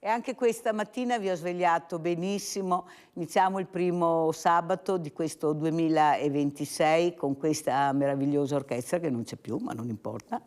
E anche questa mattina vi ho svegliato benissimo. Iniziamo il primo sabato di questo 2026 con questa meravigliosa orchestra che non c'è più, ma non importa.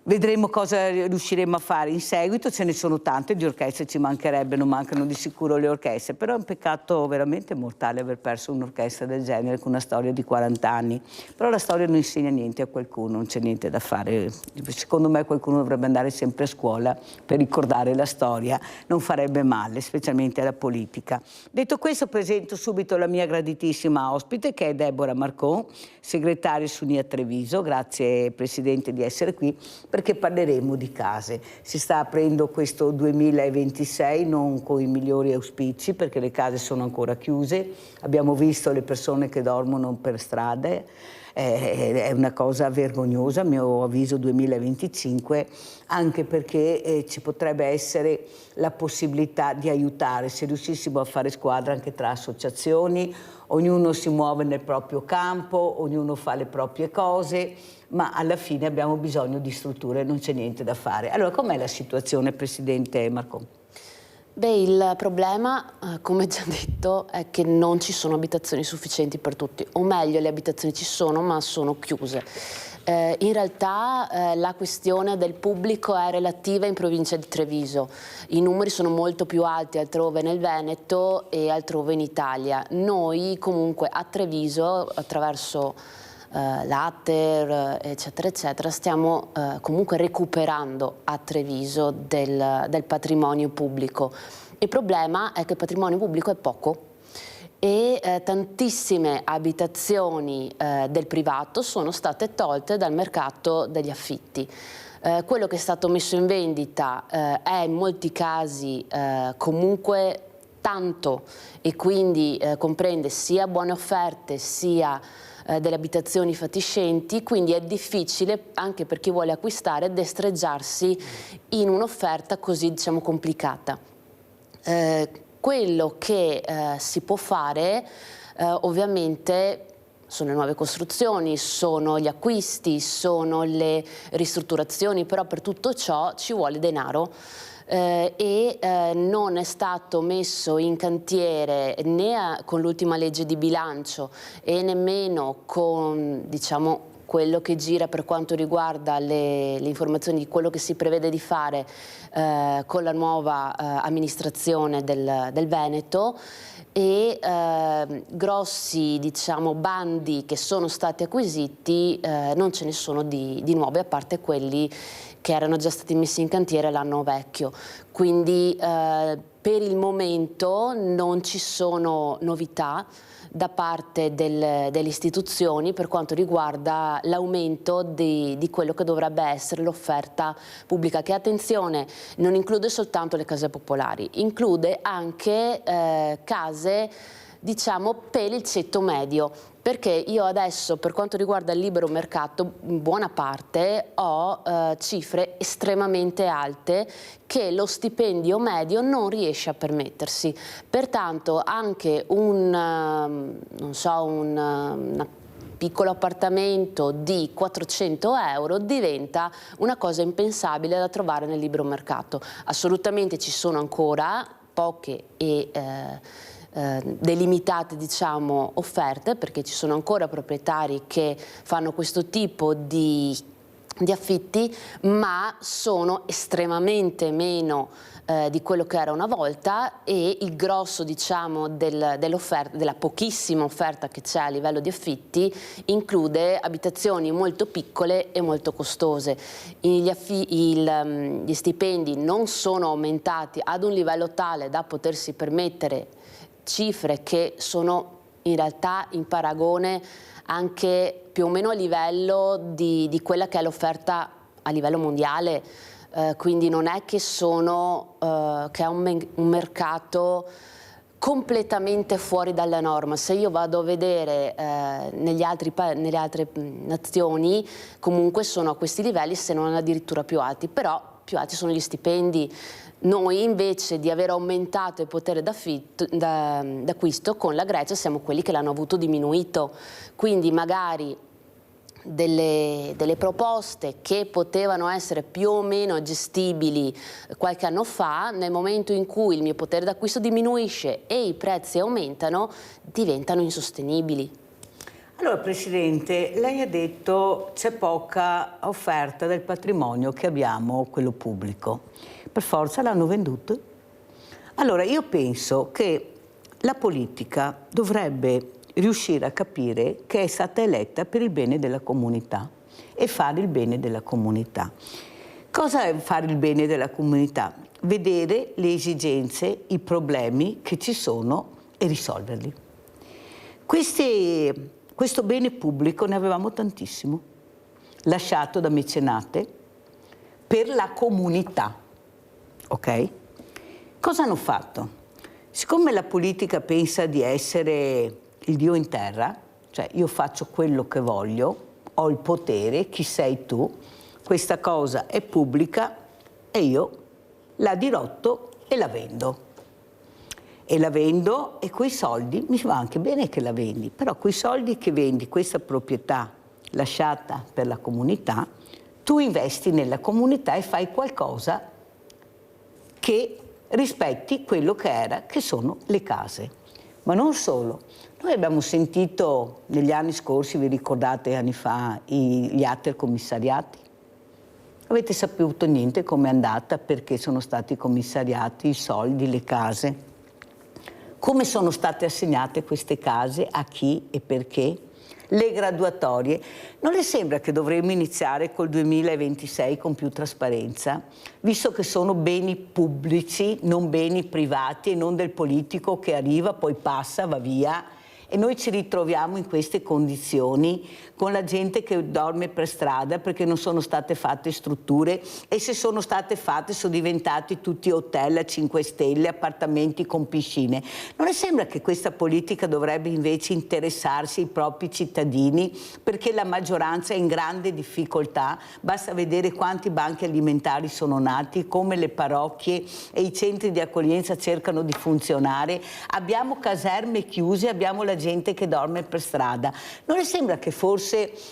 Vedremo cosa riusciremo a fare in seguito, ce ne sono tante di orchestre, ci mancherebbe, non mancano di sicuro le orchestre, però è un peccato veramente mortale aver perso un'orchestra del genere con una storia di 40 anni. Però la storia non insegna niente a qualcuno, non c'è niente da fare. Secondo me qualcuno dovrebbe andare sempre a scuola per ricordare la storia, non farebbe male, specialmente alla politica. Detto questo, presento subito la mia graditissima ospite che è Deborah Marcon, segretaria SUNIA Treviso. Grazie Presidente di essere qui, perché parleremo di case. Si sta aprendo questo 2026 non con i migliori auspici, perché le case sono ancora chiuse. Abbiamo visto le persone che dormono per strade, è una cosa vergognosa, a mio avviso 2025, anche perché ci potrebbe essere la possibilità di aiutare, se riuscissimo a fare squadra anche tra associazioni. Ognuno si muove nel proprio campo, ognuno fa le proprie cose, ma alla fine abbiamo bisogno di strutture, non c'è niente da fare. Allora, com'è la situazione, Presidente Marcon? Beh, il problema, come già detto, è che non ci sono abitazioni sufficienti per tutti, o meglio, le abitazioni ci sono, ma sono chiuse. In realtà la questione del pubblico è relativa in provincia di Treviso. I numeri sono molto più alti altrove nel Veneto e altrove in Italia. Noi comunque a Treviso, attraverso l'Atter, eccetera, eccetera, stiamo comunque recuperando a Treviso del patrimonio pubblico. Il problema è che il patrimonio pubblico è poco e tantissime abitazioni del privato sono state tolte dal mercato degli affitti. Quello che è stato messo in vendita è in molti casi comunque tanto e quindi comprende sia buone offerte sia delle abitazioni fatiscenti, quindi è difficile anche per chi vuole acquistare destreggiarsi in un'offerta così, diciamo, complicata. Quello che si può fare ovviamente sono le nuove costruzioni, sono gli acquisti, sono le ristrutturazioni, però per tutto ciò ci vuole denaro. Non è stato messo in cantiere né con l'ultima legge di bilancio e nemmeno con, diciamo, quello che gira per quanto riguarda le informazioni di quello che si prevede di fare con la nuova amministrazione del Veneto, e grossi, diciamo, bandi che sono stati acquisiti non ce ne sono di nuovi, a parte quelli che erano già stati messi in cantiere l'anno vecchio. Quindi per il momento non ci sono novità da parte delle istituzioni per quanto riguarda l'aumento di quello che dovrebbe essere l'offerta pubblica, che, attenzione, non include soltanto le case popolari, include anche case, diciamo, per il ceto medio, perché io adesso, per quanto riguarda il libero mercato, in buona parte ho cifre estremamente alte che lo stipendio medio non riesce a permettersi. Pertanto anche un piccolo appartamento di 400 euro diventa una cosa impensabile da trovare nel libero mercato. Assolutamente ci sono ancora poche e delimitate, diciamo, offerte, perché ci sono ancora proprietari che fanno questo tipo di affitti, ma sono estremamente meno di quello che era una volta, e il grosso, diciamo, dell'offerta, della pochissima offerta che c'è a livello di affitti, include abitazioni molto piccole e molto costose. Gli stipendi non sono aumentati ad un livello tale da potersi permettere cifre che sono in realtà in paragone anche più o meno a livello di quella che è l'offerta a livello mondiale, quindi non è che che è un mercato completamente fuori dalla norma. Se io vado a vedere nelle altre nazioni, comunque sono a questi livelli, se non addirittura più alti, però più alti sono gli stipendi. Noi invece di aver aumentato il potere d'acquisto con la Grecia siamo quelli che l'hanno avuto diminuito, quindi magari delle proposte che potevano essere più o meno gestibili qualche anno fa, nel momento in cui il mio potere d'acquisto diminuisce e i prezzi aumentano, diventano insostenibili. Allora, Presidente, lei ha detto c'è poca offerta del patrimonio che abbiamo, quello pubblico. Per forza l'hanno venduto? Allora, io penso che la politica dovrebbe riuscire a capire che è stata eletta per il bene della comunità e fare il bene della comunità. Cosa è fare il bene della comunità? Vedere le esigenze, i problemi che ci sono e risolverli. Questo bene pubblico ne avevamo tantissimo, lasciato da mecenate per la comunità, ok? Cosa hanno fatto? Siccome la politica pensa di essere il Dio in terra, cioè io faccio quello che voglio, ho il potere, chi sei tu, questa cosa è pubblica e io la dirotto e la vendo. E la vendo e quei soldi, mi va anche bene che la vendi, però quei soldi che vendi, questa proprietà lasciata per la comunità, tu investi nella comunità e fai qualcosa che rispetti quello che sono le case. Ma non solo, noi abbiamo sentito negli anni scorsi, vi ricordate anni fa, gli atti commissariati? Avete saputo niente com'è andata, perché sono stati commissariati i soldi, le case? Come sono state assegnate queste case, a chi e perché? Le graduatorie. Non le sembra che dovremmo iniziare col 2026 con più trasparenza, visto che sono beni pubblici, non beni privati e non del politico che arriva, poi passa, va via, e noi ci ritroviamo in queste condizioni con la gente che dorme per strada perché non sono state fatte strutture, e se sono state fatte sono diventati tutti hotel a 5 stelle, appartamenti con piscine. Non le sembra che questa politica dovrebbe invece interessarsi ai propri cittadini, perché la maggioranza è in grande difficoltà? Basta vedere quanti banchi alimentari sono nati, come le parrocchie e i centri di accoglienza cercano di funzionare. Abbiamo caserme chiuse, abbiamo la gente che dorme per strada. Non le sembra che forse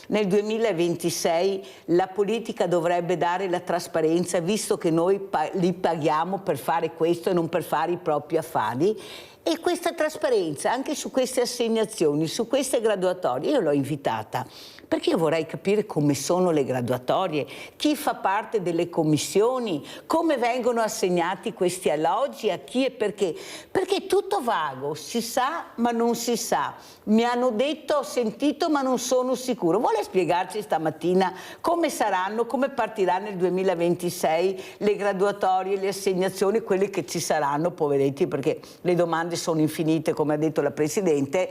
nel 2026 la politica dovrebbe dare la trasparenza, visto che noi li paghiamo per fare questo e non per fare i propri affari? E questa trasparenza anche su queste assegnazioni, su queste graduatorie, io l'ho invitata perché io vorrei capire come sono le graduatorie, chi fa parte delle commissioni, come vengono assegnati questi alloggi, a chi e perché. Perché è tutto vago, si sa ma non si sa. Mi hanno detto, ho sentito ma non sono sicuro. Vuole spiegarci stamattina come saranno, come partirà nel 2026 le graduatorie, le assegnazioni, quelle che ci saranno, poveretti, perché le domande sono infinite, come ha detto la Presidente,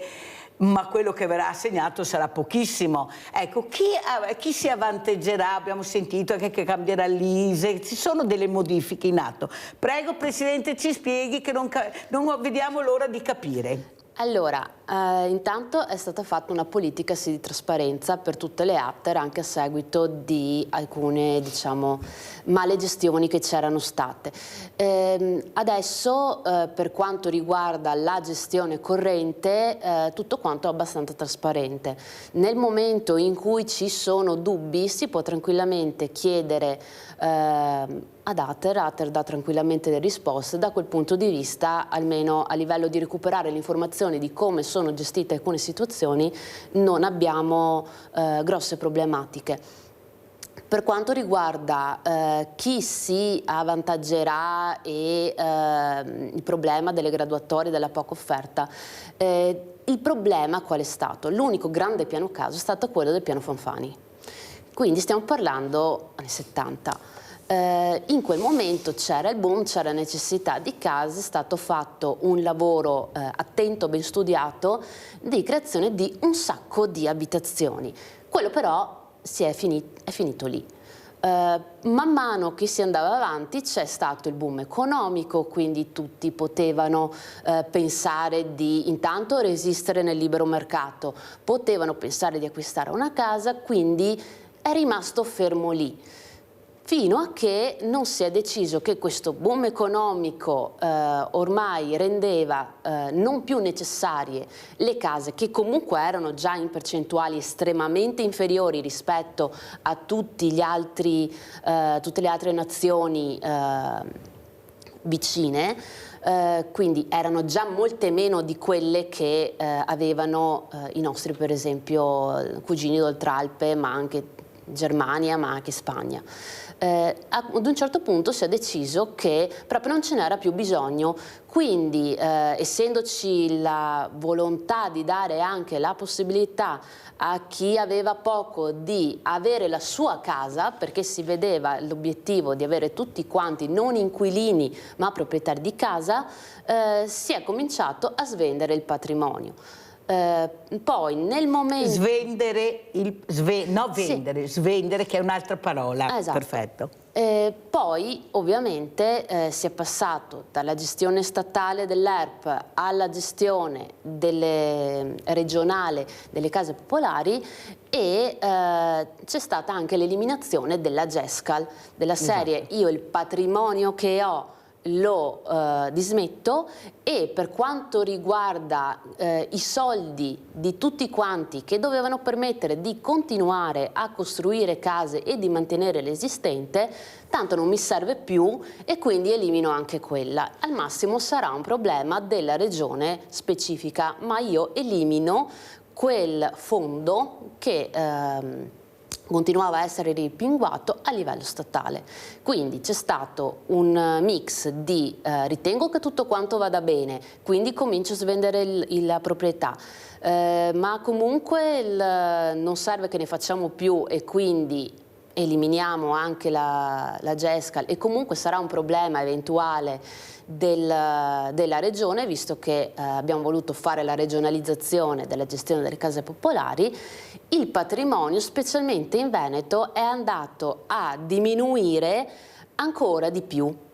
ma quello che verrà assegnato sarà pochissimo. Ecco, chi si avvantaggerà? Abbiamo sentito anche che cambierà l'ISEE, ci sono delle modifiche in atto. Prego, Presidente, ci spieghi, che non vediamo l'ora di capire. Allora, intanto è stata fatta una politica sì di trasparenza per tutte le ATER, anche a seguito di alcune, diciamo, male gestioni che c'erano state. Adesso, per quanto riguarda la gestione corrente, tutto quanto è abbastanza trasparente. Nel momento in cui ci sono dubbi si può tranquillamente chiedere ad ATER dà tranquillamente le risposte. Da quel punto di vista, almeno a livello di recuperare l'informazione di come sono gestite alcune situazioni, non abbiamo grosse problematiche. Per quanto riguarda chi si avvantaggerà e il problema delle graduatorie, della poca offerta, il problema qual è stato? L'unico grande piano caso è stato quello del piano Fanfani. Quindi stiamo parlando anni 70. In quel momento c'era il boom, c'era necessità di case, è stato fatto un lavoro attento, ben studiato, di creazione di un sacco di abitazioni. Quello però è finito lì. Man mano che si andava avanti c'è stato il boom economico, quindi tutti potevano pensare di intanto resistere nel libero mercato, potevano pensare di acquistare una casa, quindi è rimasto fermo lì. fino a che non si è deciso che questo boom economico ormai rendeva non più necessarie le case, che comunque erano già in percentuali estremamente inferiori rispetto a tutte le altre nazioni vicine, quindi erano già molte meno di quelle che avevano i nostri, per esempio, cugini d'Oltralpe, ma anche Germania, ma anche Spagna. Ad un certo punto si è deciso che proprio non ce n'era più bisogno, quindi essendoci la volontà di dare anche la possibilità a chi aveva poco di avere la sua casa, perché si vedeva l'obiettivo di avere tutti quanti non inquilini ma proprietari di casa, si è cominciato a svendere il patrimonio. Poi nel momento... Svendere, Sì. svendere, che è un'altra parola. Esatto. Perfetto. Poi ovviamente si è passato dalla gestione statale dell'ERP alla gestione regionale delle case popolari e c'è stata anche l'eliminazione della GESCAL, della serie io il patrimonio che ho lo dismetto, e per quanto riguarda i soldi di tutti quanti che dovevano permettere di continuare a costruire case e di mantenere l'esistente, tanto non mi serve più e quindi elimino anche quella. Al massimo sarà un problema della regione specifica, ma io elimino quel fondo che continuava a essere ripinguato a livello statale. Quindi c'è stato un mix di ritengo che tutto quanto vada bene, quindi comincio a svendere la proprietà, ma comunque non serve che ne facciamo più e quindi eliminiamo anche la GESCAL, e comunque sarà un problema eventuale della regione, visto che abbiamo voluto fare la regionalizzazione della gestione delle case popolari. Il patrimonio, specialmente in Veneto, è andato a diminuire ancora di più,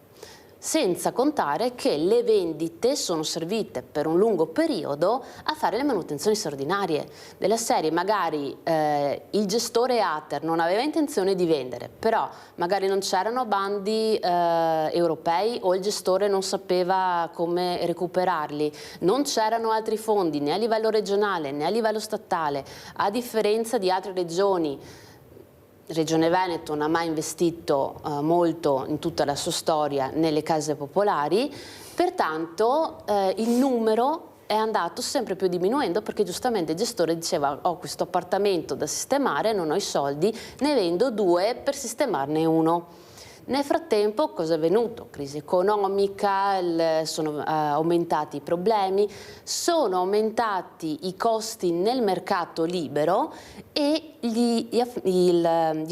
senza contare che le vendite sono servite per un lungo periodo a fare le manutenzioni straordinarie della serie. Magari il gestore ATER non aveva intenzione di vendere, però magari non c'erano bandi europei o il gestore non sapeva come recuperarli, non c'erano altri fondi né a livello regionale né a livello statale, a differenza di altre regioni. Regione Veneto non ha mai investito molto in tutta la sua storia nelle case popolari, pertanto il numero è andato sempre più diminuendo, perché giustamente il gestore diceva: ho questo appartamento da sistemare, non ho i soldi, ne vendo 2 per sistemarne 1. Nel frattempo cosa è avvenuto? Crisi economica, sono aumentati i problemi, sono aumentati i costi nel mercato libero e gli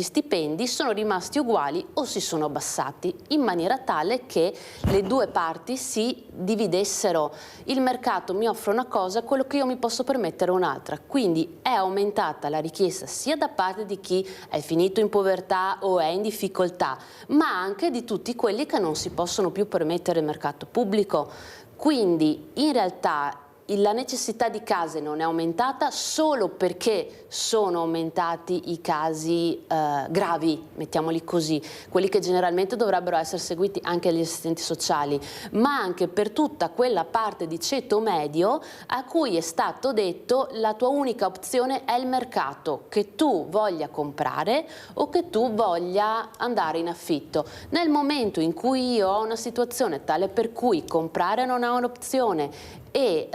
stipendi sono rimasti uguali o si sono abbassati, in maniera tale che le due parti si dividessero. Il mercato mi offre una cosa, quello che io mi posso permettere un'altra, quindi è aumentata la richiesta sia da parte di chi è finito in povertà o è in difficoltà, ma anche di tutti quelli che non si possono più permettere il mercato pubblico. Quindi in realtà la necessità di case non è aumentata solo perché sono aumentati i casi gravi, mettiamoli così, quelli che generalmente dovrebbero essere seguiti anche agli assistenti sociali, ma anche per tutta quella parte di ceto medio a cui è stato detto: la tua unica opzione è il mercato, che tu voglia comprare o che tu voglia andare in affitto. Nel momento in cui io ho una situazione tale per cui comprare non è un'opzione e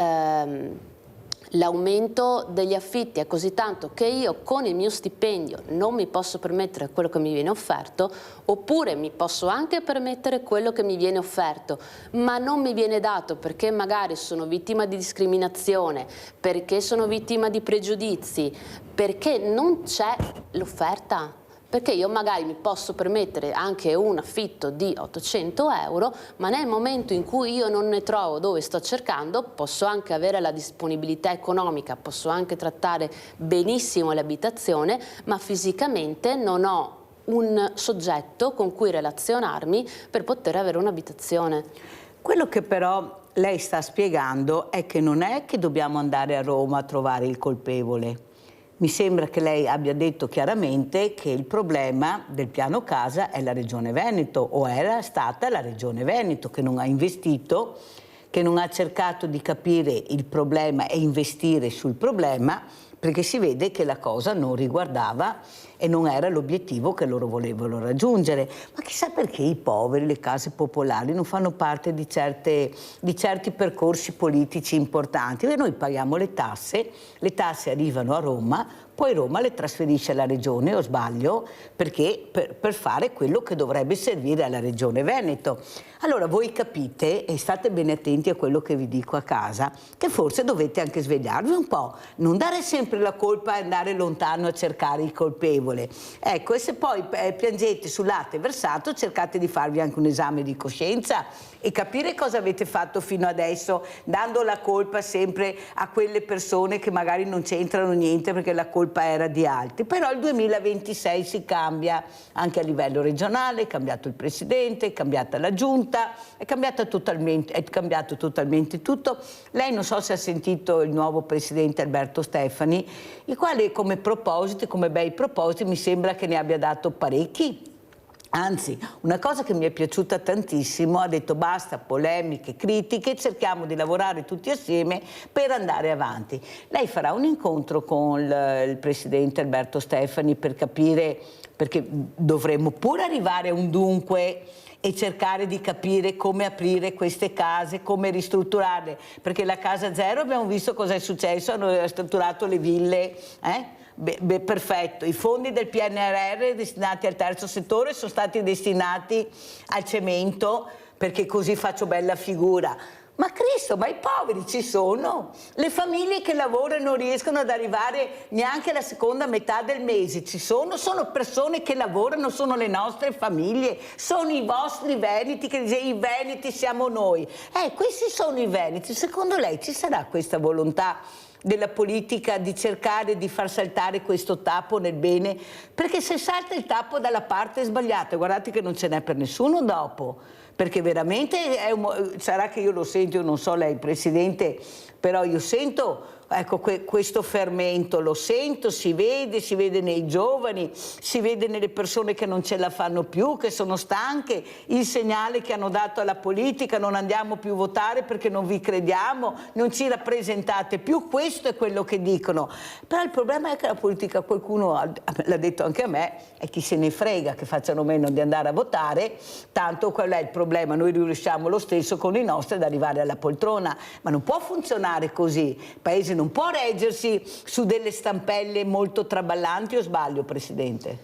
l'aumento degli affitti è così tanto che io con il mio stipendio non mi posso permettere quello che mi viene offerto, oppure mi posso anche permettere quello che mi viene offerto ma non mi viene dato perché magari sono vittima di discriminazione, perché sono vittima di pregiudizi, perché non c'è l'offerta. Perché io magari mi posso permettere anche un affitto di 800 euro, ma nel momento in cui io non ne trovo dove sto cercando, posso anche avere la disponibilità economica, posso anche trattare benissimo l'abitazione, ma fisicamente non ho un soggetto con cui relazionarmi per poter avere un'abitazione. Quello che però lei sta spiegando è che non è che dobbiamo andare a Roma a trovare il colpevole. Mi sembra che lei abbia detto chiaramente che il problema del piano casa è la Regione Veneto, o era stata la Regione Veneto che non ha investito, che non ha cercato di capire il problema e investire sul problema, perché si vede che la cosa non riguardava e non era l'obiettivo che loro volevano raggiungere. Ma chissà perché i poveri, le case popolari non fanno parte di certi percorsi politici importanti. E noi paghiamo le tasse arrivano a Roma, poi Roma le trasferisce alla Regione, o sbaglio, perché per fare quello che dovrebbe servire alla Regione Veneto. Allora voi capite, e state bene attenti a quello che vi dico a casa, che forse dovete anche svegliarvi un po', non dare sempre la colpa e andare lontano a cercare il colpevole. Ecco, e se poi piangete sul latte versato, cercate di farvi anche un esame di coscienza e capire cosa avete fatto fino adesso, dando la colpa sempre a quelle persone che magari non c'entrano niente perché la colpa era di altri. Però il 2026 si cambia anche a livello regionale, è cambiato il presidente, è cambiata la giunta, è cambiato totalmente tutto. Lei non so se ha sentito il nuovo presidente Alberto Stefani, il quale come propositi, come bei propositi, mi sembra che ne abbia dato parecchi. Anzi, una cosa che mi è piaciuta tantissimo, ha detto basta polemiche, critiche, cerchiamo di lavorare tutti assieme per andare avanti. Lei farà un incontro con il presidente Alberto Stefani per capire, perché dovremmo pure arrivare a un dunque e cercare di capire come aprire queste case, come ristrutturarle, perché la Casa Zero abbiamo visto cosa è successo, hanno ristrutturato le ville, perfetto, i fondi del PNRR destinati al terzo settore sono stati destinati al cemento perché così faccio bella figura. Ma Cristo, ma i poveri ci sono, le famiglie che lavorano non riescono ad arrivare neanche alla seconda metà del mese, ci sono persone che lavorano, sono le nostre famiglie, sono i vostri veneti, che dice i veneti siamo noi. Questi sono i veneti, secondo lei ci sarà questa volontà della politica di cercare di far saltare questo tappo nel bene? Perché se salta il tappo dalla parte sbagliata, guardate che non ce n'è per nessuno dopo, perché veramente sarà che io lo sento, io non so lei Presidente, però io sento ecco questo fermento, lo sento, si vede nei giovani, si vede nelle persone che non ce la fanno più, che sono stanche, il segnale che hanno dato alla politica: non andiamo più a votare perché non vi crediamo, non ci rappresentate più, questo è quello che dicono. Però il problema è che la politica, qualcuno l'ha detto anche a me, è chi se ne frega che facciano meno di andare a votare, tanto qual è il problema, noi riusciamo lo stesso con i nostri ad arrivare alla poltrona, ma non può funzionare così, il paese non può reggersi su delle stampelle molto traballanti, o sbaglio Presidente?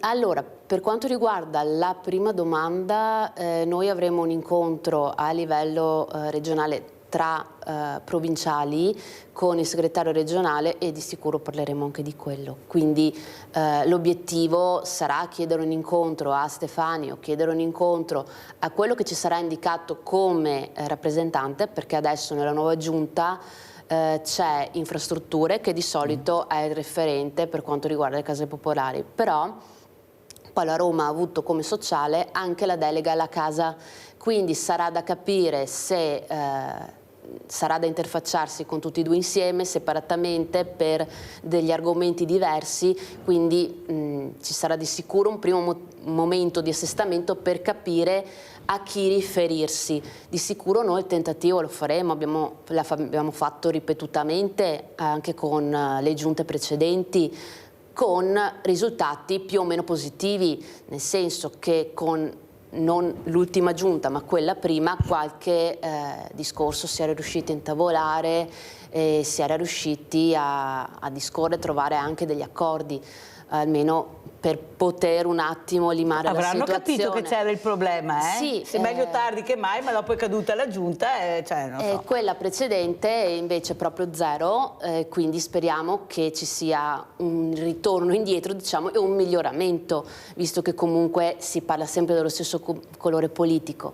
Allora, per quanto riguarda la prima domanda, noi avremo un incontro a livello regionale tra provinciali con il segretario regionale e di sicuro parleremo anche di quello. Quindi l'obiettivo sarà chiedere un incontro a Stefani o chiedere un incontro a quello che ci sarà indicato come rappresentante, perché adesso nella nuova giunta c'è infrastrutture che di solito è il referente per quanto riguarda le case popolari, però poi la Roma ha avuto come sociale anche la delega alla casa, quindi sarà da capire se sarà da interfacciarsi con tutti e due insieme, separatamente, per degli argomenti diversi, quindi ci sarà di sicuro un primo momento di assestamento per capire a chi riferirsi. Di sicuro noi il tentativo lo faremo, abbiamo fatto ripetutamente anche con le giunte precedenti, con risultati più o meno positivi, nel senso che con non l'ultima giunta ma quella prima qualche discorso si era riusciti a intavolare, si era riusciti a discorrere, trovare anche degli accordi, almeno per poter un attimo limare la situazione. Avranno capito che c'era il problema, eh? Sì, se meglio tardi che mai, ma dopo è caduta la giunta, cioè, non so. Quella precedente invece proprio zero, quindi speriamo che ci sia un ritorno indietro, diciamo, e un miglioramento, visto che comunque si parla sempre dello stesso colore politico.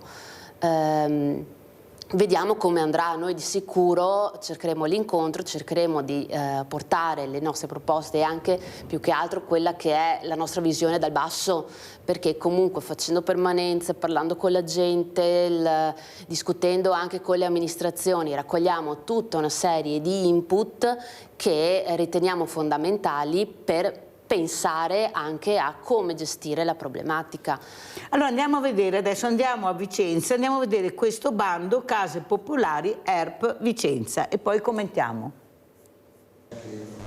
Vediamo come andrà. Noi di sicuro cercheremo l'incontro, cercheremo di portare le nostre proposte e anche più che altro quella che è la nostra visione dal basso, perché comunque facendo permanenze, parlando con la gente, discutendo anche con le amministrazioni, raccogliamo tutta una serie di input che riteniamo fondamentali per pensare anche a come gestire la problematica. Allora andiamo a vedere, adesso andiamo a Vicenza, andiamo a vedere questo bando Case Popolari ERP Vicenza e poi commentiamo.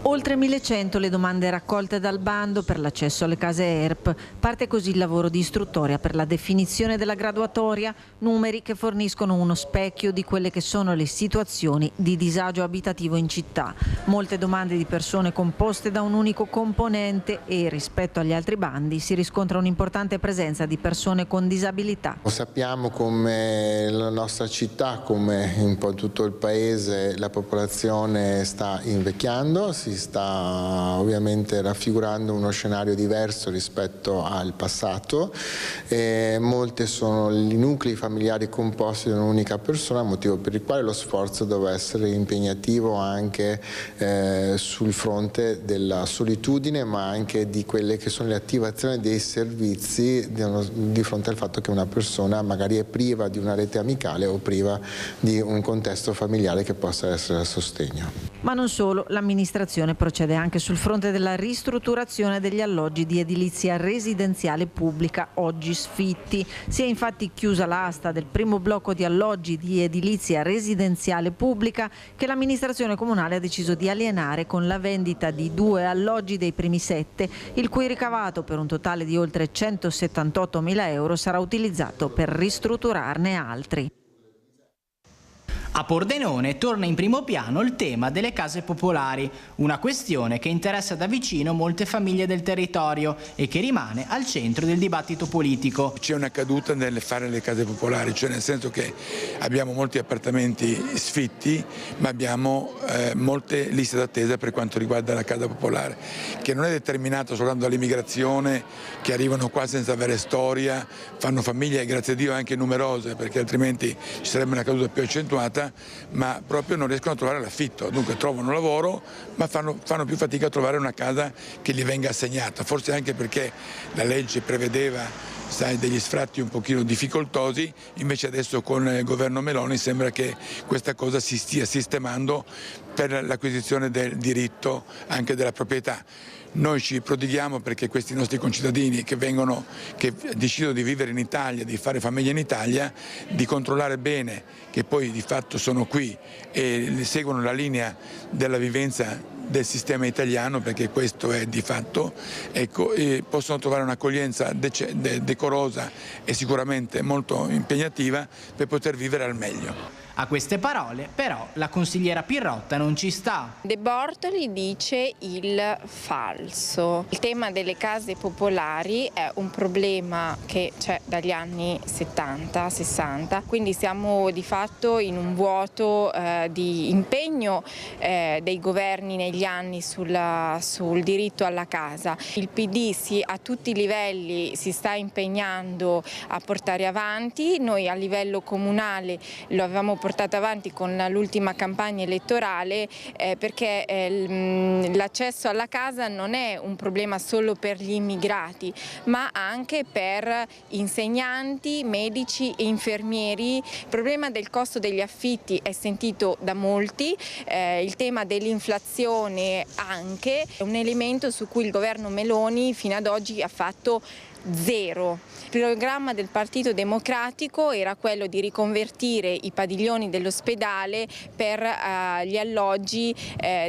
Oltre 1100 le domande raccolte dal bando per l'accesso alle case ERP. Parte così il lavoro di istruttoria per la definizione della graduatoria, numeri che forniscono uno specchio di quelle che sono le situazioni di disagio abitativo in città. Molte domande di persone composte da un unico componente e rispetto agli altri bandi si riscontra un'importante presenza di persone con disabilità. Sappiamo come la nostra città, come un po' tutto il paese, la popolazione sta invecchiando, si sta ovviamente raffigurando uno scenario diverso rispetto al passato. Molte sono i nuclei familiari composti da un'unica persona, motivo per il quale lo sforzo deve essere impegnativo anche sul fronte della solitudine, ma anche di quelle che sono le attivazioni dei servizi di fronte al fatto che una persona magari è priva di una rete amicale o priva di un contesto familiare che possa essere a sostegno. Ma non solo, l'amministrazione procede anche sul fronte della ristrutturazione degli alloggi di edilizia residenziale pubblica, oggi sfitti. Si è infatti chiusa l'asta del primo blocco di alloggi di edilizia residenziale pubblica che l'amministrazione comunale ha deciso di alienare con la vendita di 2 alloggi dei primi 7, il cui ricavato per un totale di oltre 178.000 euro sarà utilizzato per ristrutturarne altri. A Pordenone torna in primo piano il tema delle case popolari, una questione che interessa da vicino molte famiglie del territorio e che rimane al centro del dibattito politico. C'è una caduta nel fare le case popolari, cioè nel senso che abbiamo molti appartamenti sfitti, ma abbiamo molte liste d'attesa per quanto riguarda la casa popolare, che non è determinato soltanto dall'immigrazione, che arrivano qua senza avere storia, fanno famiglie, grazie a Dio, anche numerose, perché altrimenti ci sarebbe una caduta più accentuata, ma proprio non riescono a trovare l'affitto, dunque trovano lavoro ma fanno più fatica a trovare una casa che gli venga assegnata, forse anche perché la legge prevedeva, sai, degli sfratti un pochino difficoltosi, invece adesso con il governo Meloni sembra che questa cosa si stia sistemando per l'acquisizione del diritto anche della proprietà. Noi ci prodighiamo perché questi nostri concittadini che decidono di vivere in Italia, di fare famiglia in Italia, di controllare bene che poi di fatto sono qui e seguono la linea della vivenza del sistema italiano, perché questo è di fatto, ecco, e possono trovare un'accoglienza decorosa e sicuramente molto impegnativa per poter vivere al meglio. A queste parole, però, la consigliera Pirrotta non ci sta. De Bortoli dice il falso. Il tema delle case popolari è un problema che c'è dagli anni 70-60, quindi siamo di fatto in un vuoto di impegno dei governi negli anni sul diritto alla casa. Il PD a tutti i livelli si sta impegnando a portare avanti, noi a livello comunale lo avevamo portato avanti con l'ultima campagna elettorale perché l'accesso alla casa non è un problema solo per gli immigrati, ma anche per insegnanti, medici e infermieri. Il problema del costo degli affitti è sentito da molti, il tema dell'inflazione anche, è un elemento su cui il governo Meloni fino ad oggi ha fatto zero. Il programma del Partito Democratico era quello di riconvertire i padiglioni dell'ospedale per gli alloggi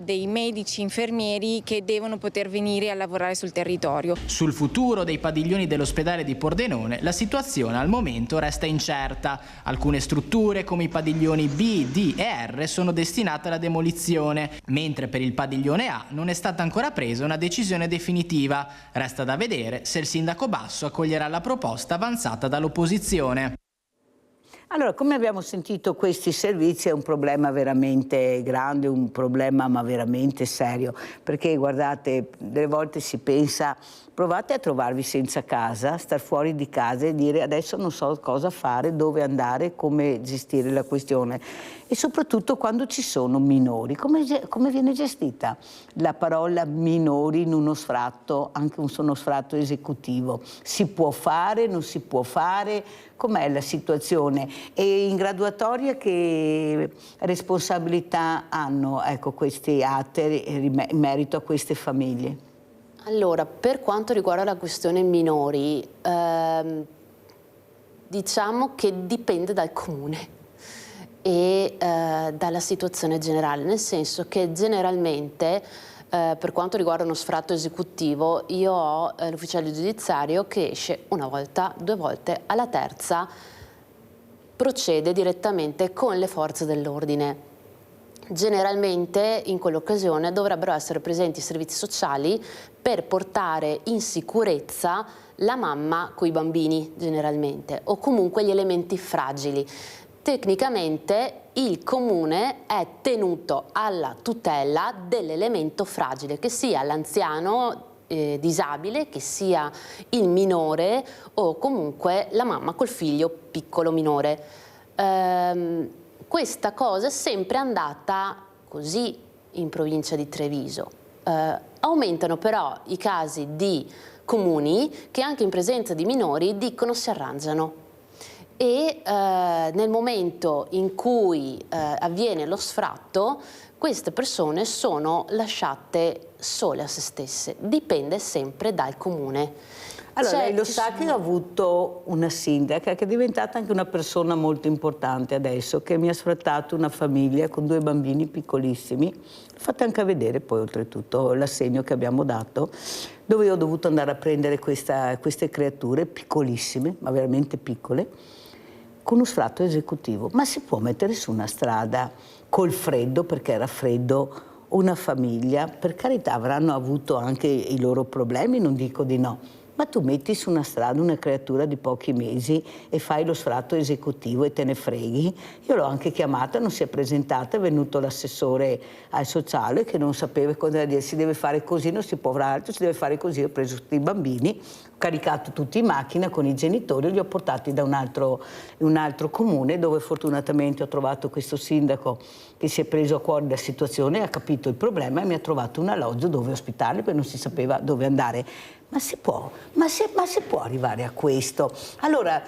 dei medici infermieri che devono poter venire a lavorare sul territorio. Sul futuro dei padiglioni dell'ospedale di Pordenone la situazione al momento resta incerta. Alcune strutture come i padiglioni B, D e R sono destinate alla demolizione, mentre per il padiglione A non è stata ancora presa una decisione definitiva. Resta da vedere se il sindaco Basso accoglierà la proposta avanzata dall'opposizione. Allora, come abbiamo sentito, questi servizi è un problema veramente grande, un problema ma veramente serio, perché guardate, delle volte si pensa provate a trovarvi senza casa, star fuori di casa e dire adesso non so cosa fare, dove andare, come gestire la questione. E soprattutto quando ci sono minori, come viene gestita la parola minori in uno sfratto, anche uno sfratto esecutivo? Si può fare, non si può fare? Com'è la situazione? E in graduatoria che responsabilità hanno, ecco, questi atti in merito a queste famiglie? Allora, per quanto riguarda la questione minori, diciamo che dipende dal comune e dalla situazione generale, nel senso che generalmente per quanto riguarda uno sfratto esecutivo io ho l'ufficiale giudiziario che esce una volta, 2 volte, alla terza procede direttamente con le forze dell'ordine. Generalmente in quell'occasione dovrebbero essere presenti i servizi sociali per portare in sicurezza la mamma coi bambini generalmente, o comunque gli elementi fragili. Tecnicamente il comune è tenuto alla tutela dell'elemento fragile, che sia l'anziano disabile, che sia il minore o comunque la mamma col figlio piccolo minore. Questa cosa è sempre andata così in provincia di Treviso. Aumentano però i casi di comuni che anche in presenza di minori dicono si arrangiano. E nel momento in cui avviene lo sfratto, queste persone sono lasciate sole a se stesse, dipende sempre dal comune. Allora, lei lo sa che ho avuto una sindaca che è diventata anche una persona molto importante adesso, che mi ha sfrattato una famiglia con 2 bambini piccolissimi. Fate anche a vedere poi oltretutto l'assegno che abbiamo dato, dove io ho dovuto andare a prendere queste creature piccolissime, ma veramente piccole, con uno sfratto esecutivo. Ma si può mettere su una strada col freddo, perché era freddo, una famiglia? Per carità, avranno avuto anche i loro problemi, non dico di no, ma tu metti su una strada una creatura di pochi mesi e fai lo sfratto esecutivo e te ne freghi? Io l'ho anche chiamata, non si è presentata, è venuto l'assessore al sociale che non sapeva cosa dire, si deve fare così, non si può fare altro, si deve fare così. Ho preso tutti i bambini, ho caricato tutti in macchina con i genitori, li ho portati da un altro comune, dove fortunatamente ho trovato questo sindaco che si è preso a cuore la situazione, ha capito il problema e mi ha trovato un alloggio dove ospitarli, perché non si sapeva dove andare. Ma si può arrivare a questo? Allora,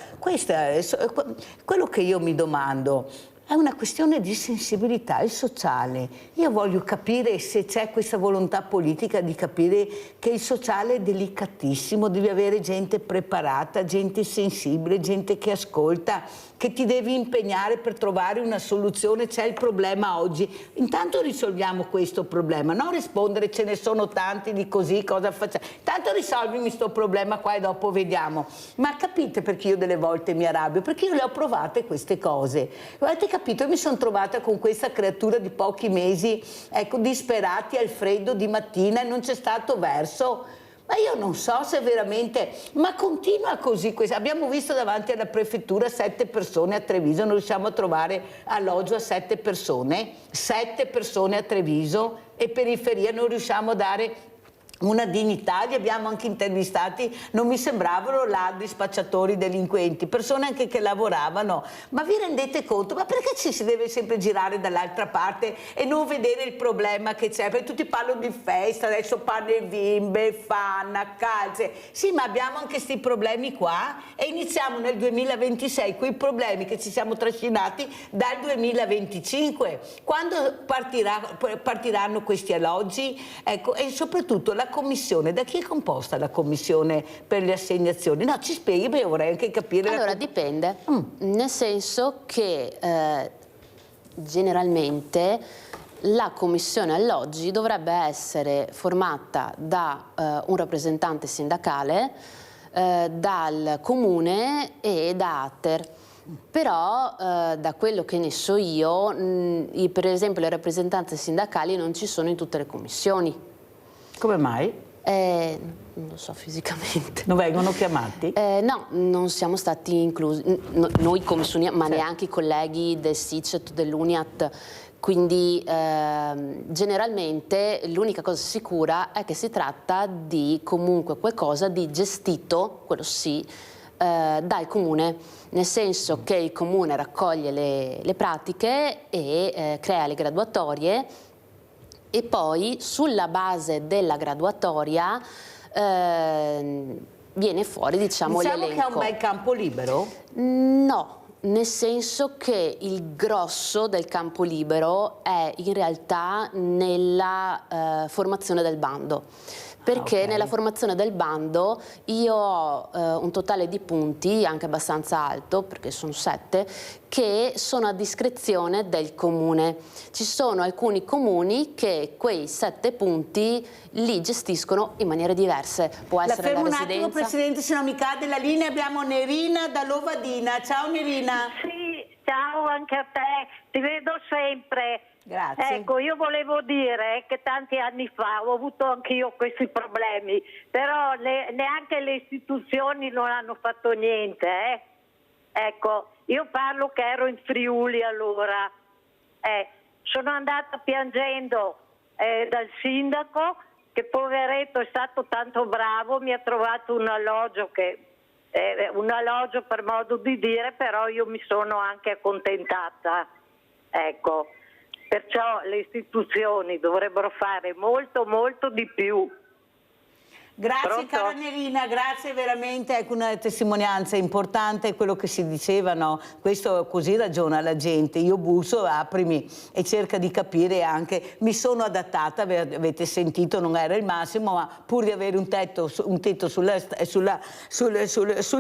quello che io mi domando è una questione di sensibilità sociale. Io voglio capire se c'è questa volontà politica di capire che il sociale è delicatissimo, devi avere gente preparata, gente sensibile, gente che ascolta, che ti devi impegnare per trovare una soluzione. C'è il problema oggi, intanto risolviamo questo problema, non rispondere ce ne sono tanti di così, cosa facciamo? Intanto risolvimi sto problema qua e dopo vediamo. Ma capite perché io delle volte mi arrabbio? Perché io le ho provate queste cose. Avete capito? Io mi sono trovata con questa creatura di pochi mesi, ecco, disperati al freddo di mattina e non c'è stato verso. Ma io non so se veramente, ma continua così. Abbiamo visto davanti alla prefettura 7 persone a Treviso, non riusciamo a trovare alloggio a 7 persone a Treviso, e periferia non riusciamo a dare una dignità. Li abbiamo anche intervistati, non mi sembravano ladri, spacciatori, delinquenti, persone anche che lavoravano. Ma vi rendete conto? Ma perché ci si deve sempre girare dall'altra parte e non vedere il problema che c'è? Perché tutti parlano di festa, adesso pane, bimbe, fanna, calze. Sì, ma abbiamo anche questi problemi qua e iniziamo nel 2026 quei problemi che ci siamo trascinati dal 2025. Quando partiranno questi alloggi? Ecco, e soprattutto la commissione, da chi è composta la commissione per le assegnazioni? No, ci spieghi, perché io vorrei anche capire. Allora, dipende, nel senso che generalmente la commissione alloggi dovrebbe essere formata da un rappresentante sindacale, dal comune e da Ater. Però da quello che ne so io, per esempio le rappresentanze sindacali non ci sono in tutte le commissioni. Come mai? Non lo so fisicamente. Non vengono chiamati? No, non siamo stati inclusi, noi commissioni, ma neanche i colleghi del SICET, dell'Uniat, Quindi generalmente l'unica cosa sicura è che si tratta di comunque qualcosa di gestito, quello sì, dal comune, nel senso che il comune raccoglie le pratiche e crea le graduatorie e poi sulla base della graduatoria viene fuori, diciamo, Diciamo che l'elenco. è un bel campo libero? No. Nel senso che il grosso del campo libero è in realtà nella formazione del bando. Perché okay. Nella formazione del bando io ho un totale di punti anche abbastanza alto, perché sono 7, che sono a discrezione del comune. Ci sono alcuni comuni che quei 7 punti li gestiscono in maniere diverse. Può essere fermo la un residenza. attimo, Presidente, se non mi cade la linea. Abbiamo Nerina da Lovadina. Ciao Nerina. Sì, ciao anche a te, ti vedo sempre. Grazie. Ecco, io volevo dire che tanti anni fa ho avuto anch'io questi problemi, però neanche le istituzioni non hanno fatto niente. Ecco, io parlo che ero in Friuli allora. Sono andata piangendo dal sindaco, che poveretto è stato tanto bravo, mi ha trovato un alloggio un alloggio per modo di dire, però io mi sono anche accontentata, ecco. Perciò le istituzioni dovrebbero fare molto, molto di più. Grazie. Pronto? Cara Nerina, grazie veramente, ecco una testimonianza importante, quello che si diceva, no? Questo così ragiona la gente, io busso, aprimi e cerca di capire anche, mi sono adattata, avete sentito, non era il massimo, ma pur di avere un tetto sul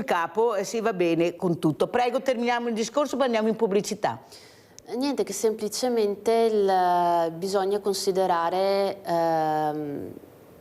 capo si va bene con tutto. Prego, terminiamo il discorso, poi andiamo in pubblicità. Niente, che semplicemente bisogna considerare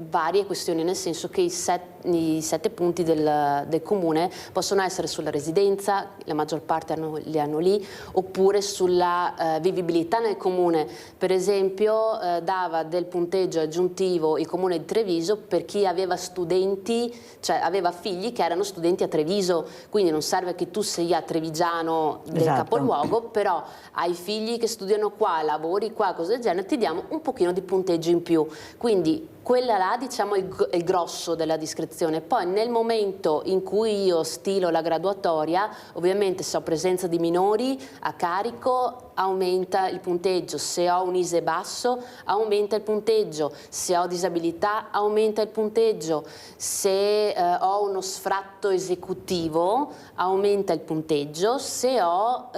varie questioni, nel senso che i 7 punti del comune possono essere sulla residenza, la maggior parte li hanno lì, oppure sulla vivibilità nel comune. Per esempio dava del punteggio aggiuntivo il comune di Treviso per chi aveva studenti, cioè aveva figli che erano studenti a Treviso, quindi non serve che tu sia trevigiano del capoluogo, però hai figli che studiano qua, lavori qua, cose del genere, ti diamo un pochino di punteggio in più. Quindi quella là, diciamo, è il grosso della discrezione. Poi nel momento in cui io stilo la graduatoria, ovviamente se ho presenza di minori a carico aumenta il punteggio, se ho un ISEE basso aumenta il punteggio, se ho disabilità aumenta il punteggio, se ho uno sfratto esecutivo aumenta il punteggio, se ho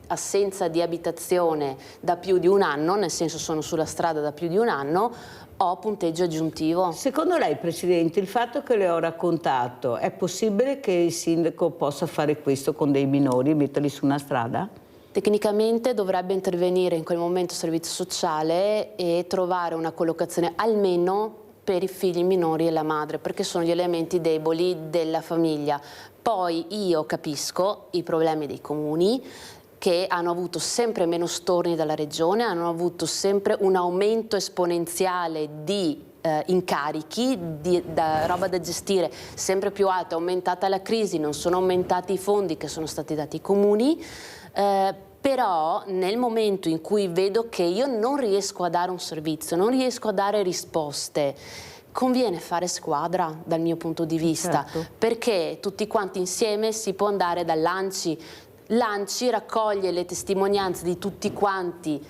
assenza di abitazione da più di un anno, nel senso sono sulla strada da più di un anno, ho punteggio aggiuntivo. Secondo lei, Presidente, il fatto che le ho raccontato, è possibile che il sindaco possa fare questo con dei minori e metterli su una strada? Tecnicamente dovrebbe intervenire in quel momento il servizio sociale e trovare una collocazione almeno per i figli minori e la madre, perché sono gli elementi deboli della famiglia. Poi io capisco i problemi dei comuni, che hanno avuto sempre meno storni dalla regione, hanno avuto sempre un aumento esponenziale di incarichi, da roba da gestire sempre più alta, è aumentata la crisi, non sono aumentati i fondi che sono stati dati ai comuni, però nel momento in cui vedo che io non riesco a dare un servizio, non riesco a dare risposte, conviene fare squadra dal mio punto di vista, perché tutti quanti insieme si può andare L'ANCI raccoglie le testimonianze di tutti quanti,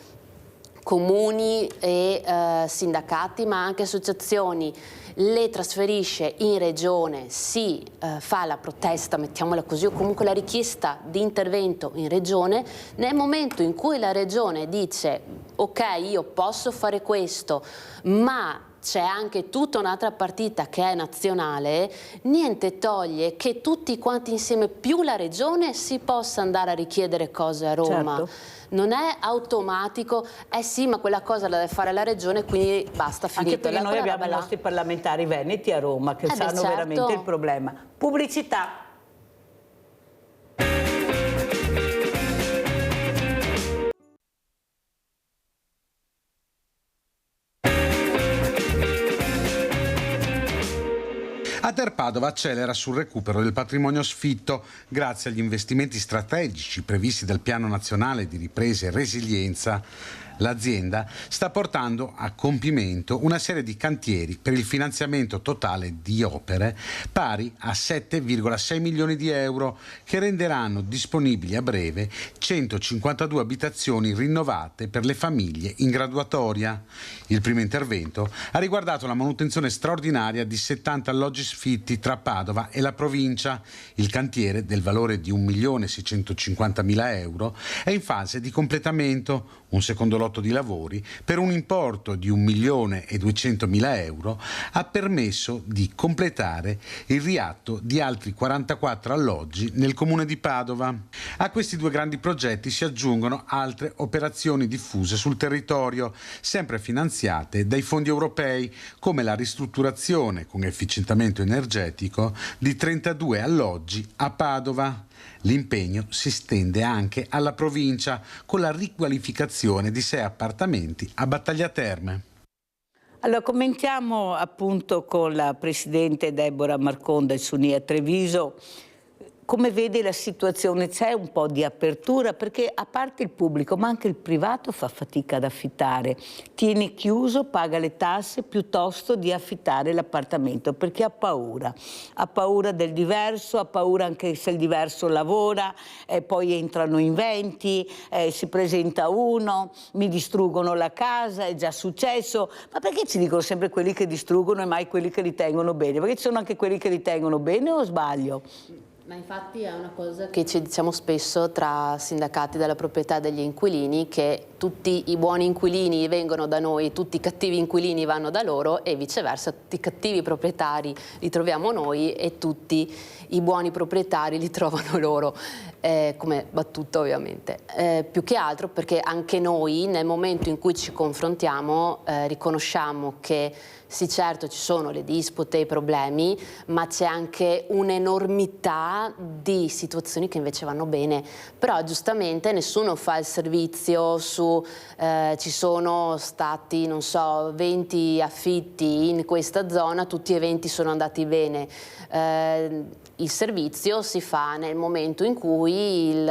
comuni e sindacati, ma anche associazioni, le trasferisce in regione, si fa la protesta, mettiamola così, o comunque la richiesta di intervento in regione. Nel momento in cui la regione dice ok, io posso fare questo, ma c'è anche tutta un'altra partita che è nazionale, niente toglie che tutti quanti insieme più la regione si possa andare a richiedere cose a Roma. Certo. Non è automatico, sì, ma quella cosa la deve fare la regione, quindi basta, finito. Anche perché noi abbiamo i nostri parlamentari veneti a Roma che sanno veramente il problema. Pubblicità. Ater Padova accelera sul recupero del patrimonio sfitto grazie agli investimenti strategici previsti dal Piano Nazionale di Ripresa e Resilienza. L'azienda sta portando a compimento una serie di cantieri per il finanziamento totale di opere pari a 7,6 milioni di euro che renderanno disponibili a breve 152 abitazioni rinnovate per le famiglie in graduatoria. Il primo intervento ha riguardato la manutenzione straordinaria di 70 alloggi sfitti tra Padova e la provincia. Il cantiere, del valore di 1.650.000 euro, è in fase di completamento. Un secondo lotto di lavori per un importo di 1.200.000 euro ha permesso di completare il riatto di altri 44 alloggi nel comune di Padova. A questi due grandi progetti si aggiungono altre operazioni diffuse sul territorio, sempre finanziate dai fondi europei, come la ristrutturazione con efficientamento energetico di 32 alloggi a Padova. L'impegno si estende anche alla provincia con la riqualificazione di 6 appartamenti a Battaglia Terme. Allora, commentiamo appunto con la Presidente Deborah Marconda, il SUNIA Treviso. Come vede la situazione? C'è un po' di apertura perché a parte il pubblico ma anche il privato fa fatica ad affittare, tiene chiuso, paga le tasse piuttosto di affittare l'appartamento perché ha paura del diverso, ha paura anche se il diverso lavora, poi entrano in 20, si presenta uno, mi distruggono la casa, è già successo, ma perché ci dicono sempre quelli che distruggono e mai quelli che li tengono bene? Perché ci sono anche quelli che li tengono bene o sbaglio? Ma infatti è una cosa che ci diciamo spesso tra sindacati della proprietà degli inquilini, che tutti i buoni inquilini vengono da noi, tutti i cattivi inquilini vanno da loro e viceversa, tutti i cattivi proprietari li troviamo noi e tutti i buoni proprietari li trovano loro, come battuta ovviamente. Più che altro perché anche noi nel momento in cui ci confrontiamo riconosciamo che sì, certo ci sono le dispute, i problemi, ma c'è anche un'enormità di situazioni che invece vanno bene. Però giustamente nessuno fa il servizio su ci sono stati, non so, 20 affitti in questa zona, tutti e 20 sono andati bene. Il servizio si fa nel momento in cui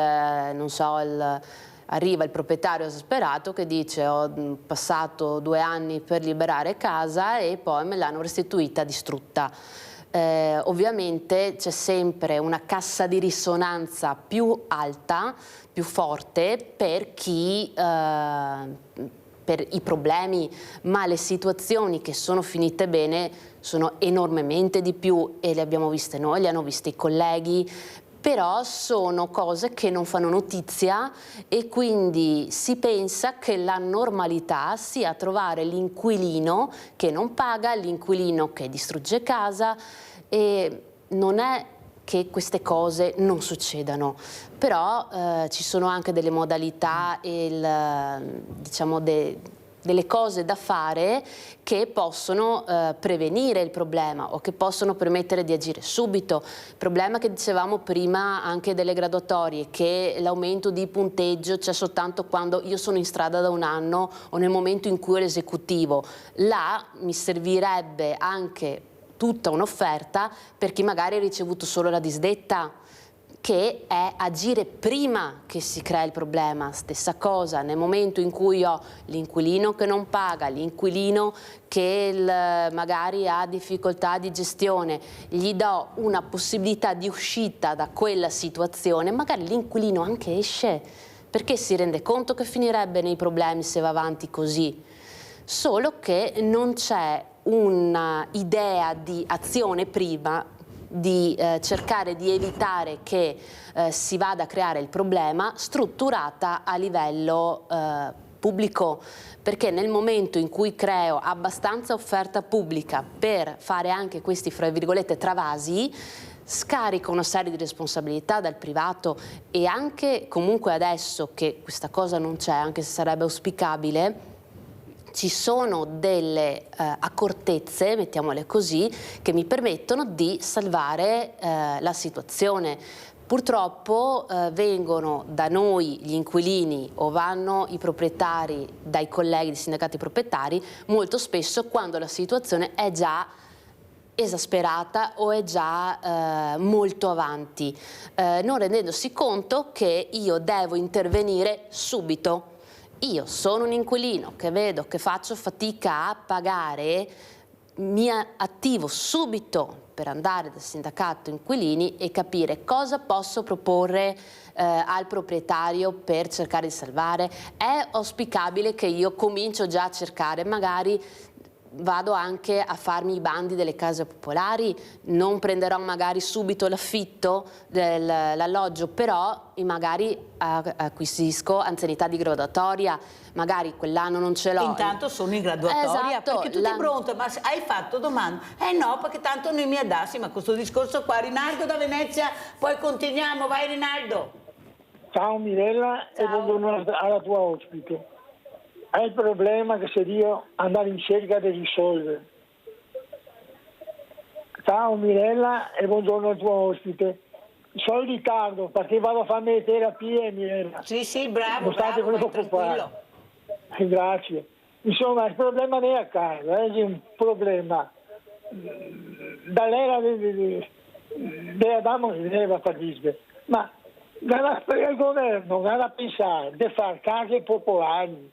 arriva il proprietario esasperato che dice ho passato 2 anni per liberare casa e poi me l'hanno restituita distrutta. Ovviamente c'è sempre una cassa di risonanza più alta, più forte per chi per i problemi, ma le situazioni che sono finite bene sono enormemente di più e le abbiamo viste noi, le hanno viste i colleghi. Però sono cose che non fanno notizia e quindi si pensa che la normalità sia trovare l'inquilino che non paga, l'inquilino che distrugge casa, e non è che queste cose non succedano, però ci sono anche delle modalità e diciamo delle cose da fare che possono prevenire il problema o che possono permettere di agire subito. Il problema che dicevamo prima anche delle graduatorie, che l'aumento di punteggio c'è soltanto quando io sono in strada da 1 anno o nel momento in cui ho l'esecutivo. Là mi servirebbe anche tutta un'offerta per chi magari ha ricevuto solo la disdetta, che è agire prima che si crea il problema. Stessa cosa nel momento in cui ho l'inquilino che non paga, l'inquilino che magari ha difficoltà di gestione, gli do una possibilità di uscita da quella situazione, magari l'inquilino anche esce perché si rende conto che finirebbe nei problemi se va avanti così, solo che non c'è un'idea di azione prima, di cercare di evitare che si vada a creare il problema strutturata a livello pubblico, perché nel momento in cui creo abbastanza offerta pubblica per fare anche questi, fra virgolette, travasi, scarico una serie di responsabilità dal privato e anche comunque adesso che questa cosa non c'è, anche se sarebbe auspicabile, ci sono delle accortezze, mettiamole così, che mi permettono di salvare la situazione. Purtroppo vengono da noi gli inquilini o vanno i proprietari dai colleghi di sindacati proprietari molto spesso quando la situazione è già esasperata o è già molto avanti, non rendendosi conto che io devo intervenire subito. Io sono un inquilino che vedo che faccio fatica a pagare, mi attivo subito per andare dal sindacato inquilini e capire cosa posso proporre al proprietario per cercare di salvare. È auspicabile che io comincio già a cercare, magari vado anche a farmi i bandi delle case popolari, non prenderò magari subito l'affitto dell'alloggio, però magari acquisisco anzianità di graduatoria, magari quell'anno non ce l'ho. Intanto sono in graduatoria, esatto, perché tu sei pronta, ma hai fatto domanda? No, perché tanto noi mi addassi, ma questo discorso qua, Rinaldo da Venezia, poi continuiamo, vai Rinaldo. Ciao Mirella. Ciao. E buongiorno alla tua ospite. È il problema che se io andare in cerca di risolvere. Ciao Mirella e buongiorno al tuo ospite. Sono in ritardo perché vado a farmi le terapie, Mirella. Sì, bravo, non state preoccupare. Grazie. Insomma, il problema non è a casa, è un problema dall'era di Adamo e Eva, ma il governo va a pensare di fare case popolari,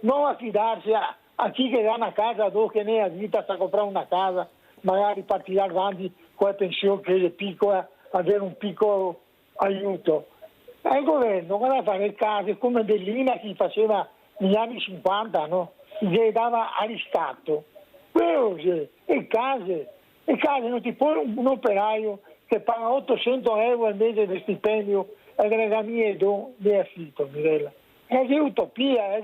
non affidarsi a chi che ha una casa dopo che ne ha vita sta a comprare una casa, magari partirà avanti con la pensione che è piccola, avere un piccolo aiuto. Il governo va a fare case come Bellina che faceva negli anni 50, no? Gli dava a riscatto. Cose, e case non ti può un operaio che paga 800 euro al mese di stipendio e regalie di affitto, Mirella. È un'utopia,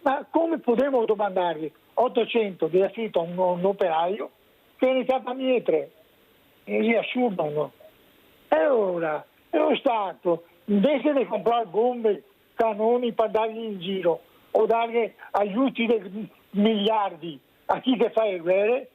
ma come potremmo domandargli 800 di affitto a un operaio che ne fa 1.300? È assurdo, no? E ora, lo Stato, invece di comprare bombe, cannoni per dargli in giro o dargli aiuti di miliardi a chi che fa le guerre,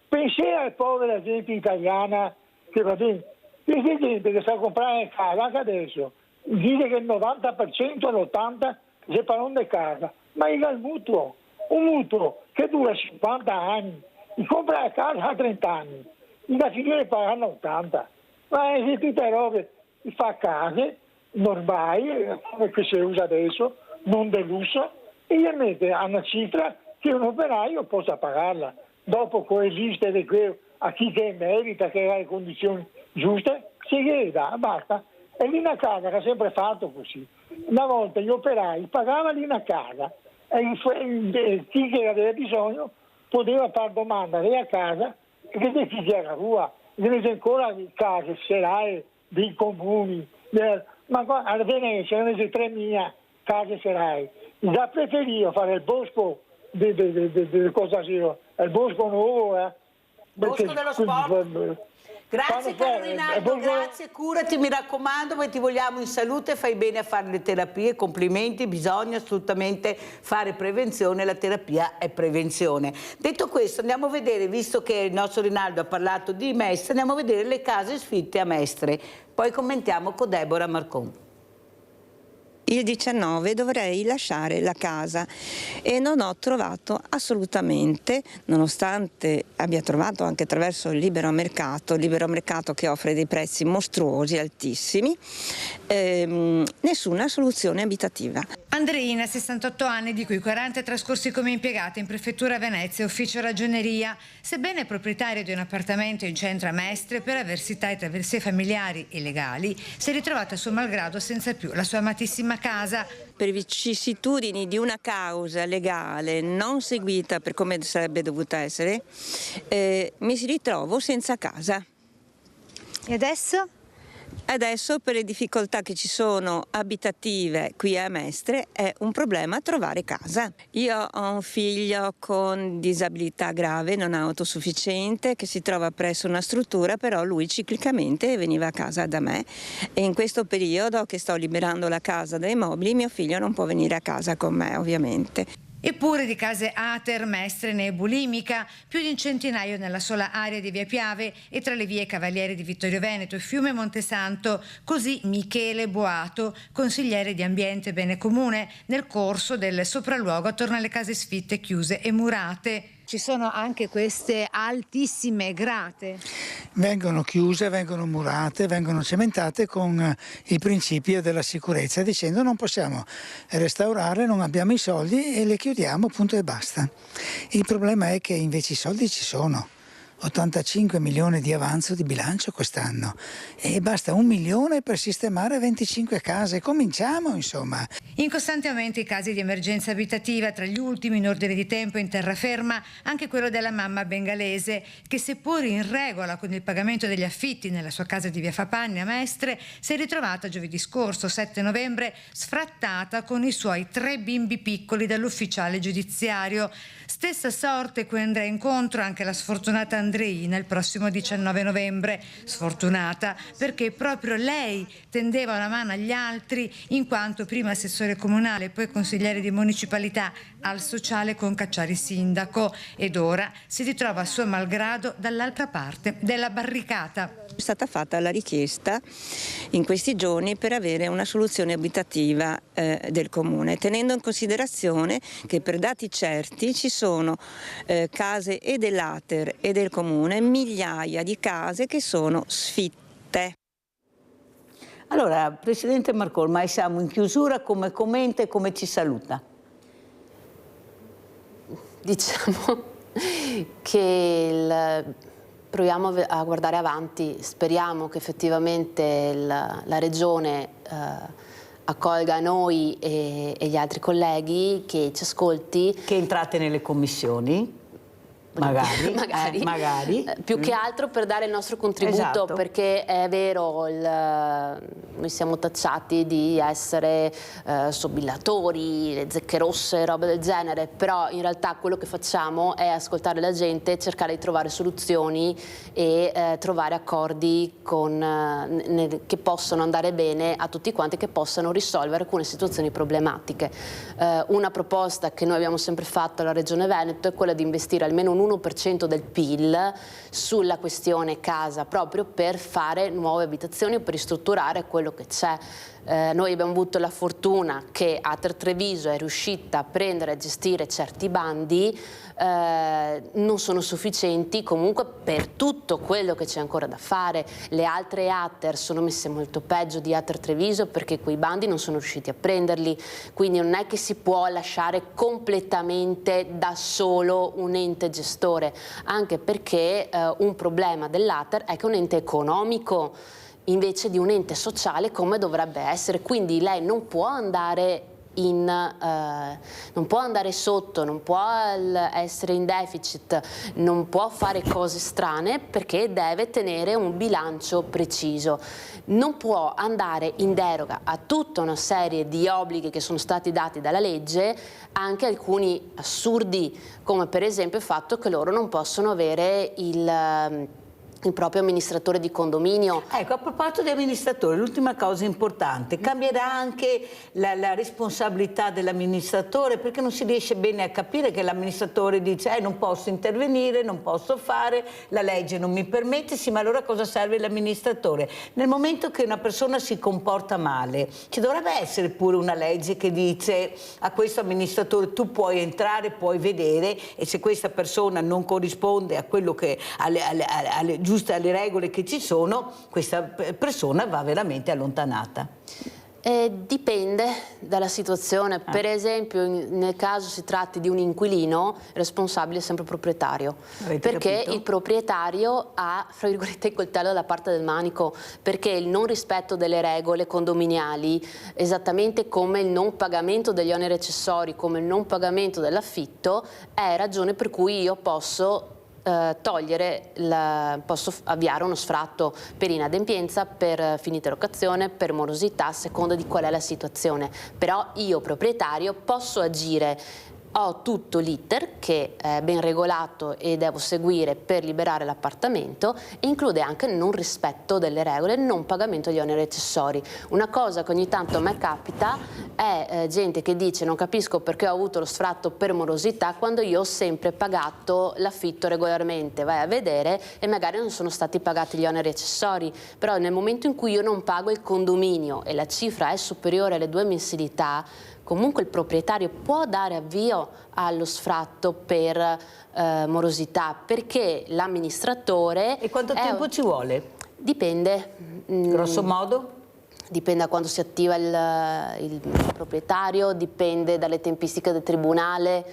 pensi alla povera gente italiana che va bene. C'è gente che sa comprare casa anche adesso, dice che il 90% all'80% se parlano di casa, ma il mutuo, un mutuo che dura 50 anni, si compra la casa a 30 anni, da finire pagano 80, ma è tutte robe, si fa case normali, come che si usa adesso, non del lusso, e gli mette a una cifra che un operaio possa pagarla. Dopo coesiste a chi che merita, che ha le condizioni giuste, si gli dà, basta. E lì una casa che ha sempre fatto così. Una volta gli operai pagavano lì una casa e chi che aveva bisogno poteva fare domanda della casa e che chi che era rua. Invece ancora case serali dei comuni, ma qua a Venezia ne sono 3.000 case serali. Già preferivo fare il bosco di cosa sia, il bosco nuovo. Bosco dello sport. Grazie caro Rinaldo, grazie, curati, mi raccomando, perché ti vogliamo in salute, fai bene a fare le terapie, complimenti, bisogna assolutamente fare prevenzione, la terapia è prevenzione. Detto questo andiamo a vedere, visto che il nostro Rinaldo ha parlato di Mestre, andiamo a vedere le case sfitte a Mestre, poi commentiamo con Deborah Marcon. Il 19 dovrei lasciare la casa e non ho trovato assolutamente, nonostante abbia trovato anche attraverso il libero mercato che offre dei prezzi mostruosi, altissimi, nessuna soluzione abitativa. Andreina, 68 anni, di cui 40 trascorsi come impiegata in prefettura Venezia, ufficio ragioneria. Sebbene è proprietario di un appartamento in centro a Mestre, per avversità e traversie familiari e legali, si è ritrovata a suo malgrado senza più la sua amatissima casa. Per vicissitudini di una causa legale non seguita per come sarebbe dovuta essere, mi si ritrovo senza casa. E adesso? Adesso, per le difficoltà che ci sono abitative qui a Mestre, è un problema trovare casa. Io ho un figlio con disabilità grave, non autosufficiente, che si trova presso una struttura, però lui ciclicamente veniva a casa da me e in questo periodo che sto liberando la casa dai mobili, mio figlio non può venire a casa con me, ovviamente. Eppure di case Ater, Mestre ne è bulimica, più di un centinaio nella sola area di Via Piave e tra le vie Cavalieri di Vittorio Veneto e Fiume Montesanto. Così Michele Boato, consigliere di Ambiente e Bene Comune, nel corso del sopralluogo attorno alle case sfitte, chiuse e murate. Ci sono anche queste altissime grate. Vengono chiuse, vengono murate, vengono cementate con il principio della sicurezza, dicendo non possiamo restaurare, non abbiamo i soldi e le chiudiamo, punto e basta. Il problema è che invece i soldi ci sono. 85 milioni di avanzo di bilancio quest'anno e basta 1 milione per sistemare 25 case. Cominciamo, insomma. In costante aumento i casi di emergenza abitativa, tra gli ultimi in ordine di tempo in terraferma anche quello della mamma bengalese che, seppur in regola con il pagamento degli affitti nella sua casa di via Fapanni a Mestre, si è ritrovata giovedì scorso 7 novembre sfrattata con i suoi 3 bimbi piccoli dall'ufficiale giudiziario. Stessa sorte cui andrà incontro anche la sfortunata Andreina il prossimo 19 novembre. Sfortunata perché proprio lei tendeva una mano agli altri in quanto prima assessore comunale, poi consigliere di municipalità, al sociale con Cacciari sindaco, ed ora si ritrova a suo malgrado dall'altra parte della barricata. È stata fatta la richiesta in questi giorni per avere una soluzione abitativa del comune, tenendo in considerazione che per dati certi ci sono case e dell'Ater e del comune, migliaia di case che sono sfitte. Allora, Presidente Marcolma, siamo in chiusura, come commenta e come ci saluta? Diciamo che proviamo a guardare avanti, speriamo che effettivamente la Regione accolga noi e gli altri colleghi, che ci ascolti. Che entrate nelle commissioni? Magari. Più che altro per dare il nostro contributo, esatto. Perché è vero, noi siamo tacciati di essere sobillatori, le zecche rosse, robe del genere, però in realtà quello che facciamo è ascoltare la gente, cercare di trovare soluzioni e trovare accordi che possano andare bene a tutti quanti, che possano risolvere alcune situazioni problematiche. Una proposta che noi abbiamo sempre fatto alla Regione Veneto è quella di investire almeno un 1% del PIL sulla questione casa, proprio per fare nuove abitazioni o per ristrutturare quello che c'è. Noi abbiamo avuto la fortuna che Ater Treviso è riuscita a prendere e a gestire certi bandi, non sono sufficienti comunque per tutto quello che c'è ancora da fare. Le altre Ater sono messe molto peggio di Ater Treviso perché quei bandi non sono riusciti a prenderli, quindi non è che si può lasciare completamente da solo un ente gestore, anche perché un problema dell'Ater è che è un ente economico invece di un ente sociale come dovrebbe essere, quindi lei non può andare non può andare sotto, non può essere in deficit, non può fare cose strane perché deve tenere un bilancio preciso. Non può andare in deroga a tutta una serie di obblighi che sono stati dati dalla legge, anche alcuni assurdi, come per esempio il fatto che loro non possono avere il proprio amministratore di condominio. Ecco, a proposito di amministratore, l'ultima cosa importante, cambierà anche la responsabilità dell'amministratore, perché non si riesce bene a capire che l'amministratore dice non posso intervenire, non posso fare, la legge non mi permette, sì, ma allora cosa serve l'amministratore? Nel momento che una persona si comporta male, ci dovrebbe essere pure una legge che dice a questo amministratore tu puoi entrare, puoi vedere, e se questa persona non corrisponde a quello che giuste alle regole che ci sono, questa persona va veramente allontanata. Dipende dalla situazione. Per esempio, nel caso si tratti di un inquilino, il responsabile è sempre il proprietario. Perché capito? Il proprietario ha, fra virgolette, il coltello dalla parte del manico, perché il non rispetto delle regole condominiali, esattamente come il non pagamento degli oneri accessori, come il non pagamento dell'affitto, è ragione per cui io posso posso avviare uno sfratto per inadempienza, per finita locazione, per morosità, a seconda di qual è la situazione. Però io proprietario posso agire, ho tutto l'iter che è ben regolato e devo seguire per liberare l'appartamento, e include anche il non rispetto delle regole, il non pagamento degli oneri accessori. Una cosa che ogni tanto a me capita è gente che dice non capisco perché ho avuto lo sfratto per morosità quando io ho sempre pagato l'affitto regolarmente. Vai a vedere e magari non sono stati pagati gli oneri accessori, però nel momento in cui io non pago il condominio e la cifra è superiore alle 2 mensilità, comunque il proprietario può dare avvio allo sfratto per morosità, perché l'amministratore... E quanto tempo ci vuole? Dipende. Grosso modo? Dipende da quando si attiva il proprietario, dipende dalle tempistiche del tribunale,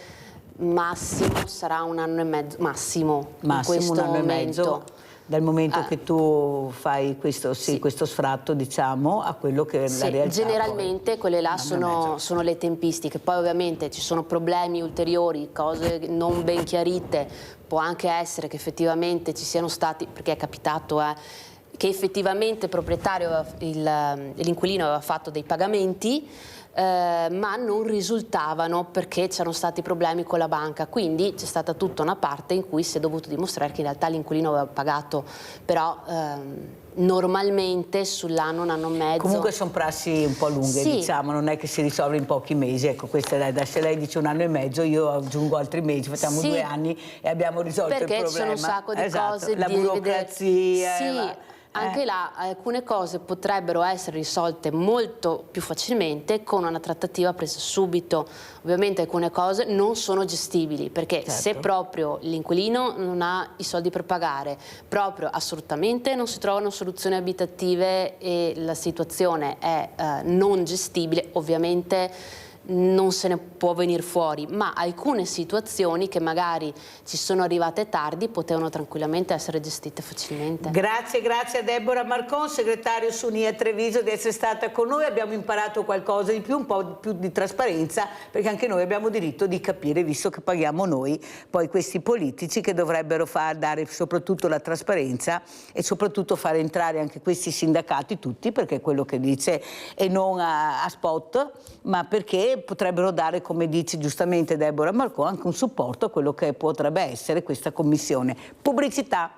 massimo sarà 1 anno e mezzo, massimo in questo 1 anno momento. E mezzo, dal momento che tu fai questo, questo sfratto, diciamo, a quello che è la realtà. Generalmente poi. quelle là sono le tempistiche, poi ovviamente ci sono problemi ulteriori, cose non ben chiarite, può anche essere che effettivamente ci siano stati, perché è capitato che effettivamente il proprietario, l'inquilino aveva fatto dei pagamenti, ma non risultavano perché c'erano stati problemi con la banca, quindi c'è stata tutta una parte in cui si è dovuto dimostrare che in realtà l'inquilino aveva pagato, però normalmente sull'anno, 1 anno e mezzo. Comunque sono prassi un po' lunghe, diciamo, non è che si risolve in pochi mesi, ecco, questa è se lei dice 1 anno e mezzo, io aggiungo altri mesi, facciamo 2 anni e abbiamo risolto il problema. Perché ci sono un sacco di cose, la burocrazia. Anche là alcune cose potrebbero essere risolte molto più facilmente con una trattativa presa subito. Ovviamente alcune cose non sono gestibili, perché se proprio l'inquilino non ha i soldi per pagare, proprio assolutamente non si trovano soluzioni abitative e la situazione è non gestibile, ovviamente non se ne può venire fuori, ma alcune situazioni che magari ci sono arrivate tardi potevano tranquillamente essere gestite facilmente. Grazie a Deborah Marcon, segretario SUNIA Treviso, di essere stata con noi. Abbiamo imparato qualcosa di più, un po' più di trasparenza, perché anche noi abbiamo diritto di capire, visto che paghiamo noi, poi questi politici che dovrebbero dare soprattutto la trasparenza e soprattutto far entrare anche questi sindacati tutti, perché è quello che dice, e non a spot, ma perché potrebbero dare, come dice giustamente Deborah Marcon, anche un supporto a quello che potrebbe essere questa commissione. Pubblicità.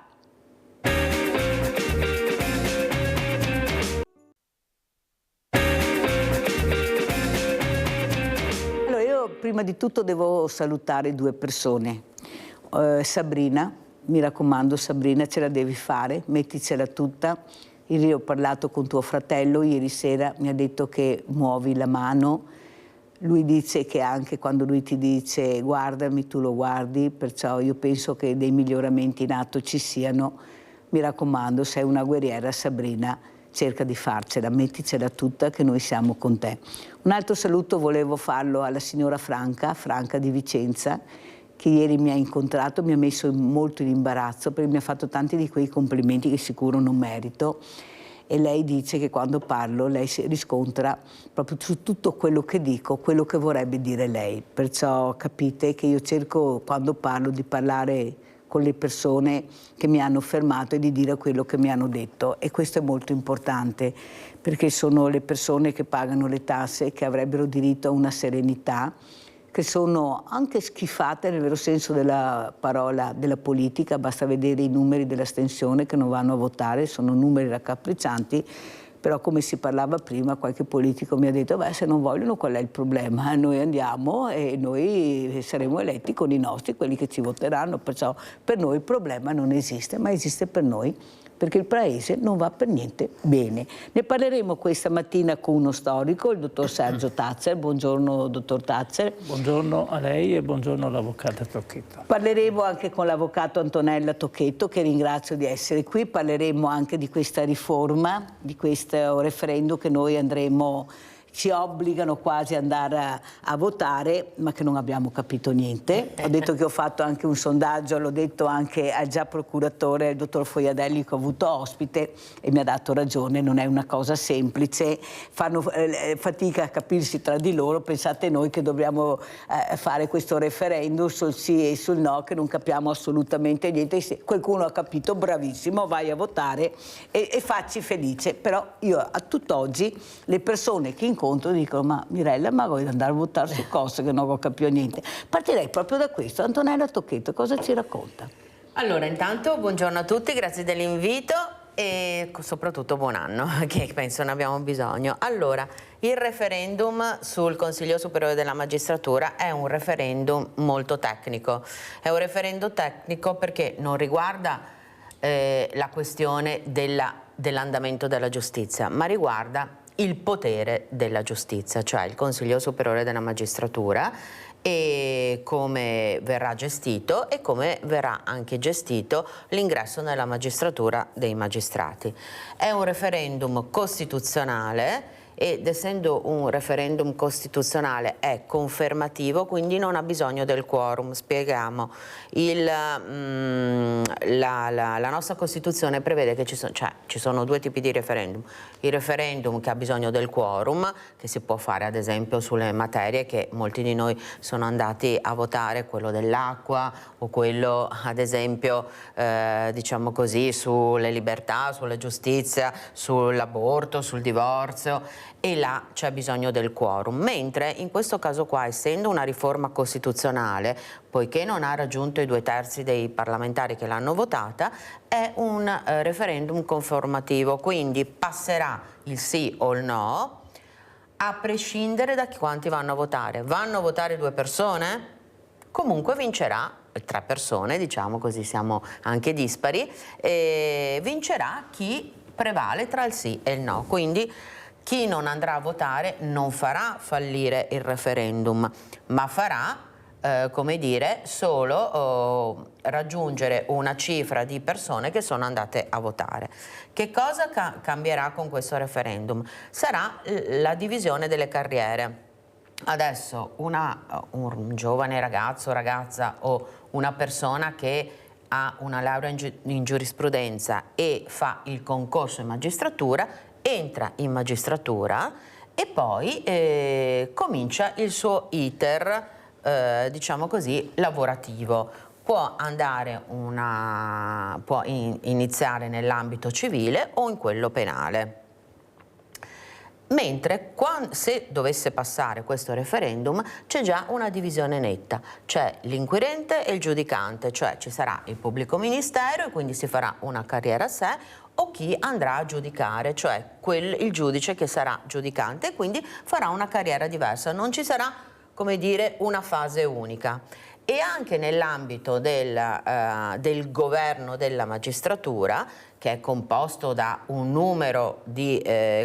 Allora, io prima di tutto devo salutare 2 persone. Sabrina, mi raccomando Sabrina, ce la devi fare, metticela tutta. Ieri ho parlato con tuo fratello, ieri sera mi ha detto che muovi la mano. Lui dice che anche quando lui ti dice guardami, tu lo guardi, perciò io penso che dei miglioramenti in atto ci siano. Mi raccomando, sei una guerriera Sabrina, cerca di farcela, metticela tutta che noi siamo con te. Un altro saluto volevo farlo alla signora Franca di Vicenza, che ieri mi ha incontrato, mi ha messo molto in imbarazzo perché mi ha fatto tanti di quei complimenti che sicuro non merito. E lei dice che quando parlo lei si riscontra proprio su tutto quello che dico, quello che vorrebbe dire lei. Perciò capite che io cerco quando parlo di parlare con le persone che mi hanno fermato e di dire quello che mi hanno detto. E questo è molto importante perché sono le persone che pagano le tasse, che avrebbero diritto a una serenità, che sono anche schifate nel vero senso della parola della politica, basta vedere i numeri dell'astensione che non vanno a votare, sono numeri raccapriccianti, però come si parlava prima qualche politico mi ha detto beh, se non vogliono qual è il problema, noi andiamo e noi saremo eletti con i nostri, quelli che ci voteranno, perciò per noi il problema non esiste, ma esiste per noi, perché il paese non va per niente bene. Ne parleremo questa mattina con uno storico, il dottor Sergio Tazzer. Buongiorno dottor Tazzer. Buongiorno a lei e buongiorno all'avvocato Tocchetto. Parleremo anche con l'avvocato Antonella Tocchetto, che ringrazio di essere qui. Parleremo anche di questa riforma, di questo referendum che noi ci obbligano quasi ad andare a votare, ma che non abbiamo capito niente. Ho detto che ho fatto anche un sondaggio, l'ho detto anche al già procuratore, il dottor Foiadelli, che ho avuto ospite, e mi ha dato ragione, non è una cosa semplice, fanno fatica a capirsi tra di loro, pensate noi che dobbiamo fare questo referendum sul sì e sul no, che non capiamo assolutamente niente. Se qualcuno ha capito, bravissimo, vai a votare e facci felice. Però io a tutt'oggi le persone che incontro dicono ma Mirella, ma vuoi andare a votare su cose che non ho capito niente? Partirei proprio da questo. Antonella Tocchetto, cosa ci racconta? Allora, intanto buongiorno a tutti, grazie dell'invito e soprattutto buon anno, che penso ne abbiamo bisogno. Allora, il referendum sul Consiglio Superiore della Magistratura è un referendum molto tecnico. È un referendum tecnico perché non riguarda la questione dell'andamento della giustizia, ma riguarda il potere della giustizia, cioè il Consiglio Superiore della Magistratura, e come verrà gestito e come verrà anche gestito l'ingresso nella magistratura dei magistrati. È un referendum costituzionale ed essendo un referendum costituzionale è confermativo, quindi non ha bisogno del quorum. Spieghiamo. La nostra Costituzione prevede che ci sono due tipi di referendum. Il referendum che ha bisogno del quorum, che si può fare ad esempio sulle materie che molti di noi sono andati a votare, quello dell'acqua o quello ad esempio diciamo così sulle libertà, sulla giustizia, sull'aborto, sul divorzio, e là c'è bisogno del quorum, mentre in questo caso qua, essendo una riforma costituzionale, poiché non ha raggiunto i 2/3 dei parlamentari che l'hanno votata, è un referendum conformativo, quindi passerà il sì o il no a prescindere da quanti vanno a votare. Vanno a votare 2 persone? Comunque vincerà 3 persone, diciamo così, siamo anche dispari, e vincerà chi prevale tra il sì e il no. Quindi chi non andrà a votare non farà fallire il referendum, ma farà come dire, solo raggiungere una cifra di persone che sono andate a votare. Che cosa cambierà con questo referendum? Sarà la divisione delle carriere. Adesso un giovane ragazzo o ragazza o una persona che ha una laurea in giurisprudenza e fa il concorso in magistratura, entra in magistratura e poi comincia il suo iter, diciamo così, lavorativo. Può iniziare nell'ambito civile o in quello penale. Mentre se dovesse passare questo referendum c'è già una divisione netta, c'è l'inquirente e il giudicante, cioè ci sarà il pubblico ministero e quindi si farà una carriera a sé, o chi andrà a giudicare, cioè il giudice che sarà giudicante e quindi farà una carriera diversa, non ci sarà, come dire, una fase unica. E anche nell'ambito del governo della magistratura, che è composto da un numero di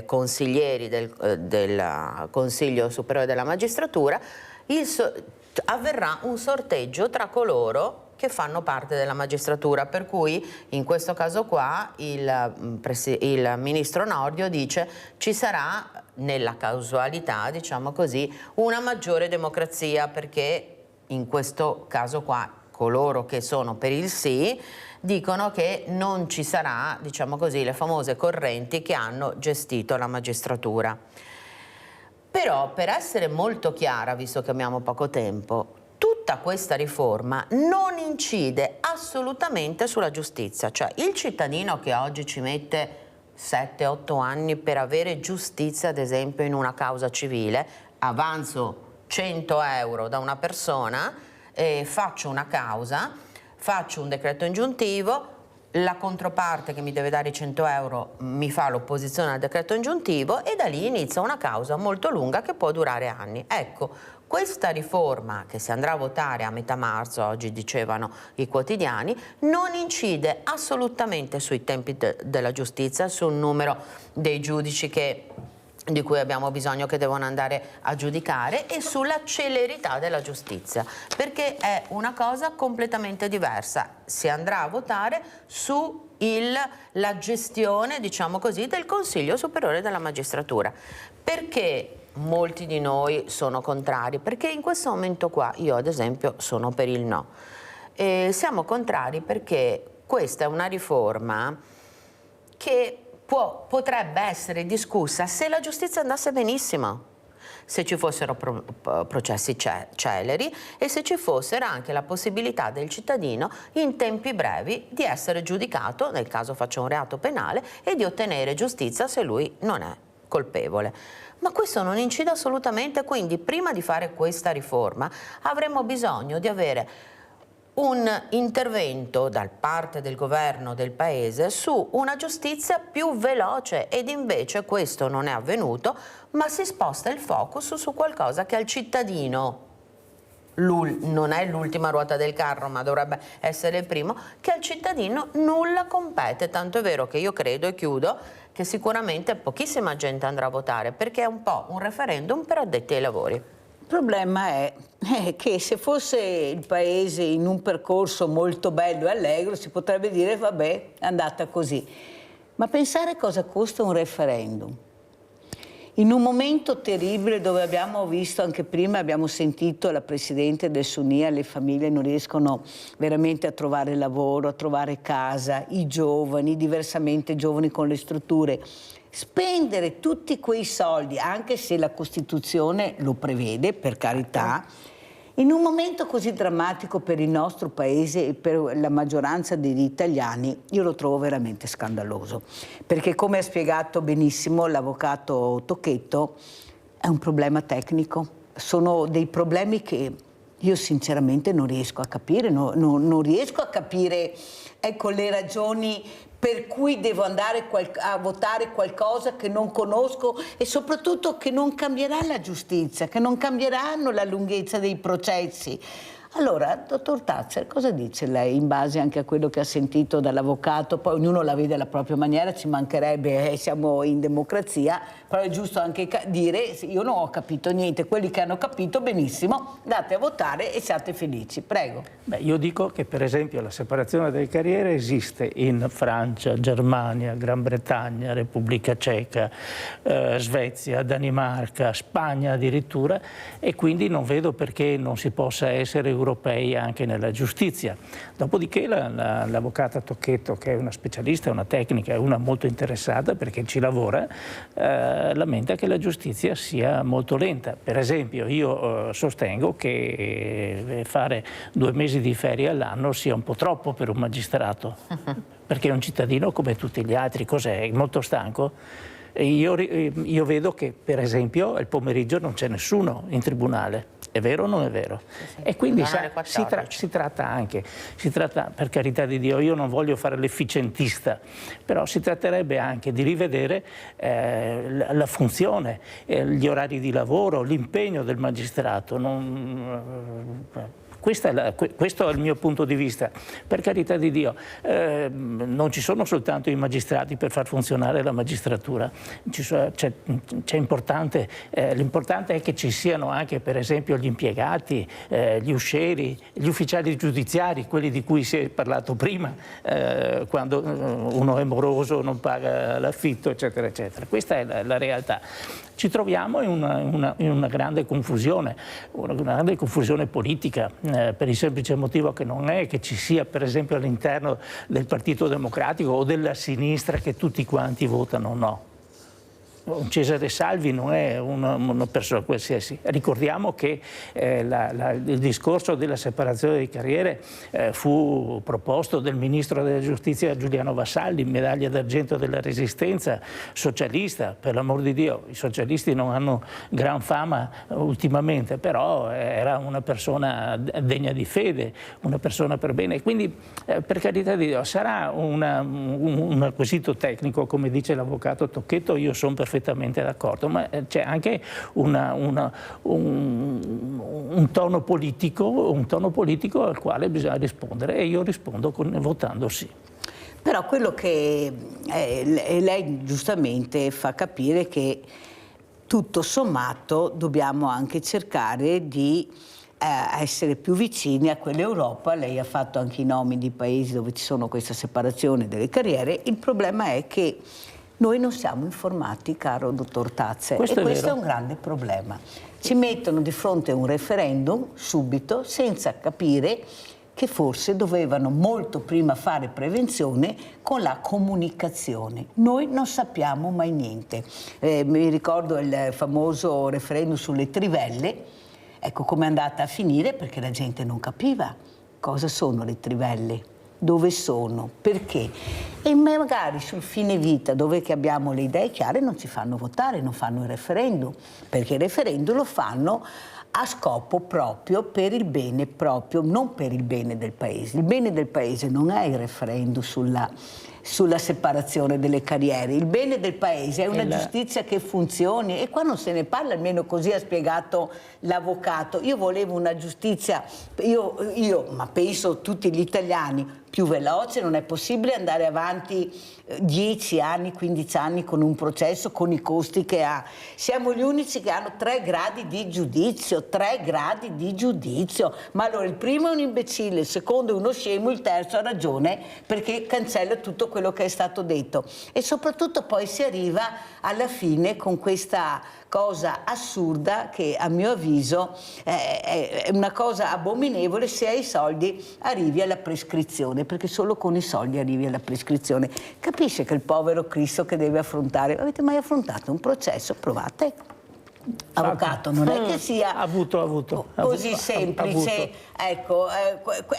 consiglieri del Consiglio Superiore della Magistratura, avverrà un sorteggio tra coloro che fanno parte della magistratura, per cui in questo caso qua il ministro Nordio dice ci sarà nella causalità, diciamo così, una maggiore democrazia, perché in questo caso qua coloro che sono per il sì dicono che non ci sarà, diciamo così, le famose correnti che hanno gestito la magistratura. Però, per essere molto chiara, visto che abbiamo poco tempo, tutta questa riforma non incide assolutamente sulla giustizia, cioè il cittadino che oggi ci mette 7-8 anni per avere giustizia, ad esempio in una causa civile, avanzo 100 euro da una persona, faccio una causa, faccio un decreto ingiuntivo, la controparte che mi deve dare i 100 euro mi fa l'opposizione al decreto ingiuntivo e da lì inizia una causa molto lunga che può durare anni. Ecco, questa riforma che si andrà a votare a metà marzo, oggi dicevano i quotidiani, non incide assolutamente sui tempi della giustizia, sul numero dei giudici di cui abbiamo bisogno, che devono andare a giudicare, e sulla celerità della giustizia, perché è una cosa completamente diversa. Si andrà a votare sulla gestione, diciamo così, del Consiglio Superiore della Magistratura. Perché molti di noi sono contrari? Perché in questo momento qua io ad esempio sono per il no. Siamo contrari perché questa è una riforma che potrebbe essere discussa se la giustizia andasse benissimo, se ci fossero processi celeri e se ci fosse anche la possibilità del cittadino in tempi brevi di essere giudicato, nel caso faccia un reato penale, e di ottenere giustizia se lui non è colpevole. Ma questo non incide assolutamente, quindi prima di fare questa riforma avremmo bisogno di avere un intervento da parte del governo del paese su una giustizia più veloce, ed invece questo non è avvenuto, ma si sposta il focus su qualcosa che al cittadino non è l'ultima ruota del carro, ma dovrebbe essere il primo, che al cittadino nulla compete, tanto è vero che io credo, e chiudo, che sicuramente pochissima gente andrà a votare, perché è un po' un referendum per addetti ai lavori. Il problema è che se fosse il Paese in un percorso molto bello e allegro si potrebbe dire vabbè, è andata così. Ma pensare cosa costa un referendum. In un momento terribile dove abbiamo visto, anche prima abbiamo sentito la Presidente del Sunia, le famiglie non riescono veramente a trovare lavoro, a trovare casa, i giovani, diversamente giovani con le strutture. Spendere tutti quei soldi, anche se la Costituzione lo prevede, per carità, in un momento così drammatico per il nostro Paese e per la maggioranza degli italiani, io lo trovo veramente scandaloso. Perché, come ha spiegato benissimo l'avvocato Tocchetto, è un problema tecnico. Sono dei problemi che io sinceramente non riesco a capire. Non riesco a capire, ecco, le ragioni per cui devo andare a votare qualcosa che non conosco e soprattutto che non cambierà la giustizia, che non cambieranno la lunghezza dei processi. Allora, dottor Tazzer, cosa dice lei in base anche a quello che ha sentito dall'avvocato? Poi ognuno la vede alla propria maniera, ci mancherebbe, siamo in democrazia, però è giusto anche dire io non ho capito niente, quelli che hanno capito benissimo, andate a votare e siate felici. Prego. Beh, io dico che per esempio la separazione delle carriere esiste in Francia, Germania, Gran Bretagna, Repubblica Ceca, Svezia, Danimarca, Spagna addirittura, e quindi non vedo perché non si possa essere europei anche nella giustizia. Dopodiché l'avvocata Tocchetto, che è una specialista, una tecnica, è una molto interessata perché ci lavora, lamenta che la giustizia sia molto lenta. Per esempio io sostengo che fare 2 mesi di ferie all'anno sia un po' troppo per un magistrato, perché un cittadino come tutti gli altri, cos'è? Molto stanco? Io vedo che per esempio il pomeriggio non c'è nessuno in tribunale. È vero o non è vero? Sì. E quindi si tratta, per carità di Dio, io non voglio fare l'efficientista, però si tratterebbe anche di rivedere la funzione, gli orari di lavoro, l'impegno del magistrato. Questo è il mio punto di vista. Per carità di Dio, non ci sono soltanto i magistrati per far funzionare la magistratura. L'importante è che ci siano anche, per esempio, gli impiegati, gli uscieri, gli ufficiali giudiziari, quelli di cui si è parlato prima, quando uno è moroso, non paga l'affitto, eccetera, eccetera. Questa è la realtà. Ci troviamo in una grande confusione politica, per il semplice motivo che non è che ci sia, per esempio, all'interno del Partito Democratico o della sinistra che tutti quanti votano no. Cesare Salvi non è una persona qualsiasi. Ricordiamo che il discorso della separazione di carriere fu proposto del ministro della giustizia Giuliano Vassalli, medaglia d'argento della Resistenza, socialista, per l'amor di Dio. I socialisti non hanno gran fama ultimamente, però era una persona degna di fede, una persona per bene. Quindi, per carità di Dio, sarà un quesito tecnico, come dice l'avvocato Tocchetto, io sono perfettamente d'accordo, ma c'è anche un tono politico al quale bisogna rispondere, e io rispondo votando sì. Però quello che lei giustamente fa capire che tutto sommato dobbiamo anche cercare di essere più vicini a quell'Europa. Lei ha fatto anche i nomi di paesi dove ci sono questa separazione delle carriere. Il problema è che noi non siamo informati, caro dottor Tazzer, e questo è un grande problema. Ci mettono di fronte a un referendum subito, senza capire che forse dovevano molto prima fare prevenzione con la comunicazione. Noi non sappiamo mai niente. Mi ricordo il famoso referendum sulle trivelle, ecco com'è andata a finire, perché la gente non capiva cosa sono le trivelle. Dove sono, perché, e magari sul fine vita, dove che abbiamo le idee chiare, non ci fanno votare, non fanno il referendum, perché il referendum lo fanno a scopo proprio per il bene proprio, non per il bene del Paese. Il bene del Paese non è il referendum sulla separazione delle carriere, il bene del Paese è una giustizia che funzioni, e qua non se ne parla, almeno così ha spiegato l'avvocato. Io volevo una giustizia, ma penso tutti gli italiani, più veloce, non è possibile andare avanti 10 anni, 15 anni con un processo, con i costi che ha. Siamo gli unici che hanno 3 gradi di giudizio, 3 gradi di giudizio. Ma allora il primo è un imbecille, il secondo è uno scemo, il terzo ha ragione perché cancella tutto quello che è stato detto. E soprattutto poi si arriva alla fine con questa cosa assurda che a mio avviso è una cosa abominevole: se hai i soldi arrivi alla prescrizione, perché solo con i soldi arrivi alla prescrizione. Capisce che il povero Cristo che deve affrontare, avete mai affrontato un processo? Provate. Avvocato, non è che sia così semplice. Ecco,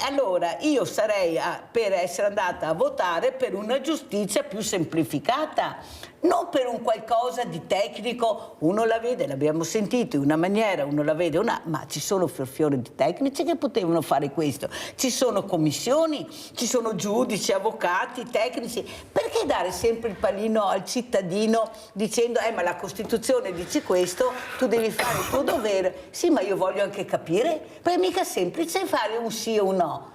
allora io sarei per essere andata a votare per una giustizia più semplificata, non per un qualcosa di tecnico. Uno la vede, l'abbiamo sentito, in una maniera, uno la vede ma ci sono fior di tecnici che potevano fare questo, ci sono commissioni, ci sono giudici, avvocati, tecnici. Perché dare sempre il pallino al cittadino dicendo ma la Costituzione dice questo, tu devi fare il tuo dovere? Sì, ma io voglio anche capire, perché mica è semplice fare un sì o un no.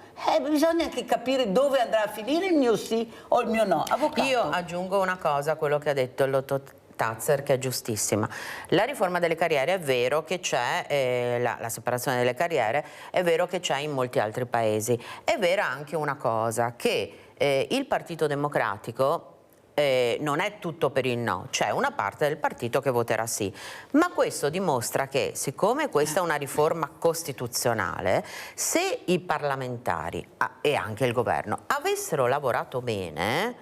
Bisogna anche capire dove andrà a finire il mio sì o il mio no. Avvocato. Io aggiungo una cosa a quello che ha detto il dottor Tazzer, che è giustissima. La riforma delle carriere è vero che c'è, la separazione delle carriere è vero che c'è in molti altri paesi. È vera anche una cosa, che il Partito Democratico non è tutto per il no, c'è una parte del partito che voterà sì, ma questo dimostra che, siccome questa è una riforma costituzionale, se i parlamentari e anche il governo avessero lavorato bene,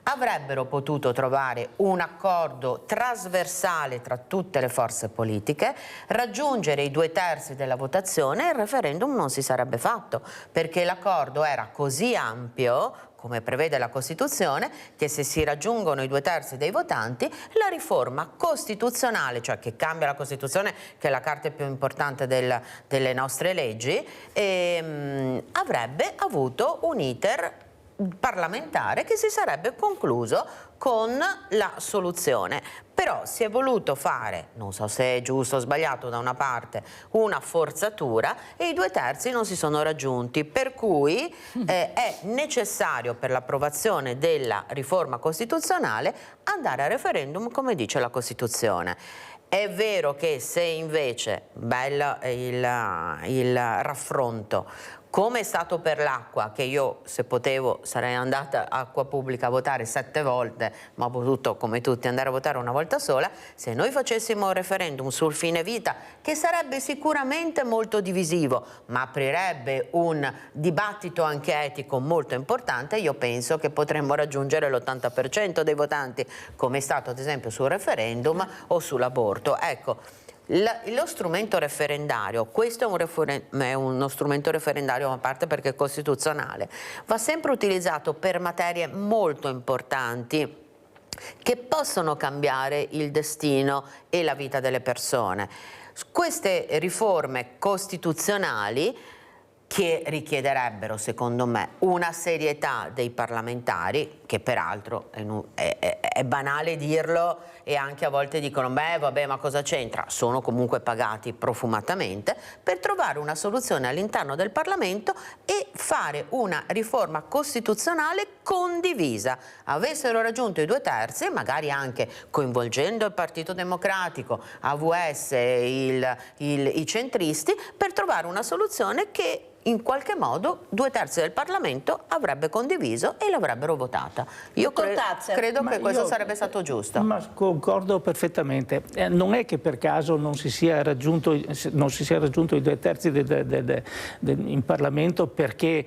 avrebbero potuto trovare un accordo trasversale tra tutte le forze politiche, raggiungere i 2/3 della votazione e il referendum non si sarebbe fatto, perché l'accordo era così ampio, come prevede la Costituzione, che se si raggiungono i 2/3 dei votanti, la riforma costituzionale, cioè che cambia la Costituzione, che è la carta più importante delle nostre leggi, avrebbe avuto un iter parlamentare che si sarebbe concluso con la soluzione. Però si è voluto fare, non so se è giusto o sbagliato da una parte, una forzatura, e i 2/3 non si sono raggiunti, per cui è necessario per l'approvazione della riforma costituzionale andare a referendum come dice la Costituzione. È vero che se invece, bello il raffronto, come è stato per l'acqua, che io se potevo sarei andata a Acqua Pubblica a votare 7 volte, ma ho potuto come tutti andare a votare una volta sola, se noi facessimo un referendum sul fine vita, che sarebbe sicuramente molto divisivo, ma aprirebbe un dibattito anche etico molto importante, io penso che potremmo raggiungere l'80% dei votanti, come è stato ad esempio sul referendum o sull'aborto. Ecco, lo strumento referendario, questo è uno strumento referendario a parte perché è costituzionale, va sempre utilizzato per materie molto importanti che possono cambiare il destino e la vita delle persone. Queste riforme costituzionali, che richiederebbero, secondo me, una serietà dei parlamentari, che peraltro è banale dirlo e anche a volte dicono beh vabbè ma cosa c'entra, sono comunque pagati profumatamente, per trovare una soluzione all'interno del Parlamento e fare una riforma costituzionale condivisa. Avessero raggiunto i 2/3, magari anche coinvolgendo il Partito Democratico, AVS, i centristi, per trovare una soluzione che in qualche modo 2/3 del Parlamento avrebbe condiviso e l'avrebbero votata. Io credo che questo sarebbe stato giusto. Ma concordo perfettamente. Non è che per caso non si sia raggiunto i 2/3 in Parlamento perché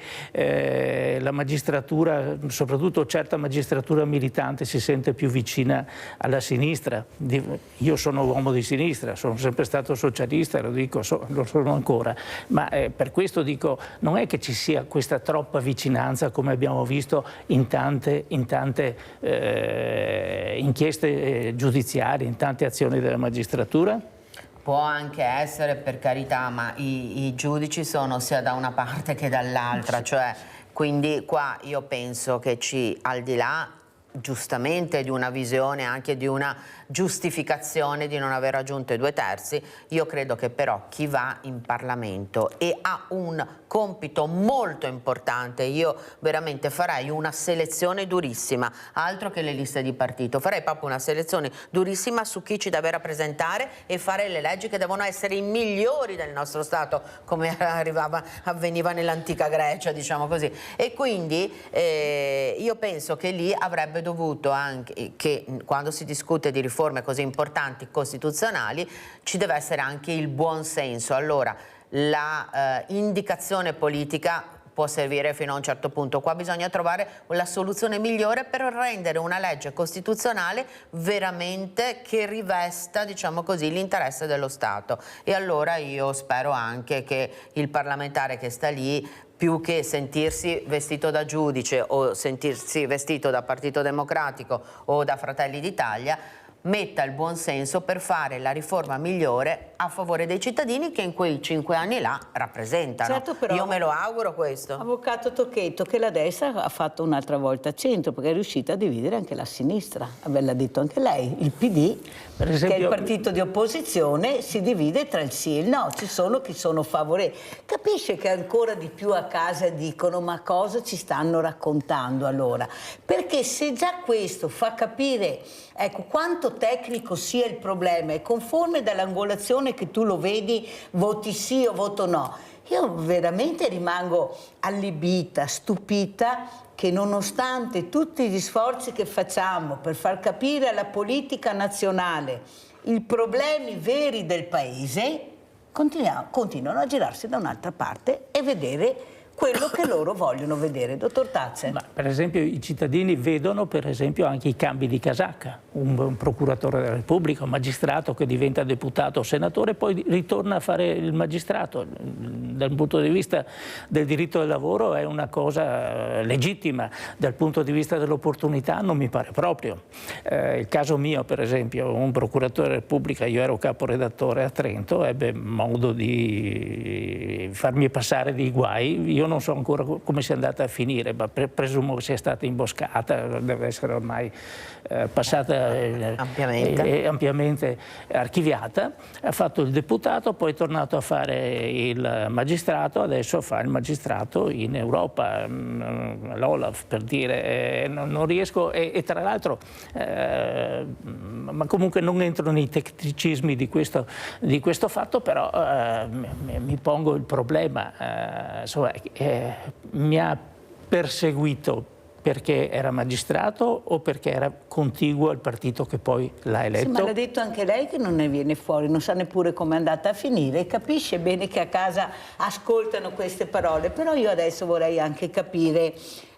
la magistratura, soprattutto certa magistratura militante, si sente più vicina alla sinistra. Io sono uomo di sinistra, sono sempre stato socialista, lo dico, lo sono ancora, ma per questo dico, non è che ci sia questa troppa vicinanza come abbiamo visto in tante inchieste giudiziarie, in tante azioni della magistratura? Può anche essere, per carità, ma i giudici sono sia da una parte che dall'altra, cioè, quindi qua io penso che al di là giustamente di una visione anche di una giustificazione di non aver raggiunto i 2/3. Io credo che però chi va in Parlamento e ha un compito molto importante, io veramente farei una selezione durissima, altro che le liste di partito, farei proprio una selezione durissima su chi ci deve rappresentare e fare le leggi che devono essere i migliori del nostro Stato, come avveniva nell'antica Grecia, diciamo così. E quindi io penso che lì avrebbe dovuto anche, che quando si discute di riforme così importanti costituzionali, ci deve essere anche il buon senso. Allora, la indicazione politica può servire fino a un certo punto. Qua bisogna trovare la soluzione migliore per rendere una legge costituzionale veramente che rivesta, diciamo così, l'interesse dello Stato. E allora io spero anche che il parlamentare che sta lì, più che sentirsi vestito da giudice o sentirsi vestito da Partito Democratico o da Fratelli d'Italia, metta il buon senso per fare la riforma migliore a favore dei cittadini che in quei 5 anni là rappresentano. Certo, però, io me lo auguro questo. Avvocato Tocchetto, che la destra ha fatto un'altra volta centro, perché è riuscita a dividere anche la sinistra, l'ha detto anche lei, il PD, per esempio, che è il partito di opposizione, si divide tra il sì e il no, ci sono chi sono favorevoli. Capisce che ancora di più a casa dicono ma cosa ci stanno raccontando allora? Perché se già questo fa capire, ecco, quanto tecnico sia il problema, è conforme dall'angolazione che tu lo vedi, voti sì o voto no. Io veramente rimango allibita, stupita che nonostante tutti gli sforzi che facciamo per far capire alla politica nazionale i problemi veri del paese, continuano a girarsi da un'altra parte e vedere quello che loro vogliono vedere. Dottor Tazze. Ma per esempio i cittadini vedono per esempio anche i cambi di casacca, un procuratore della Repubblica, un magistrato che diventa deputato o senatore, poi ritorna a fare il magistrato. Dal punto di vista del diritto del lavoro è una cosa legittima, dal punto di vista dell'opportunità non mi pare proprio. Il caso mio per esempio, un procuratore della Repubblica, io ero caporedattore a Trento, ebbe modo di farmi passare dei guai. Io non so ancora come sia andata a finire, ma presumo che sia stata imboscata, deve essere ormai passata ampiamente archiviata. Ha fatto il deputato, poi è tornato a fare il magistrato, adesso fa il magistrato in Europa, l'Olaf per dire, non riesco, e tra l'altro, ma comunque non entro nei tecnicismi di questo fatto, però mi pongo il problema, insomma, mi ha perseguito perché era magistrato o perché era contiguo al partito che poi l'ha eletto? Sì, ma l'ha detto anche lei che non ne viene fuori, non sa neppure come è andata a finire, capisce bene che a casa ascoltano queste parole, però io adesso vorrei anche capire,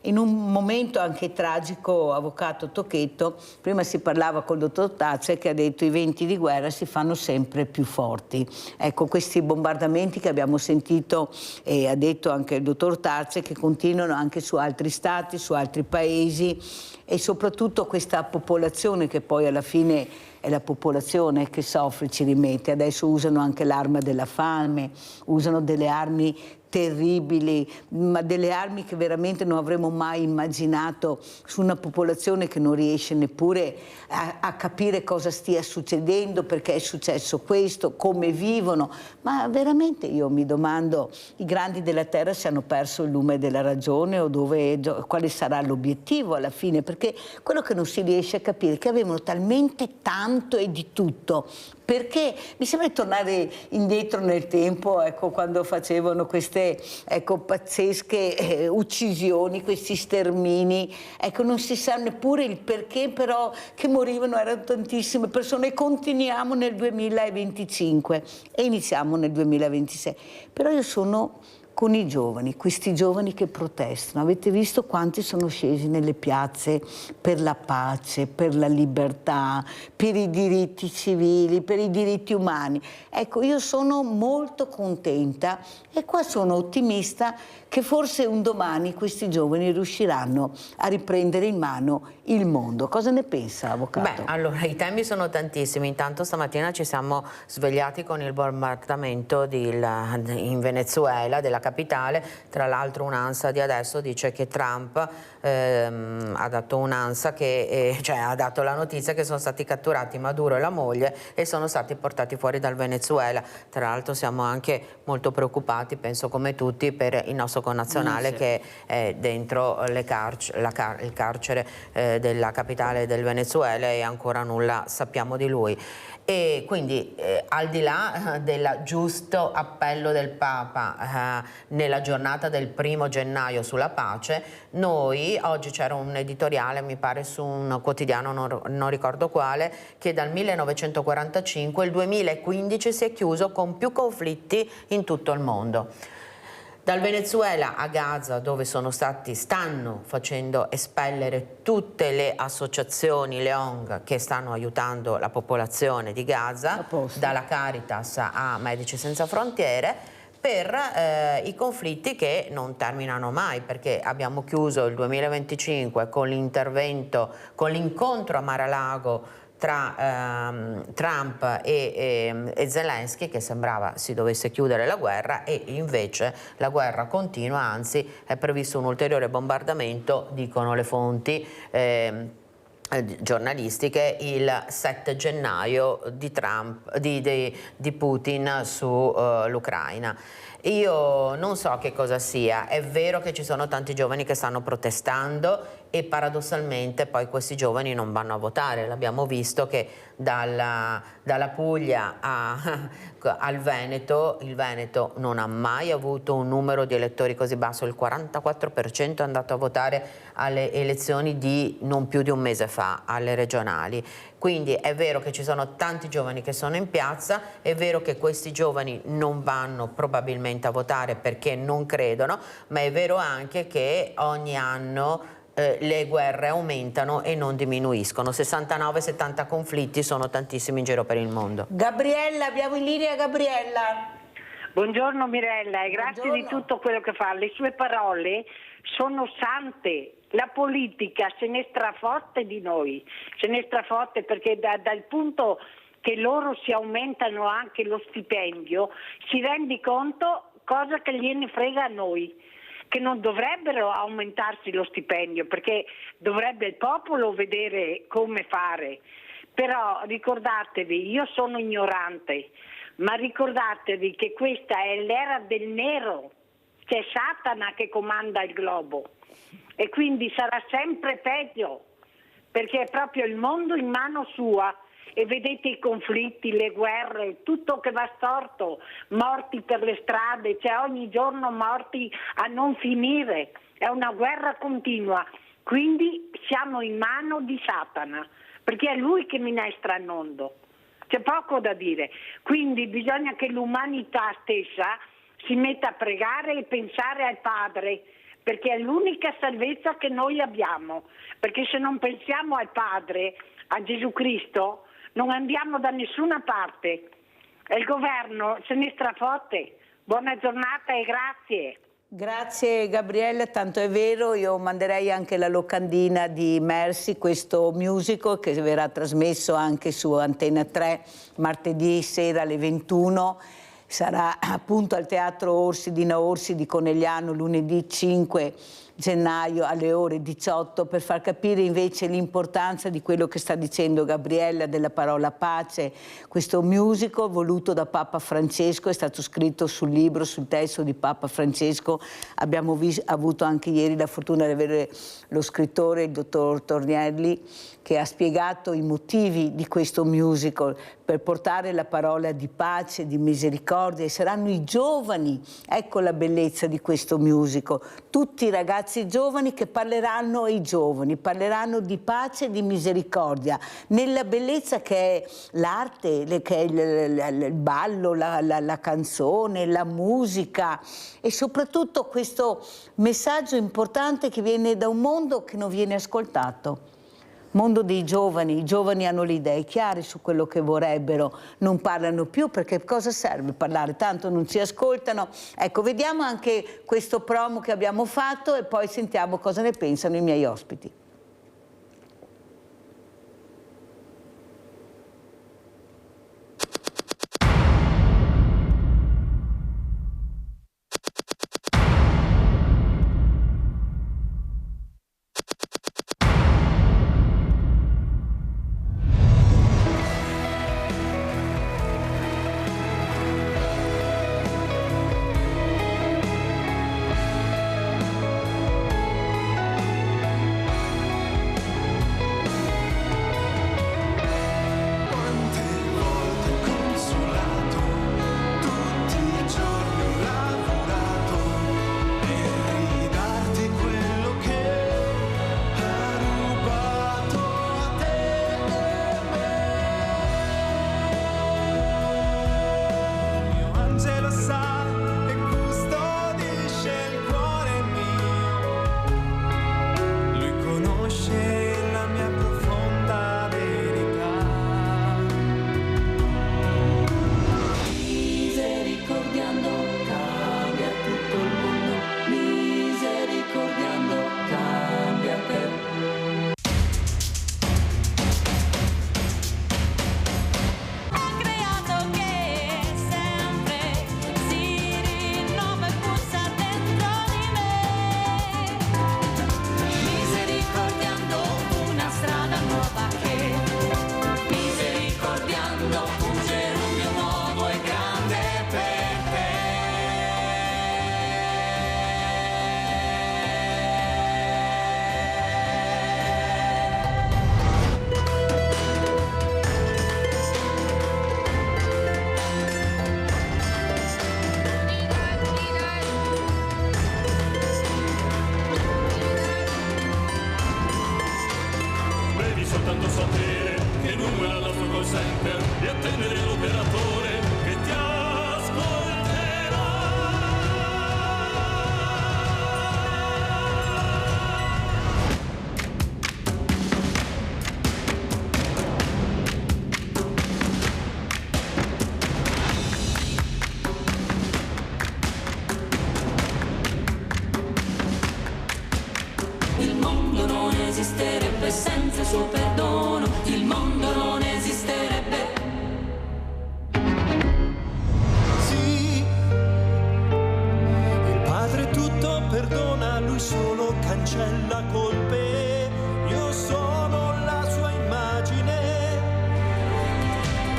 in un momento anche tragico, avvocato Tocchetto, prima si parlava col dottor Tazze che ha detto i venti di guerra si fanno sempre più forti. Ecco, questi bombardamenti che abbiamo sentito, e ha detto anche il dottor Tazze, che continuano anche su altri stati, su altri paesi, e soprattutto questa popolazione che poi alla fine è la popolazione che soffre, ci rimette. Adesso usano anche l'arma della fame, usano delle armi terribili, ma delle armi che veramente non avremmo mai immaginato su una popolazione che non riesce neppure a capire cosa stia succedendo, perché è successo questo, come vivono. Ma veramente io mi domando, i grandi della terra se hanno perso il lume della ragione o quale sarà l'obiettivo alla fine, perché quello che non si riesce a capire è che avevano talmente tanto e di tutto. Perché mi sembra di tornare indietro nel tempo, ecco, quando facevano queste pazzesche uccisioni, questi stermini, ecco, non si sa neppure il perché, però che morivano erano tantissime persone, e continuiamo nel 2025 e iniziamo nel 2026. Però io sono con i giovani, questi giovani che protestano. Avete visto quanti sono scesi nelle piazze per la pace, per la libertà, per i diritti civili, per i diritti umani. Ecco, io sono molto contenta e qua sono ottimista che forse un domani questi giovani riusciranno a riprendere in mano il mondo. Cosa ne pensa, avvocato? Beh, allora i temi sono tantissimi. Intanto stamattina ci siamo svegliati con il bombardamento in Venezuela, della capitale. Tra l'altro un'ANSA di adesso dice che Trump ha dato un'ANSA che ha dato la notizia che sono stati catturati Maduro e la moglie e sono stati portati fuori dal Venezuela. Tra l'altro siamo anche molto preoccupati, penso come tutti, per il nostro connazionale che è dentro il carcere della capitale del Venezuela e ancora nulla sappiamo di lui. E quindi al di là del giusto appello del Papa nella giornata del 1° gennaio sulla pace, noi oggi c'era un editoriale, mi pare su un quotidiano, non ricordo quale, che dal 1945 il 2015 si è chiuso con più conflitti in tutto il mondo. Dal Venezuela a Gaza, dove stanno facendo espellere tutte le associazioni, le ONG che stanno aiutando la popolazione di Gaza, dalla Caritas a Medici Senza Frontiere, per i conflitti che non terminano mai, perché abbiamo chiuso il 2025 con l'incontro a Mar-a-Lago tra Trump e Zelensky, che sembrava si dovesse chiudere la guerra, e invece la guerra continua, anzi è previsto un ulteriore bombardamento, dicono le fonti giornalistiche, il 7 gennaio di Putin sull'Ucraina. Io non so che cosa sia, è vero che ci sono tanti giovani che stanno protestando e paradossalmente poi questi giovani non vanno a votare. L'abbiamo visto che dalla Puglia al Veneto, il Veneto non ha mai avuto un numero di elettori così basso, il 44% è andato a votare alle elezioni di non più di un mese fa, alle regionali. Quindi è vero che ci sono tanti giovani che sono in piazza, è vero che questi giovani non vanno probabilmente a votare perché non credono, ma è vero anche che ogni anno le guerre aumentano e non diminuiscono. 69-70 conflitti sono tantissimi in giro per il mondo. Gabriella, abbiamo in linea Gabriella. Buongiorno Mirella e grazie di tutto quello che fa. Le sue parole sono sante. La politica se ne strafotte di noi, se ne strafotte perché dal punto che loro si aumentano anche lo stipendio si rende conto cosa che gliene frega a noi, che non dovrebbero aumentarsi lo stipendio perché dovrebbe il popolo vedere come fare. Però ricordatevi, io sono ignorante, ma ricordatevi che questa è l'era del nero, c'è Satana che comanda il globo e quindi sarà sempre peggio perché è proprio il mondo in mano sua. E vedete i conflitti, le guerre, tutto che va storto, morti per le strade, c'è ogni giorno morti a non finire, è una guerra continua, quindi siamo in mano di Satana, perché è lui che minestra il mondo, c'è poco da dire, quindi bisogna che l'umanità stessa si metta a pregare e pensare al Padre, perché è l'unica salvezza che noi abbiamo, perché se non pensiamo al Padre, a Gesù Cristo, non andiamo da nessuna parte e il governo se ne strafotte. Buona giornata e grazie. Grazie Gabriella, tanto è vero, io manderei anche la locandina di Mercy, questo musical che verrà trasmesso anche su Antena 3 martedì sera alle 21. Sarà appunto al Teatro Orsi di Conegliano lunedì 5 gennaio alle ore 18 per far capire invece l'importanza di quello che sta dicendo Gabriella della parola pace. Questo musical voluto da Papa Francesco è stato scritto sul libro, sul testo di Papa Francesco. Abbiamo avuto anche ieri la fortuna di avere lo scrittore, il dottor Tornielli, che ha spiegato i motivi di questo musical per portare la parola di pace, di misericordia, e saranno i giovani, ecco la bellezza di questo musical, tutti i ragazzi giovani che parleranno ai giovani, parleranno di pace e di misericordia, nella bellezza che è l'arte, che è il ballo, la canzone, la musica e soprattutto questo messaggio importante che viene da un mondo che non viene ascoltato. Mondo dei giovani, i giovani hanno le idee chiare su quello che vorrebbero, non parlano più perché cosa serve parlare, tanto non ci ascoltano. Ecco, vediamo anche questo promo che abbiamo fatto e poi sentiamo cosa ne pensano i miei ospiti. liberatore che ti ascolterà. Il mondo non esisterebbe senza il suo perdono, il mondo non esisterebbe. Sì, il Padre tutto perdona, lui solo cancella colpe. Io sono la sua immagine.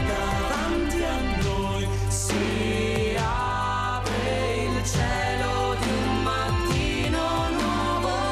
Davanti a noi si apre il cielo di un mattino nuovo.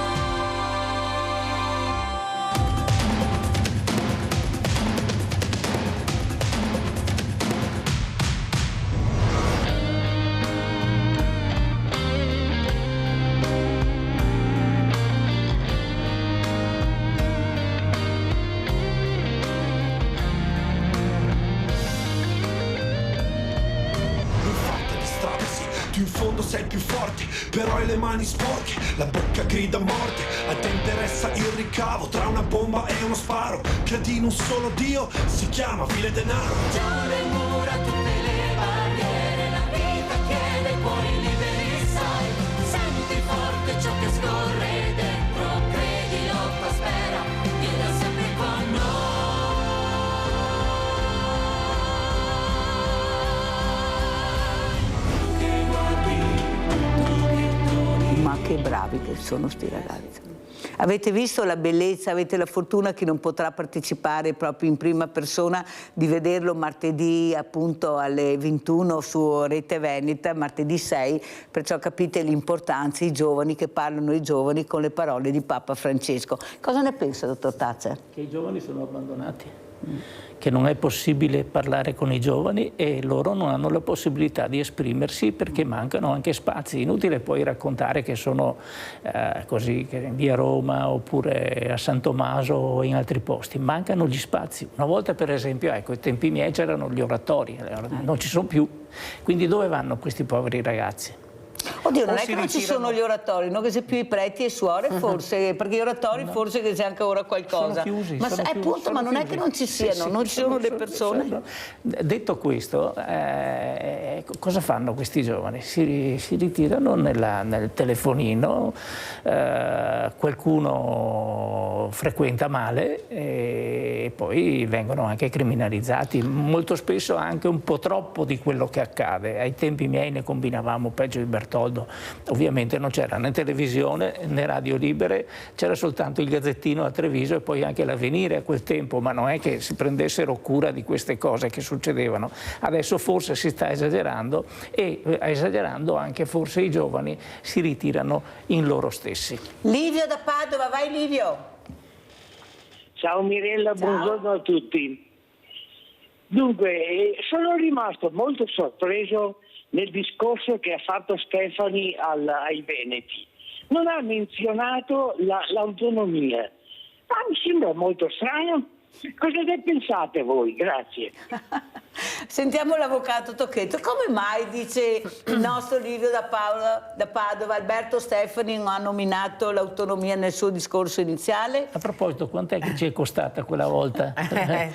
Tu in fondo sei il più forte, però hai le mani sporche, la bocca grida morte. A te interessa il ricavo tra una bomba e uno sparo. Credi in un solo Dio, si chiama vile denaro. Giù le mura, tutte le barriere, la vita chiede cuori liberi, sai. Senti forte ciò che scorre dentro, credi, lotta, spera, Dio è sempre con noi. Ma che bravi che sono sti ragazzi. Avete visto la bellezza, avete la fortuna, chi non potrà partecipare proprio in prima persona, di vederlo martedì appunto alle 21 su Rete Veneta, martedì 6, perciò capite l'importanza, i giovani che parlano ai giovani con le parole di Papa Francesco. Cosa ne pensa, dottor Tazzer? Che i giovani sono abbandonati, che non è possibile parlare con i giovani e loro non hanno la possibilità di esprimersi perché mancano anche spazi. Inutile poi raccontare che sono così, che in via Roma oppure a San Tommaso o in altri posti, mancano gli spazi. Una volta per esempio, ecco, ai tempi miei c'erano gli oratori, non ci sono più, quindi dove vanno questi poveri ragazzi? Oddio, non è che non ci sono gli oratori, no? Che c'è più i preti e suore forse, perché gli oratori forse che c'è ancora qualcosa. Sono chiusi, ma appunto, ma non è che non ci siano, non ci sono le persone. Detto questo, cosa fanno questi giovani? Si ritirano nel telefonino, qualcuno frequenta male e poi vengono anche criminalizzati, molto spesso anche un po' troppo di quello che accade. Ai tempi miei ne combinavamo peggio di Bertoldo. Ovviamente non c'era né televisione né radio libere, c'era soltanto il Gazzettino a Treviso e poi anche l'Avvenire a quel tempo, ma non è che si prendessero cura di queste cose che succedevano. Adesso forse si sta esagerando e esagerando anche forse i giovani si ritirano in loro stessi. Livio da Padova, vai Livio! Ciao Mirella, ciao. Buongiorno a tutti. Dunque, sono rimasto molto sorpreso nel discorso che ha fatto Stefani ai Veneti. Non ha menzionato l'autonomia. Ma mi sembra molto strano. Cosa ne pensate voi? Grazie. Sentiamo l'avvocato Tocchetto. Come mai, dice il nostro Livio da Padova, Alberto Stefani non ha nominato l'autonomia nel suo discorso iniziale? A proposito, quant'è che ci è costata quella volta?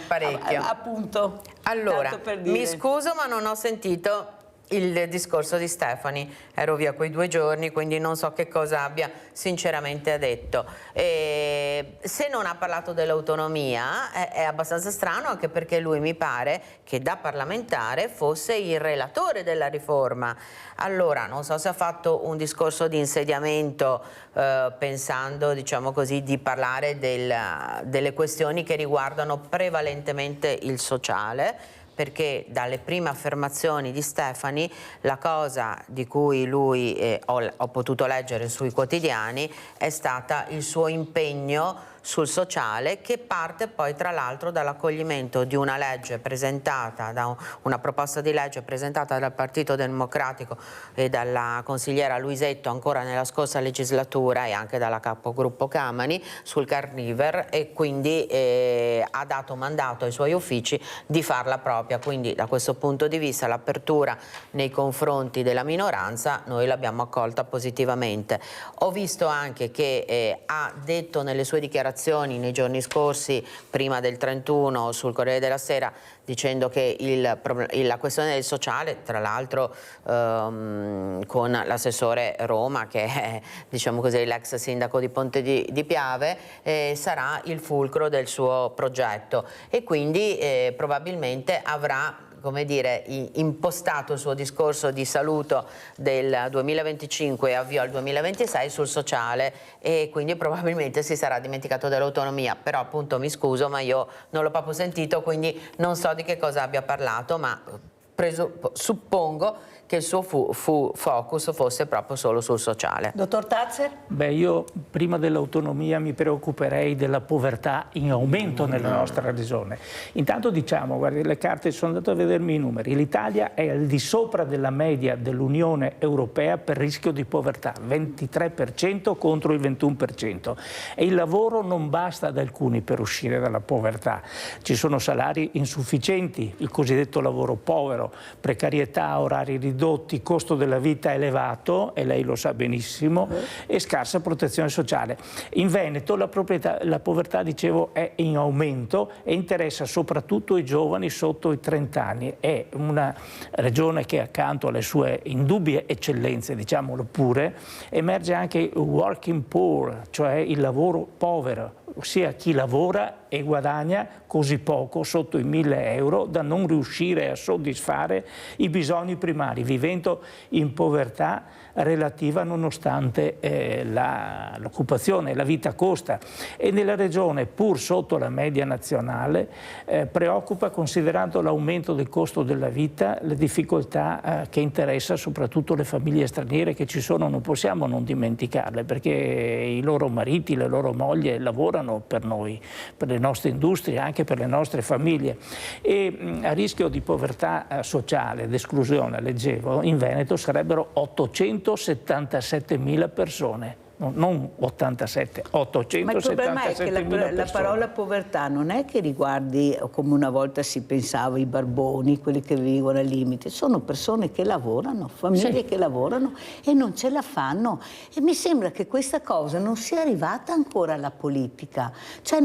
Parecchio. Appunto. Allora, mi scuso ma non ho sentito il discorso di Stefani, ero via quei 2 giorni, quindi non so che cosa abbia sinceramente detto. Se non ha parlato dell'autonomia è abbastanza strano, anche perché lui mi pare che da parlamentare fosse il relatore della riforma. Allora non so se ha fatto un discorso di insediamento pensando, diciamo così, di parlare delle questioni che riguardano prevalentemente il sociale, perché dalle prime affermazioni di Stefani la cosa di cui lui ho potuto leggere sui quotidiani è stata il suo impegno sul sociale, che parte poi tra l'altro dall'accoglimento di una legge presentata, da una proposta di legge presentata dal Partito Democratico e dalla consigliera Luisetto ancora nella scorsa legislatura e anche dalla capogruppo Camani sul carniver, e quindi ha dato mandato ai suoi uffici di farla propria. Quindi da questo punto di vista l'apertura nei confronti della minoranza noi l'abbiamo accolta positivamente. Ho visto anche che ha detto nelle sue dichiarazioni nei giorni scorsi, prima del 31 sul Corriere della Sera, dicendo che la questione del sociale, tra l'altro con l'assessore Roma, che è, diciamo così, l'ex sindaco di Ponte di Piave, sarà il fulcro del suo progetto, e quindi probabilmente avrà, come dire, impostato il suo discorso di saluto del 2025 e avvio al 2026 sul sociale, e quindi probabilmente si sarà dimenticato dell'autonomia. Però appunto mi scuso, ma io non l'ho proprio sentito, quindi non so di che cosa abbia parlato, ma suppongo che il suo focus fosse proprio solo sul sociale. Dottor Tazzer? Beh, io prima dell'autonomia mi preoccuperei della povertà in aumento nella nostra regione. Intanto diciamo, guardi, le carte, sono andato a vedermi i numeri, l'Italia è al di sopra della media dell'Unione Europea per rischio di povertà, 23% contro il 21%, e il lavoro non basta ad alcuni per uscire dalla povertà. Ci sono salari insufficienti, il cosiddetto lavoro povero, precarietà, orari ridotti, costo della vita elevato, e lei lo sa benissimo, e scarsa protezione sociale. In Veneto la povertà, dicevo, è in aumento e interessa soprattutto i giovani sotto i 30 anni. È una regione che, accanto alle sue indubbie eccellenze, diciamolo pure, emerge anche il working poor, cioè il lavoro povero, ossia chi lavora e guadagna così poco, sotto i 1.000 euro, da non riuscire a soddisfare i bisogni primari, vivendo in povertà relativa nonostante l'occupazione, la vita costa. E nella regione, pur sotto la media nazionale, preoccupa, considerando l'aumento del costo della vita, le difficoltà che interessa soprattutto le famiglie straniere che ci sono. Non possiamo non dimenticarle, perché i loro mariti, le loro mogli lavorano per noi, per le nostre industrie, anche per le nostre famiglie, e a rischio di povertà sociale ed esclusione, leggevo, in Veneto sarebbero 877.000 persone. Non 87, 877.000 Ma il problema è che la parola povertà non è che riguardi, come una volta si pensava, i barboni, quelli che vivono al limite. Sono persone che lavorano, famiglie che lavorano e non ce la fanno. E mi sembra che questa cosa non sia arrivata ancora alla politica. Cioè,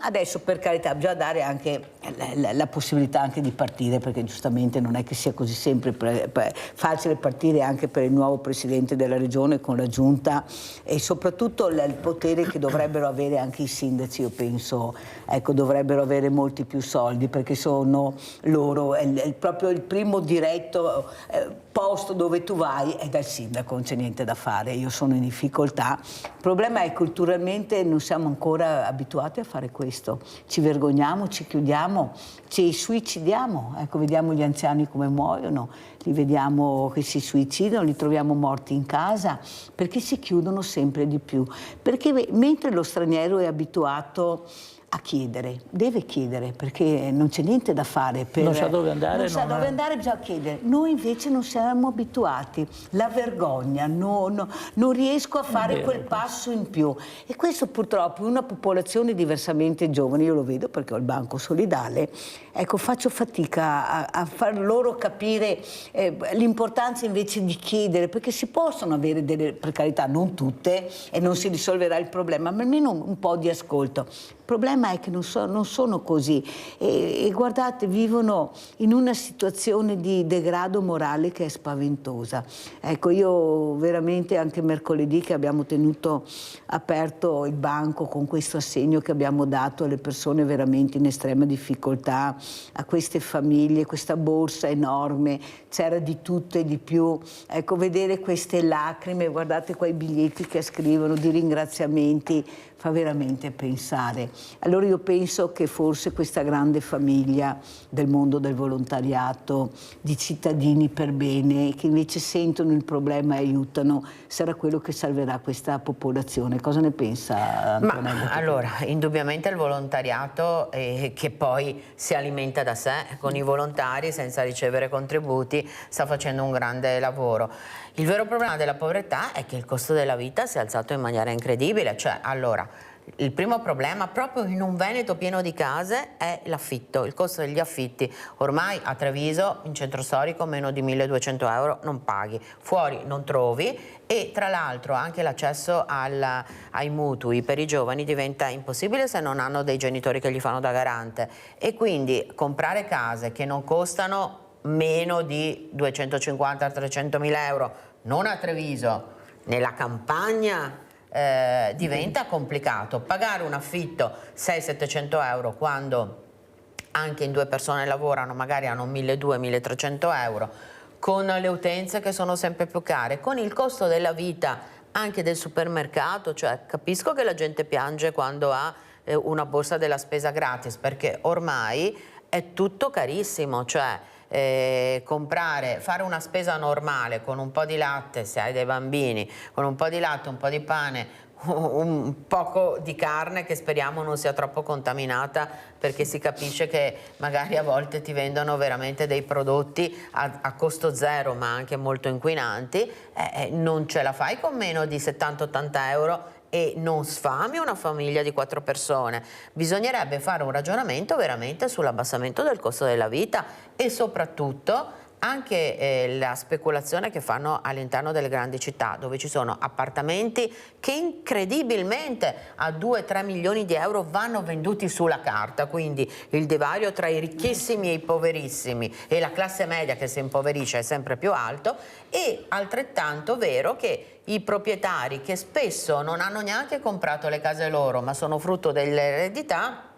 adesso, per carità, bisogna dare anche la possibilità anche di partire, perché giustamente non è che sia così sempre facile partire anche per il nuovo presidente della regione con la giunta, e soprattutto il potere che dovrebbero avere anche i sindaci. Io penso, ecco, dovrebbero avere molti più soldi, perché sono loro, proprio il primo diretto posto dove tu vai è dal sindaco, non c'è niente da fare. Io sono in difficoltà. Il problema è che culturalmente non siamo ancora abituati a fare questo. Ci vergogniamo, ci chiudiamo, ci suicidiamo. Ecco, vediamo gli anziani come muoiono, li vediamo che si suicidano, li troviamo morti in casa, perché si chiudono sempre di più. Perché mentre lo straniero è abituato a chiedere, deve chiedere, perché non c'è niente da fare. Non sa dove andare. Non sa dove andare, bisogna chiedere. Noi invece non siamo abituati. La vergogna, non riesco a fare quel passo in più. E questo purtroppo in una popolazione diversamente giovane, io lo vedo perché ho il banco solidale, ecco, faccio fatica a far loro capire l'importanza invece di chiedere, perché si possono avere delle, per carità, non tutte, e non si risolverà il problema, ma almeno un po' di ascolto. Il problema è che non sono così, e guardate, vivono in una situazione di degrado morale che è spaventosa. Ecco, io veramente, anche mercoledì che abbiamo tenuto aperto il banco con questo assegno che abbiamo dato alle persone veramente in estrema difficoltà, a queste famiglie, questa borsa enorme, c'era di tutto e di più. Ecco, vedere queste lacrime, guardate qua i biglietti che scrivono di ringraziamenti, fa veramente pensare. Allora io penso che forse questa grande famiglia del mondo del volontariato, di cittadini per bene, che invece sentono il problema e aiutano, sarà quello che salverà questa popolazione. Cosa ne pensa Antonella? Allora, indubbiamente il volontariato che poi si alimenta da sé con i volontari senza ricevere contributi sta facendo un grande lavoro. Il vero problema della povertà è che il costo della vita si è alzato in maniera incredibile, cioè allora il primo problema proprio in un Veneto pieno di case è l'affitto, il costo degli affitti. Ormai a Treviso, in centro storico, meno di 1.200 euro non paghi, fuori non trovi e tra l'altro anche l'accesso ai mutui per i giovani diventa impossibile se non hanno dei genitori che gli fanno da garante e quindi comprare case che non costano meno di 250-300 mila euro, non a Treviso, nella campagna diventa complicato. Pagare un affitto 600-700 euro quando anche in 2 persone lavorano magari hanno 1.200-1.300 euro, con le utenze che sono sempre più care, con il costo della vita anche del supermercato, cioè capisco che la gente piange quando ha una borsa della spesa gratis perché ormai è tutto carissimo, cioè fare una spesa normale con un po' di latte se hai dei bambini, con un po' di latte, un po' di pane, un poco di carne che speriamo non sia troppo contaminata perché si capisce che magari a volte ti vendono veramente dei prodotti a costo zero ma anche molto inquinanti, non ce la fai con meno di 70-80 euro e non sfami una famiglia di 4 persone. Bisognerebbe fare un ragionamento veramente sull'abbassamento del costo della vita e soprattutto anche la speculazione che fanno all'interno delle grandi città dove ci sono appartamenti che incredibilmente a 2-3 milioni di euro vanno venduti sulla carta, quindi il divario tra i ricchissimi e i poverissimi e la classe media che si impoverisce è sempre più alto e altrettanto vero che i proprietari che spesso non hanno neanche comprato le case loro ma sono frutto dell'eredità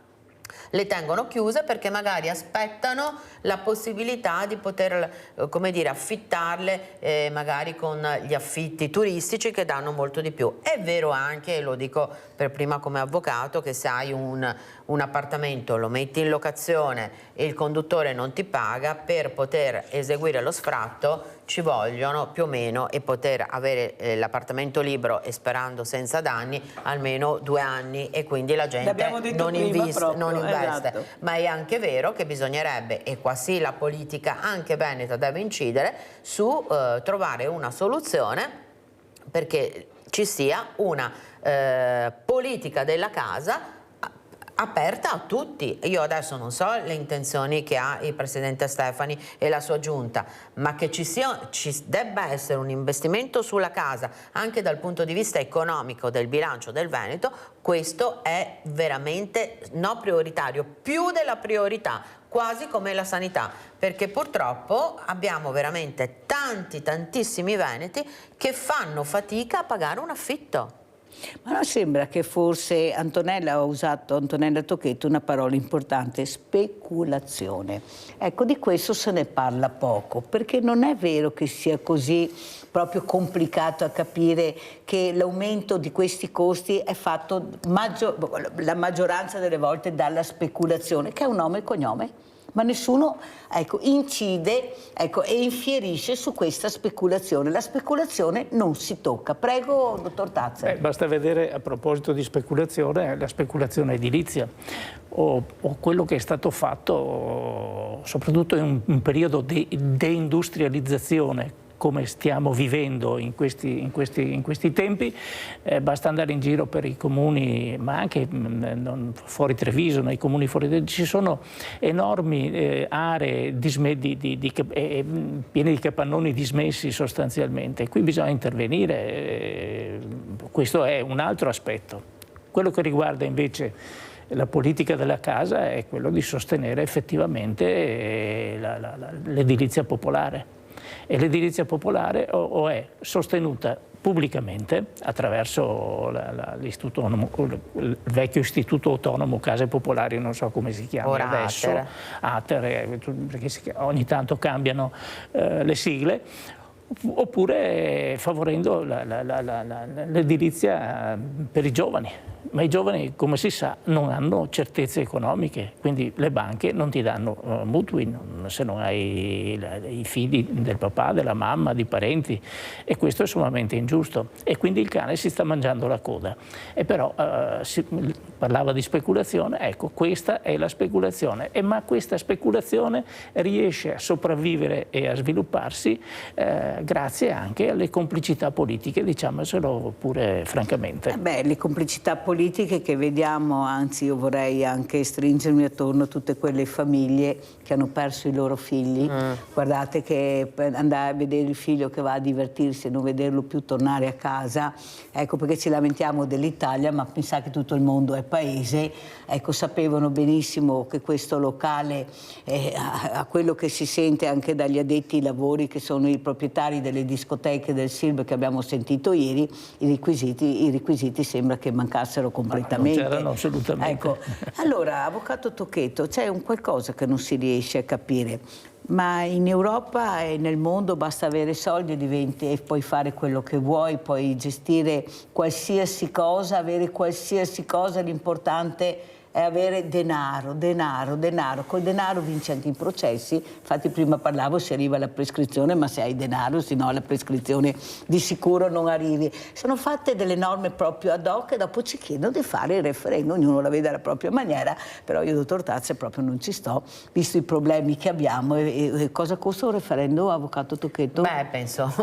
le tengono chiuse perché magari aspettano la possibilità di poter, come dire, affittarle magari con gli affitti turistici che danno molto di più. È vero anche, e lo dico per prima come avvocato, che se hai un appartamento, lo metti in locazione e il conduttore non ti paga, per poter eseguire lo sfratto ci vogliono più o meno e poter avere l'appartamento libero e sperando senza danni almeno 2 anni e quindi la gente non investe. Esatto. Ma è anche vero che bisognerebbe, e qua sì la politica anche veneta deve incidere, su trovare una soluzione perché ci sia una politica della casa aperta a tutti. Io adesso non so le intenzioni che ha il Presidente Stefani e la sua giunta, ma che ci debba essere un investimento sulla casa anche dal punto di vista economico del bilancio del Veneto, questo è veramente prioritario, più della priorità, quasi come la sanità, perché purtroppo abbiamo veramente tantissimi veneti che fanno fatica a pagare un affitto. Ma non sembra che forse Antonella Tocchetto una parola importante, speculazione. Ecco, di questo se ne parla poco, perché non è vero che sia così proprio complicato a capire che l'aumento di questi costi è fatto la maggioranza delle volte dalla speculazione, che è un nome e cognome. Ma nessuno incide e infierisce su questa speculazione. La speculazione non si tocca. Prego, dottor Tazza. Basta vedere, a proposito di speculazione, la speculazione edilizia o quello che è stato fatto soprattutto in un periodo di deindustrializzazione come stiamo vivendo in questi tempi, basta andare in giro per i comuni, ma anche fuori Treviso, nei comuni fuori, ci sono enormi aree piene di capannoni dismessi sostanzialmente. Qui bisogna intervenire, questo è un altro aspetto. Quello che riguarda invece la politica della casa è quello di sostenere effettivamente l'edilizia popolare. E l'edilizia popolare o è sostenuta pubblicamente attraverso il vecchio istituto autonomo Case Popolari, non so come si chiama adesso, ATER, perché ogni tanto cambiano le sigle, oppure favorendo l'edilizia per i giovani. Ma i giovani, come si sa, non hanno certezze economiche, quindi le banche non ti danno mutui se non hai i figli del papà, della mamma, di parenti, e questo è sommamente ingiusto. E quindi il cane si sta mangiando la coda. E però si parlava di speculazione, ecco, questa è la speculazione, ma questa speculazione riesce a sopravvivere e a svilupparsi grazie anche alle complicità politiche, diciamocelo pure francamente. Le complicità politiche che vediamo, anzi io vorrei anche stringermi attorno a tutte quelle famiglie che hanno perso i loro figli. Guardate che andare a vedere il figlio che va a divertirsi e non vederlo più tornare a casa, ecco perché ci lamentiamo dell'Italia, ma pensate che tutto il mondo è paese. Ecco, sapevano benissimo che questo locale, a quello che si sente anche dagli addetti ai lavori, che sono i proprietari delle discoteche del Silb che abbiamo sentito ieri, i requisiti sembra che mancassero completamente. Non c'erano assolutamente. Ecco. Allora, avvocato Tocchetto, c'è un qualcosa che non si riesce a capire. Ma in Europa e nel mondo basta avere soldi e puoi fare quello che vuoi, puoi gestire qualsiasi cosa, avere qualsiasi cosa, l'importante è avere denaro. Col denaro vinci anche i processi. Infatti prima parlavo, si arriva alla prescrizione, ma se hai denaro, se no alla prescrizione di sicuro non arrivi. Sono fatte delle norme proprio ad hoc e dopo ci chiedono di fare il referendum, ognuno la vede alla propria maniera, però io, dottor Tazze, proprio non ci sto, visto i problemi che abbiamo. E cosa costa un referendum, avvocato Tocchetto? Penso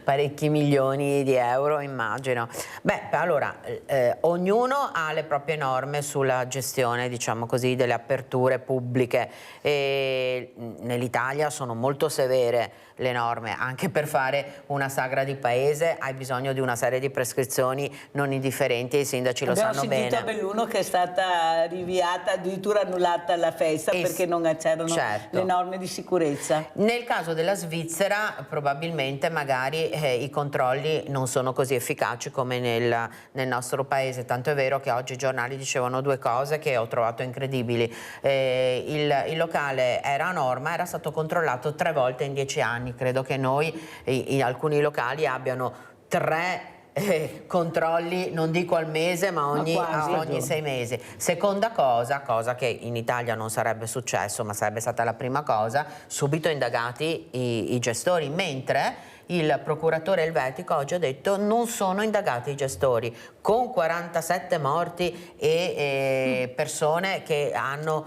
parecchi milioni di euro, immagino. Allora, ognuno ha le proprie norme sulla gestione, diciamo così, delle aperture pubbliche, e nell'Italia sono molto severe le norme. Anche per fare una sagra di paese hai bisogno di una serie di prescrizioni non indifferenti e i sindaci lo sanno bene. Abbiamo sentito a Belluno che è stata rinviata, addirittura annullata la festa perché non c'erano le norme di sicurezza. Nel caso della Svizzera probabilmente magari i controlli non sono così efficaci come nel nostro paese, tanto è vero che oggi i giornali dicevano due cose che ho trovato incredibili. Il locale era a norma, era stato controllato 3 volte in 10 anni. Credo che noi in alcuni locali abbiano 3 controlli, non dico al mese, ma ogni 6 mesi. Seconda cosa che in Italia non sarebbe successo, ma sarebbe stata la prima cosa, subito indagati i gestori, mentre il procuratore elvetico oggi ha detto non sono indagati i gestori, con 47 morti e persone che hanno,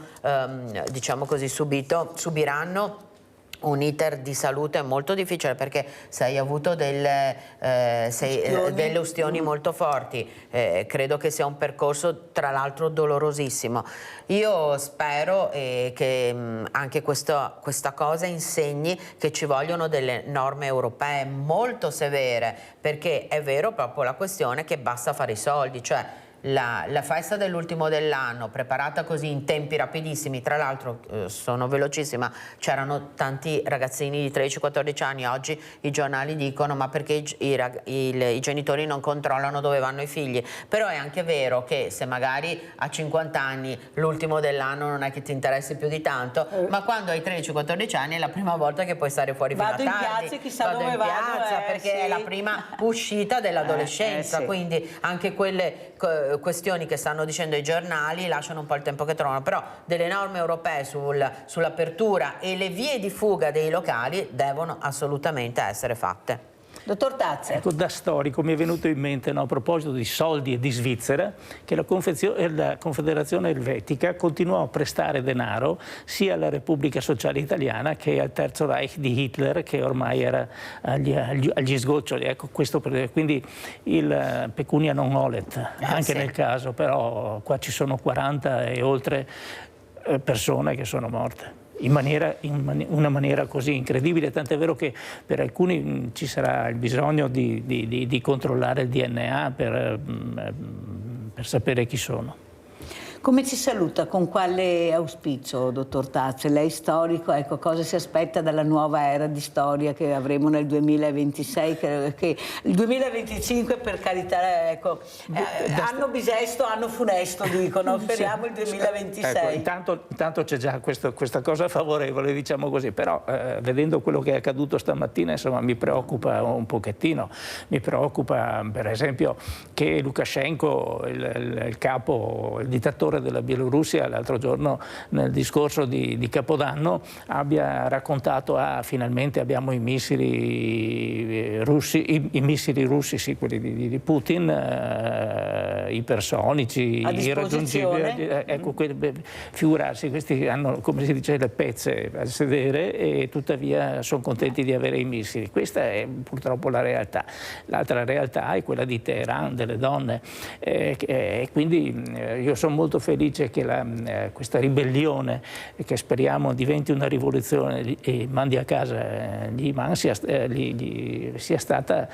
diciamo così, subiranno un iter di salute molto difficile, perché se hai avuto delle ustioni molto forti, credo che sia un percorso tra l'altro dolorosissimo. Io spero che anche questa cosa insegni che ci vogliono delle norme europee molto severe, perché è vero proprio la questione che basta fare i soldi, cioè la festa dell'ultimo dell'anno preparata così in tempi rapidissimi, tra l'altro sono velocissima, c'erano tanti ragazzini di 13-14 anni, oggi i giornali dicono ma perché i genitori non controllano dove vanno i figli, però è anche vero che se magari a 50 anni l'ultimo dell'anno non è che ti interessi più di tanto, ma quando hai 13-14 anni è la prima volta che puoi stare fuori fino a tardi. Vado in piazza, chissà dove vado, perché è la prima uscita dell'adolescenza, quindi anche quelle questioni che stanno dicendo i giornali lasciano un po' il tempo che trovano, però delle norme europee sull'apertura e le vie di fuga dei locali devono assolutamente essere fatte. Dottor Tazze. Ecco, da storico mi è venuto in mente, a proposito di soldi e di Svizzera, che la Confederazione Elvetica continuò a prestare denaro sia alla Repubblica Sociale Italiana che al Terzo Reich di Hitler, che ormai era agli sgoccioli. Ecco, quindi il pecunia non olet, anche nel caso, però qua ci sono 40 e oltre persone che sono morte. In una maniera così incredibile, tant'è vero che per alcuni ci sarà il bisogno di controllare il DNA per sapere chi sono. Come ci saluta? Con quale auspicio, dottor Tazze? Lei storico, ecco, cosa si aspetta dalla nuova era di storia che avremo nel 2026? Che il 2025, per carità, ecco, anno bisesto, anno funesto, dicono, speriamo il 2026. Ecco, intanto c'è già questa cosa favorevole, diciamo così, però vedendo quello che è accaduto stamattina, insomma, mi preoccupa un pochettino. Mi preoccupa, per esempio, che Lukashenko, il capo, il dittatore della Bielorussia, l'altro giorno nel discorso di Capodanno abbia raccontato finalmente abbiamo i missili russi, i missili russi, sì, quelli di Putin, ipersonici, irraggiungibili. Ecco, figurarsi, questi hanno, come si dice, le pezze a sedere e tuttavia sono contenti di avere i missili. Questa è purtroppo la realtà. L'altra realtà è quella di Teheran, delle donne, e quindi io sono molto felice che questa ribellione, che speriamo diventi una rivoluzione e mandi a casa gli imam, sia stata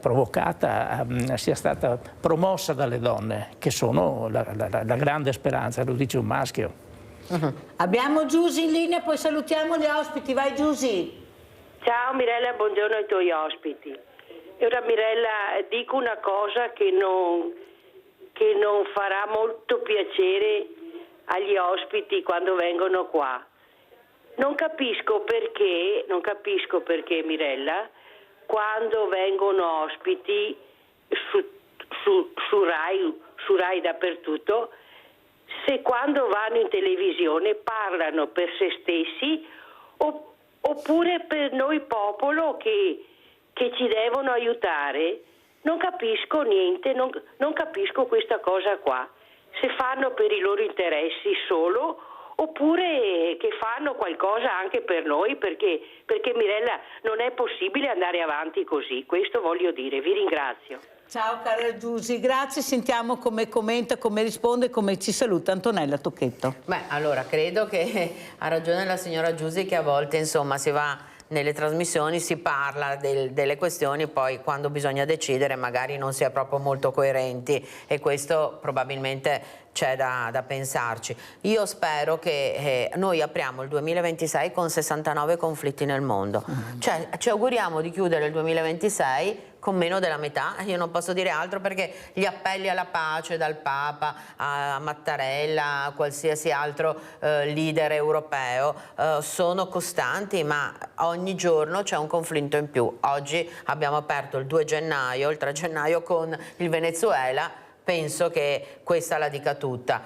provocata, sia stata promossa dalle donne, che sono la grande speranza, lo dice un maschio. Abbiamo Giusy in linea, poi salutiamo gli ospiti. Vai Giusy. Ciao Mirella, buongiorno ai tuoi ospiti. E ora Mirella, dico una cosa che non farà molto piacere agli ospiti quando vengono qua. Non capisco perché Mirella, quando vengono ospiti su Rai dappertutto, se quando vanno in televisione parlano per se stessi oppure per noi popolo che ci devono aiutare. Non capisco niente, non capisco questa cosa qua. Se fanno per i loro interessi solo oppure che fanno qualcosa anche per noi, perché Mirella non è possibile andare avanti così, questo voglio dire. Vi ringrazio. Ciao cara Giusy, grazie, sentiamo come commenta, come risponde, come ci saluta Antonella Tocchetto. Beh, allora credo che ha ragione la signora Giusy, che a volte insomma si va nelle trasmissioni, si parla delle questioni, poi quando bisogna decidere magari non si è proprio molto coerenti, e questo probabilmente c'è da pensarci. Io spero che noi apriamo il 2026 con 69 conflitti nel mondo, cioè ci auguriamo di chiudere il 2026 con meno della metà. Io non posso dire altro, perché gli appelli alla pace dal Papa a Mattarella, a qualsiasi altro leader europeo sono costanti, ma ogni giorno c'è un conflitto in più. Oggi abbiamo aperto il 2 gennaio, il 3 gennaio con il Venezuela. Penso che questa la dica tutta.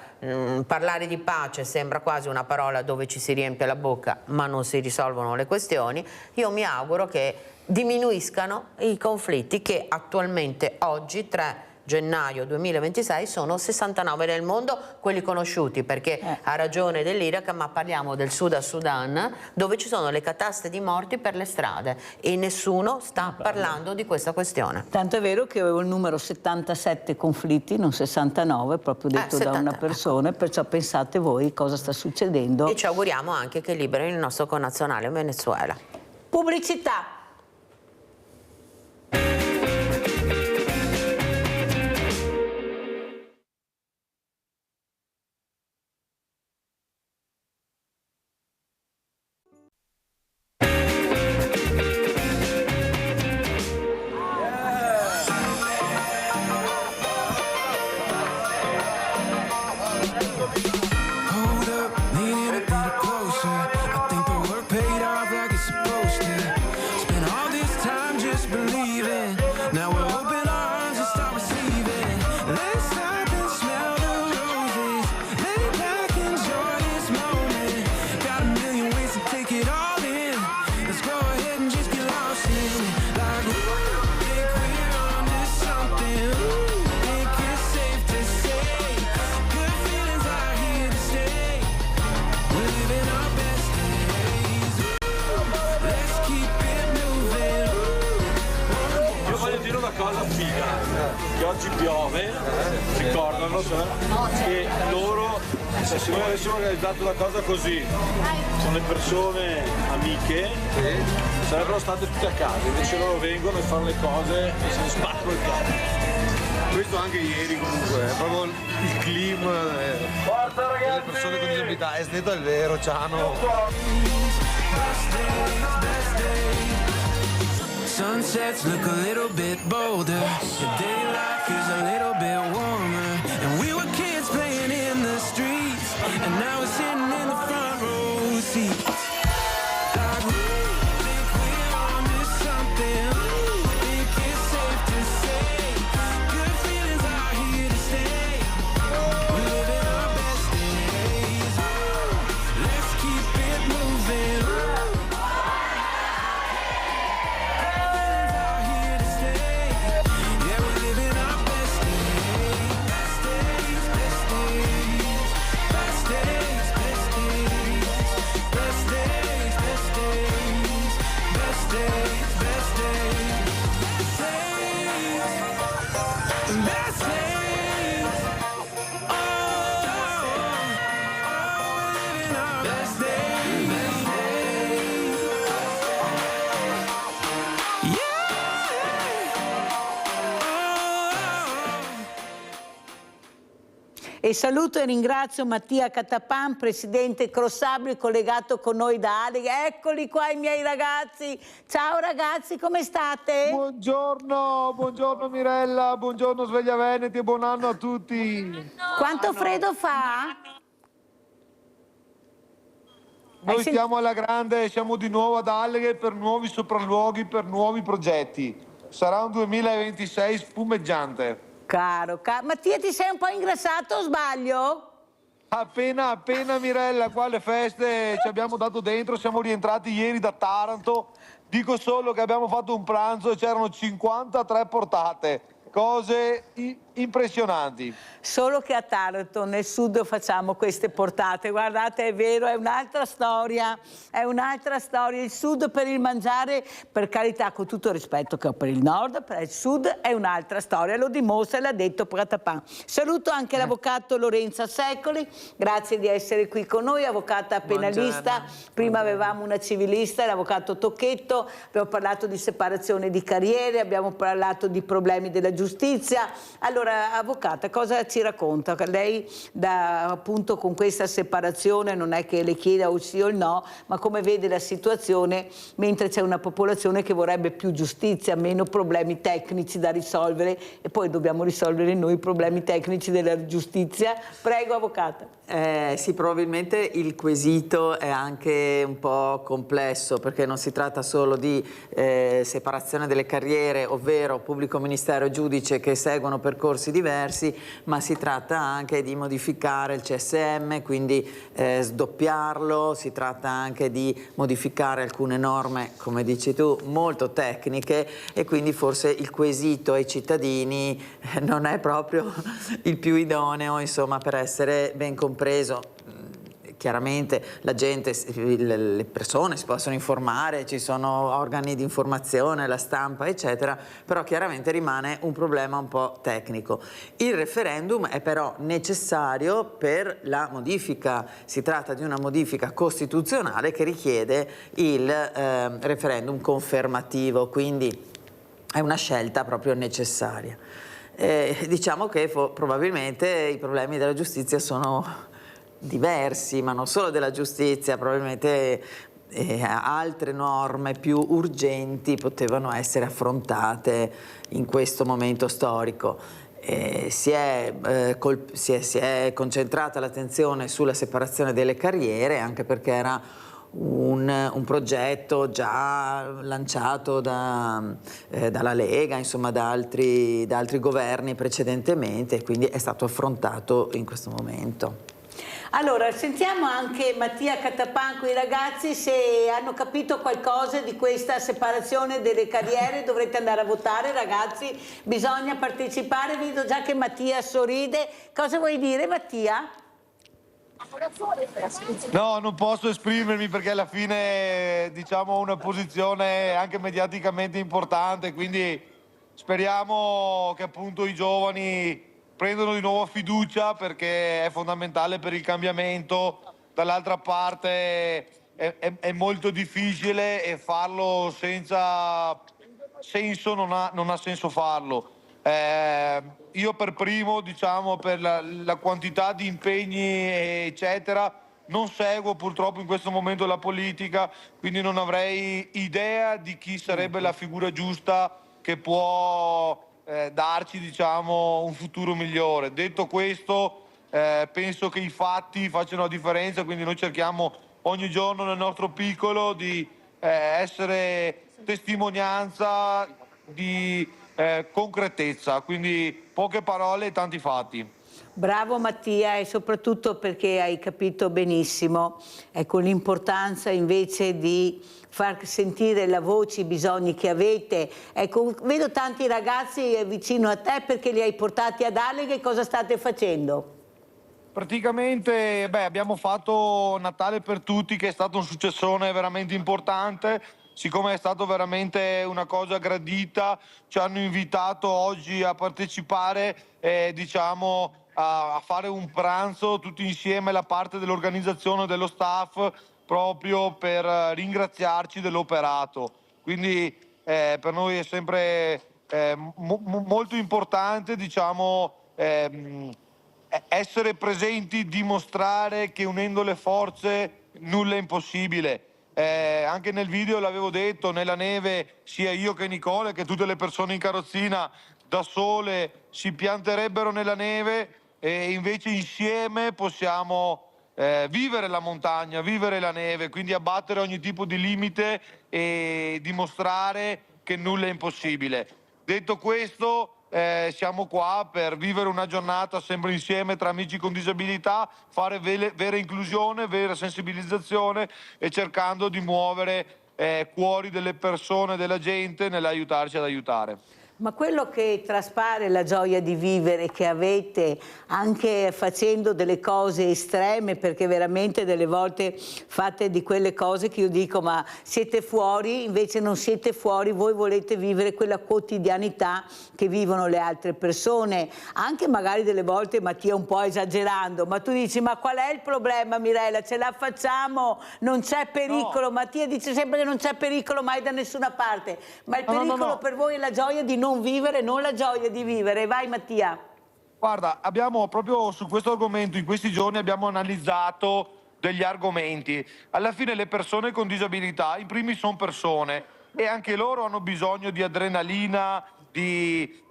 Parlare di pace sembra quasi una parola dove ci si riempie la bocca ma non si risolvono le questioni. Io mi auguro che diminuiscano i conflitti, che attualmente oggi 3 gennaio 2026 sono 69 nel mondo, quelli conosciuti, perché ha ragione dell'Iraq, ma parliamo del Sudan, dove ci sono le cataste di morti per le strade e nessuno sta parlando di questa questione. Tanto è vero che avevo il numero 77 conflitti, non 69, proprio detto da una persona, perciò pensate voi cosa sta succedendo. E ci auguriamo anche che liberino il nostro connazionale in Venezuela. Pubblicità. Oggi piove, ricordano, che loro, se noi avessimo organizzato una cosa così, con le persone amiche, sarebbero state tutte a casa, invece loro vengono e fanno le cose e se ne spaccano il capo. Questo anche ieri comunque, è proprio il clima delle persone con disabilità. È stato il vero, Ciano. Sunsets look a little bit bolder. The daylight feels a little bit warmer. And we were kids playing in the streets. And now we're sitting in the front row seats. Like we think we're onto something. Think it's safe to say good feelings are here to stay. We're living our best days. Let's keep it moving. E saluto e ringrazio Mattia Catapan, presidente Crossabili, collegato con noi da Alega. Eccoli qua i miei ragazzi. Ciao ragazzi, come state? Buongiorno Mirella, buongiorno Sveglia Veneti e buon anno a tutti. Quanto freddo fa? Noi stiamo alla grande, siamo di nuovo ad Alleghe per nuovi sopralluoghi, per nuovi progetti. Sarà un 2026 spumeggiante. Caro, Mattia, ti sei un po' ingrassato o sbaglio? Appena Mirella, qua le feste ci abbiamo dato dentro, siamo rientrati ieri da Taranto. Dico solo che abbiamo fatto un pranzo e c'erano 53 portate. Cose impressionanti. Solo che a Taranto, nel sud, facciamo queste portate. Guardate, è vero, è un'altra storia. È un'altra storia. Il sud per il mangiare, per carità, con tutto il rispetto che ho per il nord, per il sud è un'altra storia. Lo dimostra e l'ha detto Catapan. Saluto anche l'avvocato Lorenza Secoli. Grazie di essere qui con noi, avvocata penalista. Buongiorno. Prima avevamo una civilista, l'avvocato Tocchetto. Abbiamo parlato di separazione di carriere, abbiamo parlato di problemi della giustizia. Allora, avvocata, cosa ci racconta? Lei, appunto, con questa separazione, non è che le chieda o sì o il no, ma come vede la situazione mentre c'è una popolazione che vorrebbe più giustizia, meno problemi tecnici da risolvere, e poi dobbiamo risolvere noi i problemi tecnici della giustizia. Prego, avvocata. Sì, probabilmente il quesito è anche un po' complesso, perché non si tratta solo di separazione delle carriere, ovvero pubblico ministero e giudice che seguono percorsi diversi, ma si tratta anche di modificare il CSM, quindi sdoppiarlo, si tratta anche di modificare alcune norme, come dici tu, molto tecniche, e quindi forse il quesito ai cittadini non è proprio il più idoneo, insomma, per essere ben compreso. Chiaramente la gente, le persone si possono informare, ci sono organi di informazione, la stampa, eccetera, però chiaramente rimane un problema un po' tecnico. Il referendum è però necessario per la modifica, si tratta di una modifica costituzionale che richiede il referendum confermativo, quindi è una scelta proprio necessaria. Diciamo che probabilmente i problemi della giustizia sono diversi, ma non solo della giustizia, probabilmente altre norme più urgenti potevano essere affrontate in questo momento storico. Si è concentrata l'attenzione sulla separazione delle carriere, anche perché era un progetto già lanciato dalla Lega, insomma da altri governi precedentemente, quindi è stato affrontato in questo momento. Allora, sentiamo anche Mattia Catapan, i ragazzi, se hanno capito qualcosa di questa separazione delle carriere. Dovrete andare a votare, ragazzi, bisogna partecipare. Vedo già che Mattia sorride. Cosa vuoi dire, Mattia? No, non posso esprimermi perché alla fine, diciamo, ho una posizione anche mediaticamente importante, quindi speriamo che appunto i giovani prendono di nuovo fiducia, perché è fondamentale per il cambiamento. Dall'altra parte è molto difficile, e farlo senza senso non ha senso farlo. io per primo, diciamo, per la quantità di impegni eccetera, non seguo purtroppo in questo momento la politica, quindi non avrei idea di chi sarebbe la figura giusta che può darci, diciamo, un futuro migliore. Detto questo, penso che i fatti facciano la differenza, quindi noi cerchiamo ogni giorno nel nostro piccolo di essere testimonianza di concretezza, quindi poche parole e tanti fatti. Bravo Mattia, e soprattutto perché hai capito benissimo, ecco, l'importanza invece di far sentire la voce, i bisogni che avete. Ecco, vedo tanti ragazzi vicino a te perché li hai portati ad Ale, che cosa state facendo? Praticamente abbiamo fatto Natale per tutti, che è stato un successone veramente importante. Siccome è stato veramente una cosa gradita, ci hanno invitato oggi a partecipare, diciamo, a fare un pranzo tutti insieme, la parte dell'organizzazione dello staff, proprio per ringraziarci dell'operato. Quindi per noi è sempre molto importante, diciamo, essere presenti, dimostrare che unendo le forze nulla è impossibile. Anche nel video l'avevo detto, nella neve sia io che Nicole che tutte le persone in carrozzina da sole si pianterebbero nella neve, e invece insieme possiamo vivere la montagna, vivere la neve, quindi abbattere ogni tipo di limite e dimostrare che nulla è impossibile. Detto questo, siamo qua per vivere una giornata sempre insieme tra amici con disabilità, fare vera inclusione, vera sensibilizzazione e cercando di muovere cuori delle persone, della gente nell'aiutarci ad aiutare. Ma quello che traspare la gioia di vivere che avete anche facendo delle cose estreme, perché veramente delle volte fate di quelle cose che io dico ma siete fuori, invece non siete fuori, voi volete vivere quella quotidianità che vivono le altre persone, anche magari delle volte Mattia un po' esagerando, ma tu dici ma qual è il problema Mirella, ce la facciamo, non c'è pericolo, no. Mattia dice sempre che non c'è pericolo mai da nessuna parte, ma il pericolo per voi è la gioia di non vivere, non la gioia di vivere. Vai Mattia. Guarda, abbiamo proprio su questo argomento in questi giorni abbiamo analizzato degli argomenti. Alla fine le persone con disabilità in primis sono persone e anche loro hanno bisogno di adrenalina, di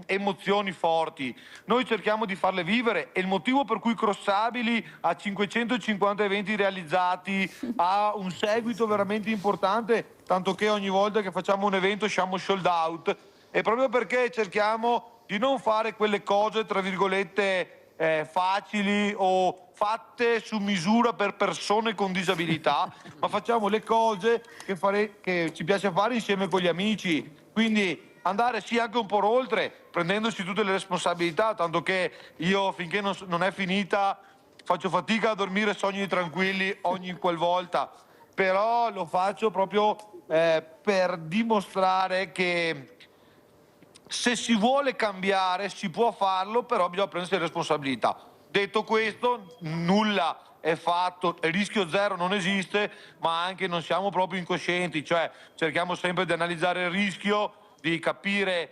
emozioni forti. Noi cerchiamo di farle vivere e il motivo per cui Crossabili ha 550 eventi realizzati, ha un seguito veramente importante, tanto che ogni volta che facciamo un evento siamo sold out, è proprio perché cerchiamo di non fare quelle cose, tra virgolette, facili o fatte su misura per persone con disabilità, ma facciamo le cose che ci piace fare insieme con gli amici. Quindi andare sì anche un po' oltre, prendendosi tutte le responsabilità, tanto che io finché non è finita faccio fatica a dormire sogni tranquilli ogni qualvolta, però lo faccio proprio per dimostrare che se si vuole cambiare si può farlo, però bisogna prendersi le responsabilità. Detto questo, nulla è fatto, il rischio zero non esiste, ma anche non siamo proprio incoscienti, cioè cerchiamo sempre di analizzare il rischio, di capire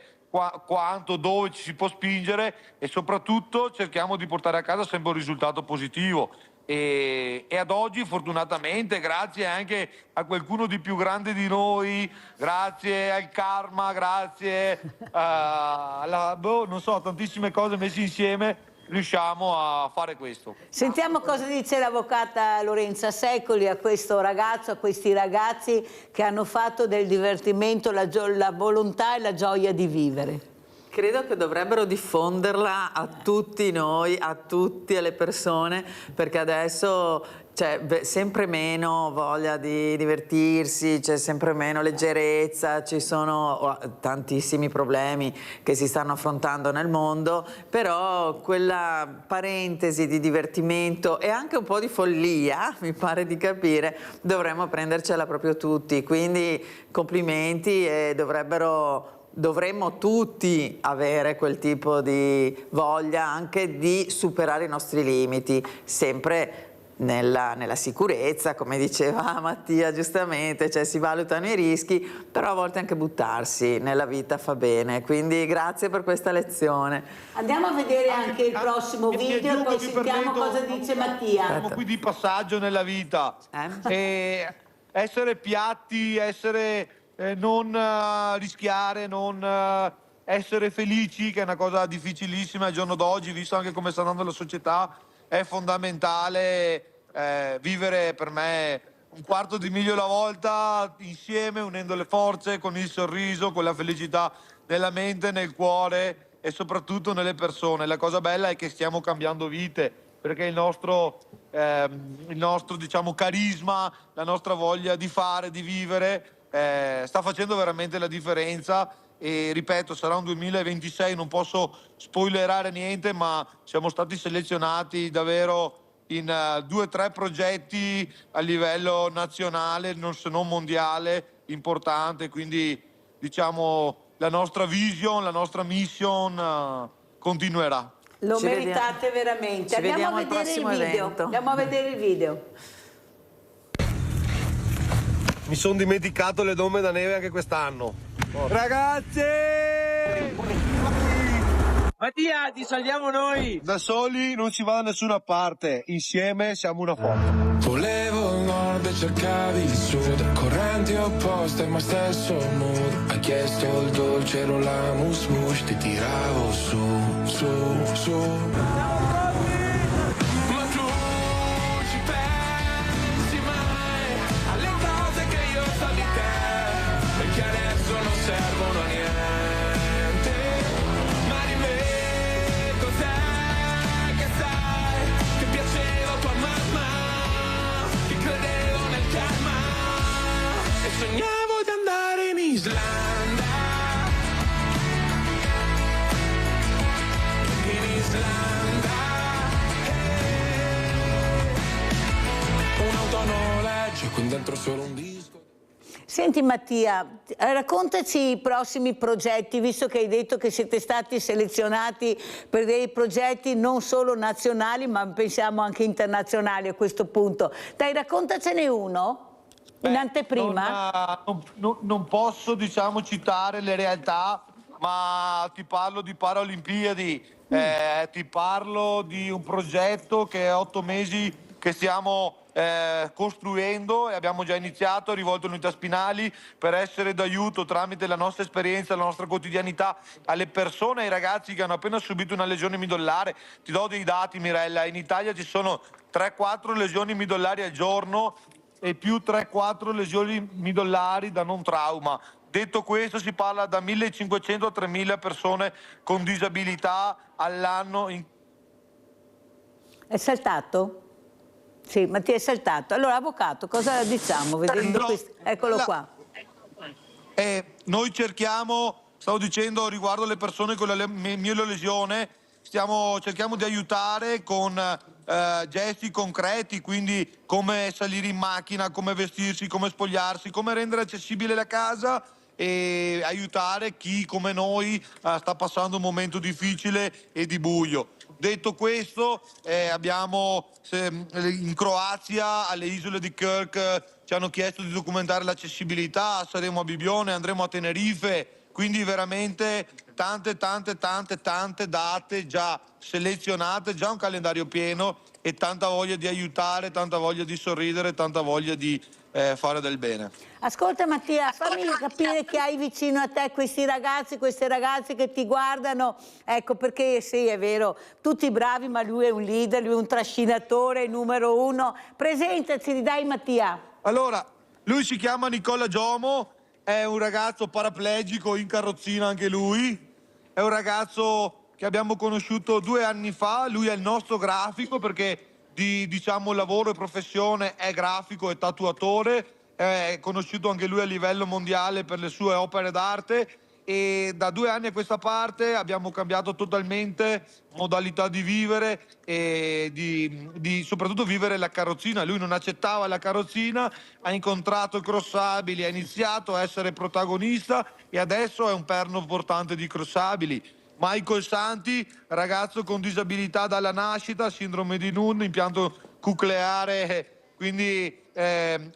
quanto, dove ci si può spingere e soprattutto cerchiamo di portare a casa sempre un risultato positivo. E ad oggi fortunatamente, grazie anche a qualcuno di più grande di noi, grazie al karma, grazie a non so, tantissime cose messe insieme, riusciamo a fare questo. Sentiamo cosa dice l'avvocata Lorenza Secoli a questo ragazzo, a questi ragazzi che hanno fatto del divertimento la volontà e la gioia di vivere. Credo che dovrebbero diffonderla a tutti noi, a tutte le persone, perché adesso c'è sempre meno voglia di divertirsi, c'è sempre meno leggerezza, ci sono tantissimi problemi che si stanno affrontando nel mondo, però quella parentesi di divertimento e anche un po' di follia, mi pare di capire, dovremmo prendercela proprio tutti, quindi complimenti e dovremmo tutti avere quel tipo di voglia anche di superare i nostri limiti, sempre nella sicurezza, come diceva Mattia giustamente, cioè si valutano i rischi, però a volte anche buttarsi nella vita fa bene, quindi grazie per questa lezione. Andiamo a vedere anche il prossimo video e poi sentiamo cosa dice Mattia. Siamo qui di passaggio nella vita. E essere piatti, non rischiare, non essere felici, che è una cosa difficilissima al giorno d'oggi, visto anche come sta andando la società, è fondamentale vivere per me un quarto di miglio alla volta insieme, unendo le forze, con il sorriso, con la felicità nella mente, nel cuore e soprattutto nelle persone. La cosa bella è che stiamo cambiando vite, perché il nostro diciamo, carisma, la nostra voglia di fare, di vivere, sta facendo veramente la differenza. E ripeto, sarà un 2026, non posso spoilerare niente, ma siamo stati selezionati davvero in 2 o 3 progetti a livello nazionale, se non mondiale, importante, quindi diciamo la nostra vision, la nostra mission continuerà. Lo meritate veramente. Andiamo a vedere il video. Andiamo a vedere il video. Mi sono dimenticato le domme da neve anche quest'anno. Ragazzi! Mattia, ti salviamo noi! Da soli non si va da nessuna parte, insieme siamo una forza. Volevo il nord e cercavi il sud, correnti opposte ma stesso mood. Hai chiesto il dolce, ero la mus ti tiravo su, su, su. Servono a niente, ma di me cos'è che sai, che piaceva tua mamma, che credevo nel karma, e sognavo di andare in Islanda, un'auto a noleggio con dentro solo un disco. Senti Mattia, raccontaci i prossimi progetti, visto che hai detto che siete stati selezionati per dei progetti non solo nazionali, ma pensiamo anche internazionali a questo punto. Dai, raccontacene uno in anteprima. Non posso, diciamo, citare le realtà, ma ti parlo di Paralimpiadi, ti parlo di un progetto che è 8 mesi che stiamo costruendo e abbiamo già iniziato, rivolto all'unità spinali per essere d'aiuto tramite la nostra esperienza, la nostra quotidianità alle persone, ai ragazzi che hanno appena subito una lesione midollare. Ti do dei dati, Mirella: in Italia ci sono 3-4 lesioni midollari al giorno e più 3-4 lesioni midollari da non trauma. Detto questo, si parla da 1.500 a 3.000 persone con disabilità all'anno. È saltato? Sì, Mattia è saltato. Allora, avvocato, cosa diciamo vedendo questo? Eccolo qua. Noi cerchiamo, stavo dicendo riguardo alle persone con la mielolesione, cerchiamo di aiutare con gesti concreti, quindi come salire in macchina, come vestirsi, come spogliarsi, come rendere accessibile la casa e aiutare chi come noi sta passando un momento difficile e di buio. Detto questo, abbiamo in Croazia, alle isole di Krk, ci hanno chiesto di documentare l'accessibilità, saremo a Bibione, andremo a Tenerife, quindi veramente tante date già selezionate, già un calendario pieno e tanta voglia di aiutare, tanta voglia di sorridere, tanta voglia di fare del bene. Ascolta Mattia, fammi capire che hai vicino a te questi ragazzi, queste ragazze che ti guardano, ecco, perché sì, è vero, tutti bravi, ma lui è un leader, lui è un trascinatore numero 1. Presentaci, dai Mattia. Allora, lui si chiama Nicola Giomo, è un ragazzo paraplegico in carrozzina anche lui, è un ragazzo che abbiamo conosciuto 2 anni fa, lui è il nostro grafico perché diciamo lavoro e professione è grafico e tatuatore, è conosciuto anche lui a livello mondiale per le sue opere d'arte e da 2 anni a questa parte abbiamo cambiato totalmente modalità di vivere e di soprattutto vivere la carrozzina. Lui non accettava la carrozzina, ha incontrato i crossabili, ha iniziato a essere protagonista e adesso è un perno portante di crossabili. Michael Santi, ragazzo con disabilità dalla nascita, sindrome di Down, impianto cucleare, quindi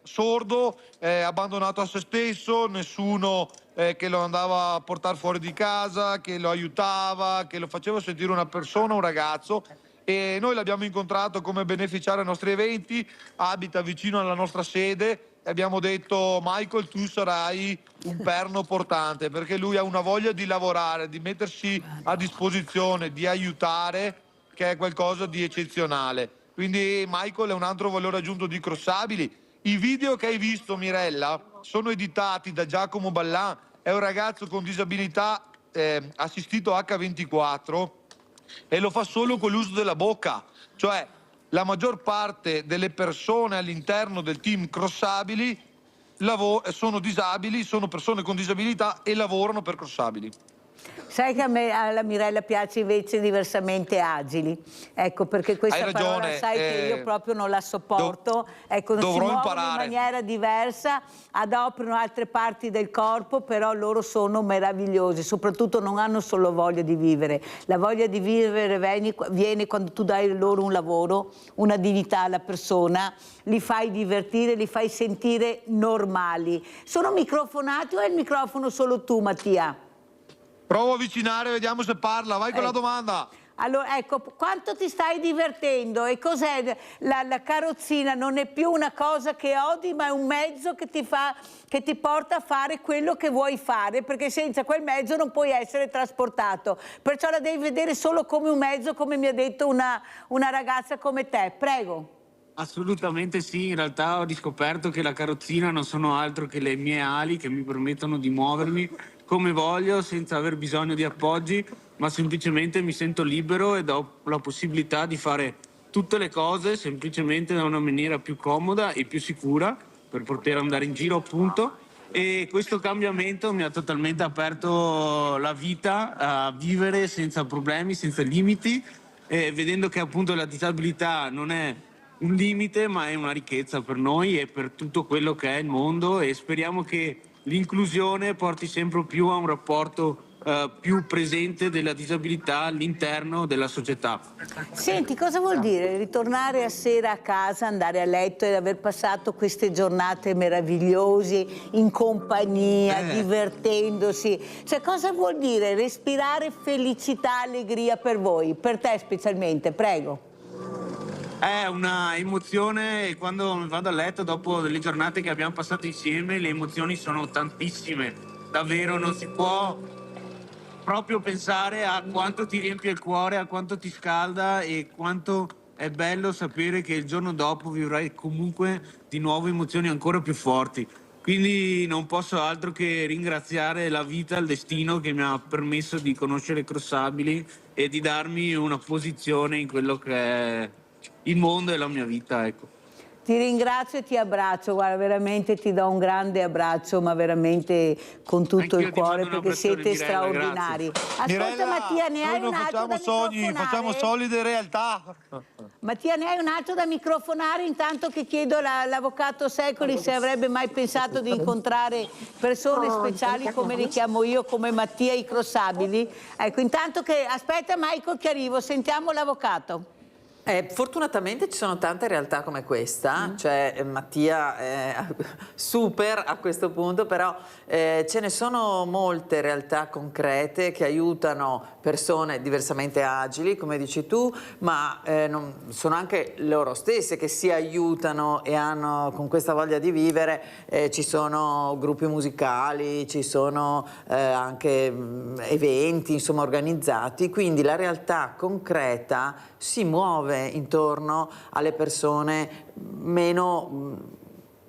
sordo, abbandonato a se stesso, nessuno che lo andava a portare fuori di casa, che lo aiutava, che lo faceva sentire una persona, un ragazzo. E noi l'abbiamo incontrato come beneficiario ai nostri eventi, abita vicino alla nostra sede e abbiamo detto: Michael, tu sarai un perno portante, perché lui ha una voglia di lavorare, di mettersi a disposizione, di aiutare, che è qualcosa di eccezionale. Quindi Michael è un altro valore aggiunto di Crossabili. I video che hai visto, Mirella, sono editati da Giacomo Ballan, è un ragazzo con disabilità assistito H24 e lo fa solo con l'uso della bocca, cioè la maggior parte delle persone all'interno del team Crossabili sono disabili, sono persone con disabilità e lavorano per Crossabili. Sai che a me, alla Mirella, piace invece diversamente agili, ecco, perché questa parola sai che io proprio non la sopporto, ecco, si muovono in maniera diversa, adoperano altre parti del corpo, però loro sono meravigliosi, soprattutto non hanno solo voglia di vivere, la voglia di vivere viene quando tu dai loro un lavoro, una dignità alla persona, li fai divertire, li fai sentire normali. Sono microfonati o è il microfono solo tu, Mattia? Provo a avvicinare, vediamo se parla. Vai con la domanda. Allora, ecco, quanto ti stai divertendo e cos'è la carrozzina? Non è più una cosa che odi, ma è un mezzo che ti porta a fare quello che vuoi fare, perché senza quel mezzo non puoi essere trasportato. Perciò la devi vedere solo come un mezzo, come mi ha detto una ragazza come te. Prego. Assolutamente sì, in realtà ho riscoperto che la carrozzina non sono altro che le mie ali che mi permettono di muovermi come voglio, senza aver bisogno di appoggi, ma semplicemente mi sento libero ed ho la possibilità di fare tutte le cose semplicemente da una maniera più comoda e più sicura per poter andare in giro, appunto. E questo cambiamento mi ha totalmente aperto la vita a vivere senza problemi, senza limiti, vedendo che appunto la disabilità non è un limite ma è una ricchezza per noi e per tutto quello che è il mondo, e speriamo che l'inclusione porti sempre più a un rapporto più presente della disabilità all'interno della società. Senti, cosa vuol dire ritornare a sera a casa, andare a letto ed aver passato queste giornate meravigliose in compagnia, divertendosi? Cioè, cosa vuol dire respirare felicità, allegria per voi, per te specialmente? Prego. È una emozione, e quando vado a letto dopo delle giornate che abbiamo passato insieme, le emozioni sono tantissime, davvero non si può proprio pensare a quanto ti riempie il cuore, a quanto ti scalda e quanto è bello sapere che il giorno dopo vivrai comunque di nuovo emozioni ancora più forti. Quindi non posso altro che ringraziare la vita, il destino che mi ha permesso di conoscere Crossabili e di darmi una posizione in quello che è il mondo e la mia vita, ecco. Ti ringrazio e ti abbraccio, guarda, veramente ti do un grande abbraccio, ma veramente con tutto il cuore, perché siete straordinari. Ascolta Mirella, Mattia, ne hai un altro da microfonare? Facciamo solide realtà. Mattia, ne hai un altro da microfonare, intanto che chiedo all'avvocato Secoli se avrebbe mai pensato di incontrare persone speciali come le chiamo io, come Mattia, i Crossabili. Ecco, intanto che aspetta Michael che arrivo, sentiamo l'avvocato. Fortunatamente ci sono tante realtà come questa, cioè Mattia è super a questo punto, però ce ne sono molte realtà concrete che aiutano persone diversamente agili, come dici tu, ma sono anche loro stesse che si aiutano e hanno con questa voglia di vivere. Ci sono gruppi musicali, ci sono anche eventi insomma organizzati, quindi la realtà concreta si muove intorno alle persone meno,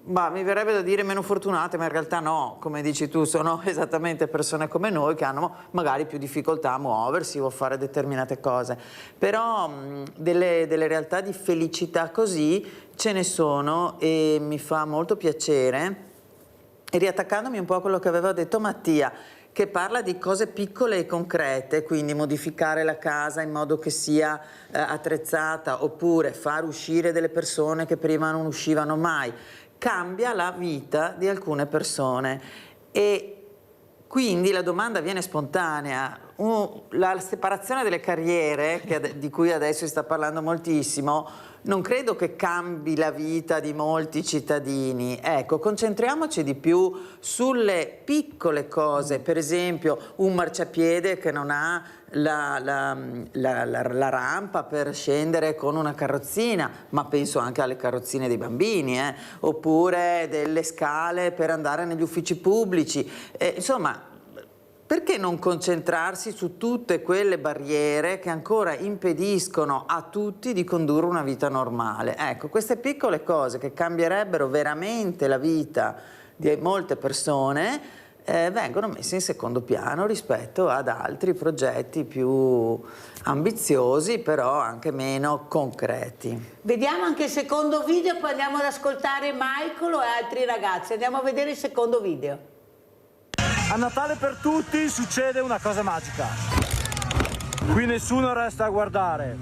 mi verrebbe da dire meno fortunate, ma in realtà no, come dici tu, sono esattamente persone come noi che hanno magari più difficoltà a muoversi o a fare determinate cose, però delle realtà di felicità così ce ne sono e mi fa molto piacere. E riattaccandomi un po' a quello che aveva detto Mattia, che parla di cose piccole e concrete, quindi modificare la casa in modo che sia attrezzata, oppure far uscire delle persone che prima non uscivano mai, cambia la vita di alcune persone. E quindi la domanda viene spontanea: la separazione delle carriere, di cui adesso si sta parlando moltissimo, non credo che cambi la vita di molti cittadini. Ecco, concentriamoci di più sulle piccole cose, per esempio un marciapiede che non ha la rampa per scendere con una carrozzina, ma penso anche alle carrozzine dei bambini, oppure delle scale per andare negli uffici pubblici, insomma. Perché non concentrarsi su tutte quelle barriere che ancora impediscono a tutti di condurre una vita normale? Ecco, queste piccole cose che cambierebbero veramente la vita di molte persone vengono messe in secondo piano rispetto ad altri progetti più ambiziosi, però anche meno concreti. Vediamo anche il secondo video, poi andiamo ad ascoltare Michael e altri ragazzi. Andiamo a vedere il secondo video. A Natale per tutti succede una cosa magica. Qui nessuno resta a guardare.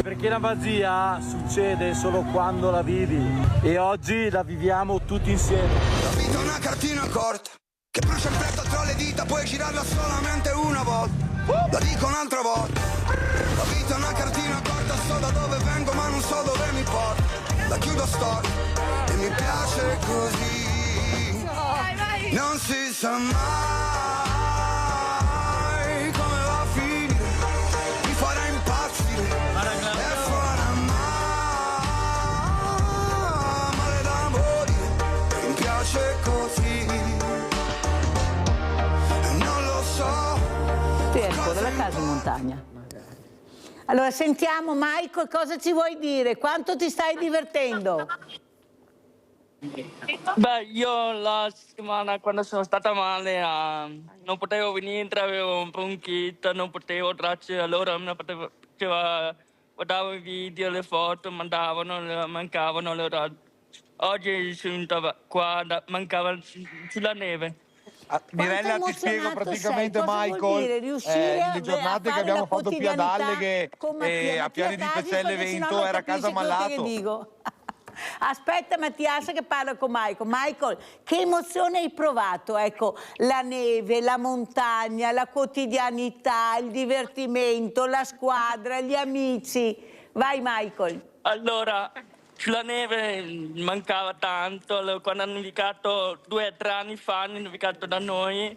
Perché la magia succede solo quando la vivi. E oggi la viviamo tutti insieme. La vita è una cartina corta che brucia in fretta tra le dita, puoi girarla solamente una volta. La dico un'altra volta. La vita è una cartina corta, so da dove vengo ma non so dove mi porta. La chiudo storta e mi piace così. Non si sa mai come va a finire, mi farà impazzire e farà male da morire, mi piace così, non lo so. Ecco, della casa in montagna. Allora sentiamo Michael, cosa ci vuoi dire? Quanto ti stai divertendo? Beh, io la settimana quando sono stata male non potevo venire, avevo un bronchite, non potevo tracce, allora guardavo i video, le foto, mancavano, allora oggi sono venuta qua, mancava sulla neve. Mirella, ti spiego praticamente, Michael, le giornate che abbiamo fatto qui ad Alleghe e a Piani di Pecelle Vento era a casa Mallato. Aspetta Mattias che parla con Michael. Michael, che emozione hai provato? Ecco, la neve, la montagna, la quotidianità, il divertimento, la squadra, gli amici. Vai Michael. Allora, sulla neve mancava tanto, quando hanno nevicato 2 o 3 anni fa, hanno nevicato da noi.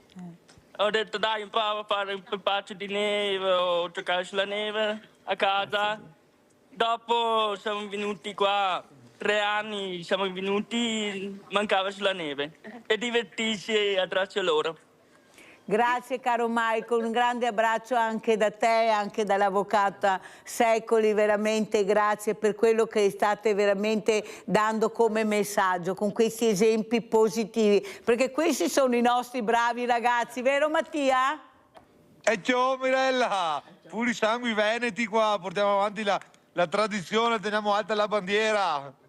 Ho detto dai, un po' a fare un po' di neve o giocare sulla neve a casa. Dopo siamo venuti qua. 3 anni siamo venuti, mancava sulla neve e divertirsi attraverso loro. Grazie caro Michael, un grande abbraccio anche da te, anche dall'avvocata Secoli, veramente grazie per quello che state veramente dando come messaggio, con questi esempi positivi, perché questi sono i nostri bravi ragazzi, vero Mattia? E ciao Mirella, puri sangue veneti qua, portiamo avanti la tradizione, teniamo alta la bandiera.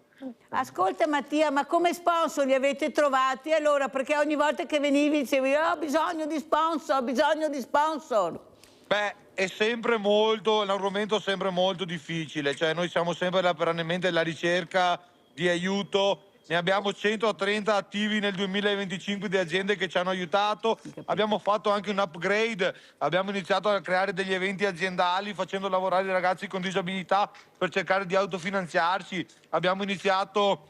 Ascolta Mattia, ma come sponsor li avete trovati allora? Perché ogni volta che venivi dicevi ho bisogno di sponsor, ho bisogno di sponsor. Beh, è sempre molto, è un argomento sempre molto difficile, cioè noi siamo sempre perennemente alla ricerca di aiuto. Ne abbiamo 130 attivi nel 2025 di aziende che ci hanno aiutato, abbiamo fatto anche un upgrade, abbiamo iniziato a creare degli eventi aziendali facendo lavorare i ragazzi con disabilità per cercare di autofinanziarsi, abbiamo iniziato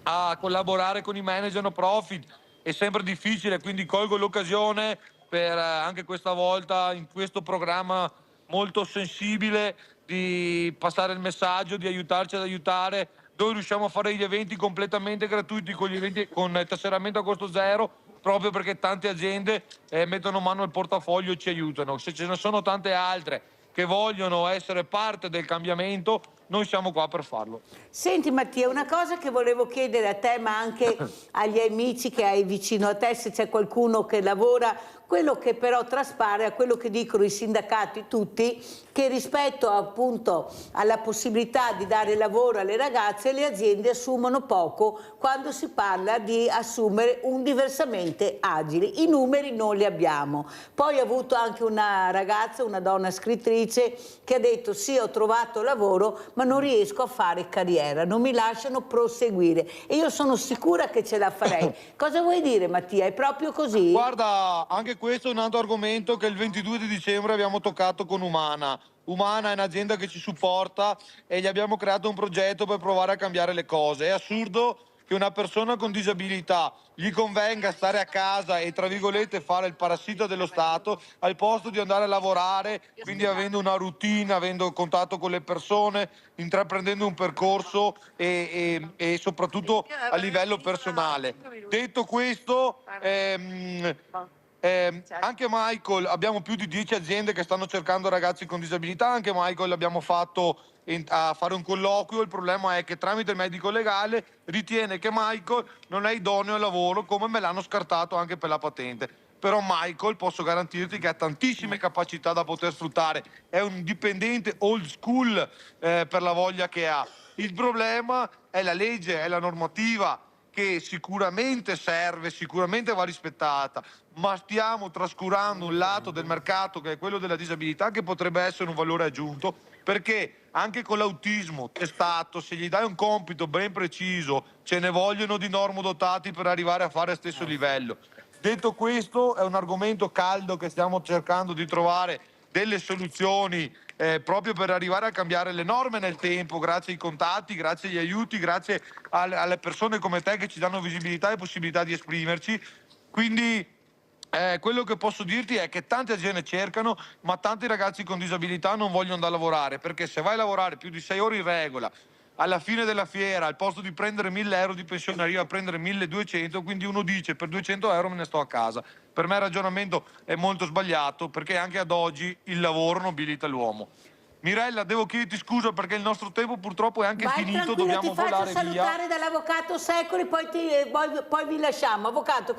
a collaborare con i manager no profit, è sempre difficile, quindi colgo l'occasione per anche questa volta in questo programma molto sensibile di passare il messaggio, di aiutarci ad aiutare. Noi riusciamo a fare gli eventi completamente gratuiti con tesseramento a costo zero, proprio perché tante aziende mettono mano al portafoglio e ci aiutano. Se ce ne sono tante altre che vogliono essere parte del cambiamento, noi siamo qua per farlo. Senti Mattia, una cosa che volevo chiedere a te, ma anche agli amici che hai vicino a te, se c'è qualcuno che lavora, quello che però traspare a quello che dicono i sindacati tutti, che rispetto appunto alla possibilità di dare lavoro alle ragazze, le aziende assumono poco quando si parla di assumere un diversamente agile. I numeri non li abbiamo. Poi ho avuto anche una ragazza, una donna scrittrice, che ha detto sì, ho trovato lavoro, ma non riesco a fare carriera, non mi lasciano proseguire. E io sono sicura che ce la farei. Cosa vuoi dire Mattia? È proprio così? Guarda, anche questo un altro argomento che il 22 di dicembre abbiamo toccato con Umana. Umana è un'azienda che ci supporta e gli abbiamo creato un progetto per provare a cambiare le cose. È assurdo che una persona con disabilità gli convenga stare a casa e, tra virgolette, fare il parassita dello Stato al posto di andare a lavorare, quindi avendo una routine, avendo contatto con le persone, intraprendendo un percorso e soprattutto a livello personale. Detto questo, anche Michael, abbiamo più di 10 aziende che stanno cercando ragazzi con disabilità, anche Michael l'abbiamo fatto a fare un colloquio. Il problema è che tramite il medico legale ritiene che Michael non è idoneo al lavoro, come me l'hanno scartato anche per la patente. Però Michael, posso garantirti che ha tantissime capacità da poter sfruttare, è un dipendente old school per la voglia che ha. Il problema è la legge, è la normativa, che sicuramente serve, sicuramente va rispettata, ma stiamo trascurando un lato del mercato che è quello della disabilità, che potrebbe essere un valore aggiunto, perché anche con l'autismo testato, se gli dai un compito ben preciso, ce ne vogliono di normodotati per arrivare a fare lo stesso livello. Detto questo, è un argomento caldo che stiamo cercando di trovare delle soluzioni proprio per arrivare a cambiare le norme nel tempo, grazie ai contatti, grazie agli aiuti, grazie alle persone come te che ci danno visibilità e possibilità di esprimerci. Quindi quello che posso dirti è che tante aziende cercano, ma tanti ragazzi con disabilità non vogliono andare a lavorare, perché se vai a lavorare più di 6 ore in regola, alla fine della fiera, al posto di prendere 1.000 euro di pensione, arriva a prendere 1.200, quindi uno dice per 200 euro me ne sto a casa. Per me il ragionamento è molto sbagliato, perché anche ad oggi il lavoro nobilita l'uomo. Mirella, devo chiederti scusa perché il nostro tempo purtroppo è anche finito, dobbiamo volare via. Ti faccio salutare dall'avvocato Secoli, poi vi lasciamo. Avvocato,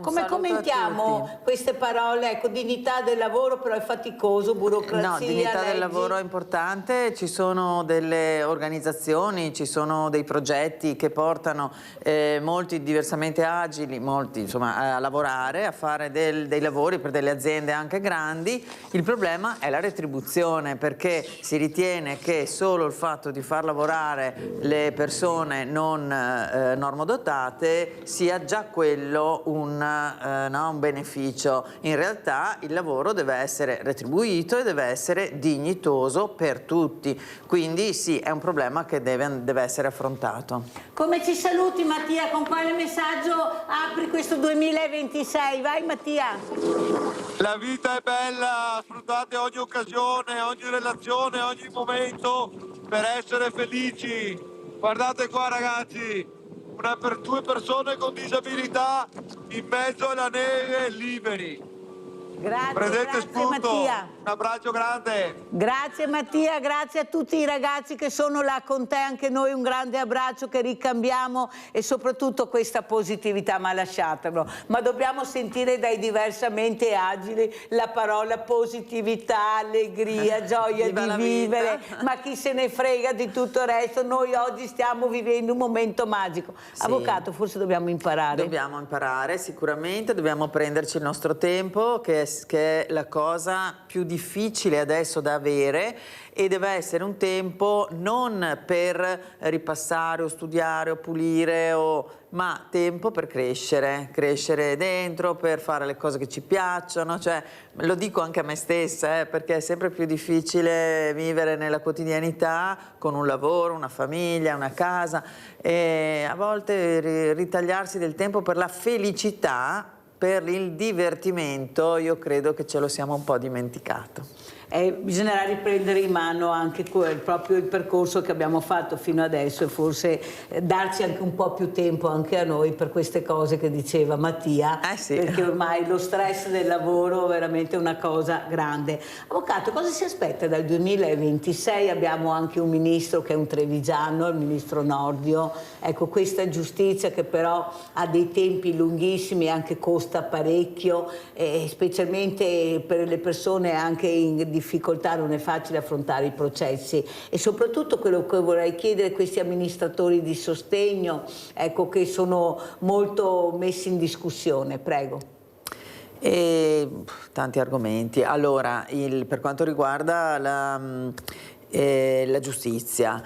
come commentiamo queste parole? Ecco, dignità del lavoro, però è faticoso, burocrazia, No, dignità leggi. del lavoro è importante, ci sono delle organizzazioni, ci sono dei progetti che portano molti diversamente agili, molti insomma a lavorare, a fare dei lavori per delle aziende anche grandi. Il problema è la retribuzione, perché si ritiene che solo il fatto di far lavorare le persone non normodotate sia già quello un beneficio. In realtà il lavoro deve essere retribuito e deve essere dignitoso per tutti, quindi sì, è un problema che deve essere affrontato. Come ci saluti Mattia? Con quale messaggio apri questo 2026? Vai Mattia! La vita è bella, sfruttate ogni occasione, ogni relazione, ogni momento per essere felici. Guardate qua ragazzi, due persone con disabilità in mezzo alla neve liberi. Grazie Mattia. Un abbraccio grande. Grazie Mattia, grazie a tutti i ragazzi che sono là con te, anche noi un grande abbraccio che ricambiamo e soprattutto questa positività, ma lasciatemelo. Ma dobbiamo sentire dai diversamente agili la parola positività, allegria, gioia di vivere, ma chi se ne frega di tutto il resto, noi oggi stiamo vivendo un momento magico. Sì. Avvocato, forse dobbiamo imparare. Dobbiamo imparare, sicuramente, dobbiamo prenderci il nostro tempo, che è la cosa più difficile adesso da avere, e deve essere un tempo non per ripassare o studiare o pulire ma tempo per crescere dentro, per fare le cose che ci piacciono. Cioè, lo dico anche a me stessa, perché è sempre più difficile vivere nella quotidianità con un lavoro, una famiglia, una casa, e a volte ritagliarsi del tempo per la felicità, per il divertimento, io credo che ce lo siamo un po' dimenticato. Bisognerà riprendere in mano anche proprio il percorso che abbiamo fatto fino adesso e forse darci anche un po' più tempo anche a noi per queste cose che diceva Mattia, sì. Perché ormai lo stress del lavoro è veramente una cosa grande. Avvocato, cosa si aspetta dal 2026? Abbiamo anche un ministro che è un trevigiano, il ministro Nordio. Ecco, questa giustizia che però ha dei tempi lunghissimi e anche costa parecchio, specialmente per le persone anche in difficoltà, non è facile affrontare i processi, e soprattutto quello che vorrei chiedere, questi amministratori di sostegno, ecco, che sono molto messi in discussione. Prego. Tanti argomenti. Allora, per quanto riguarda la giustizia,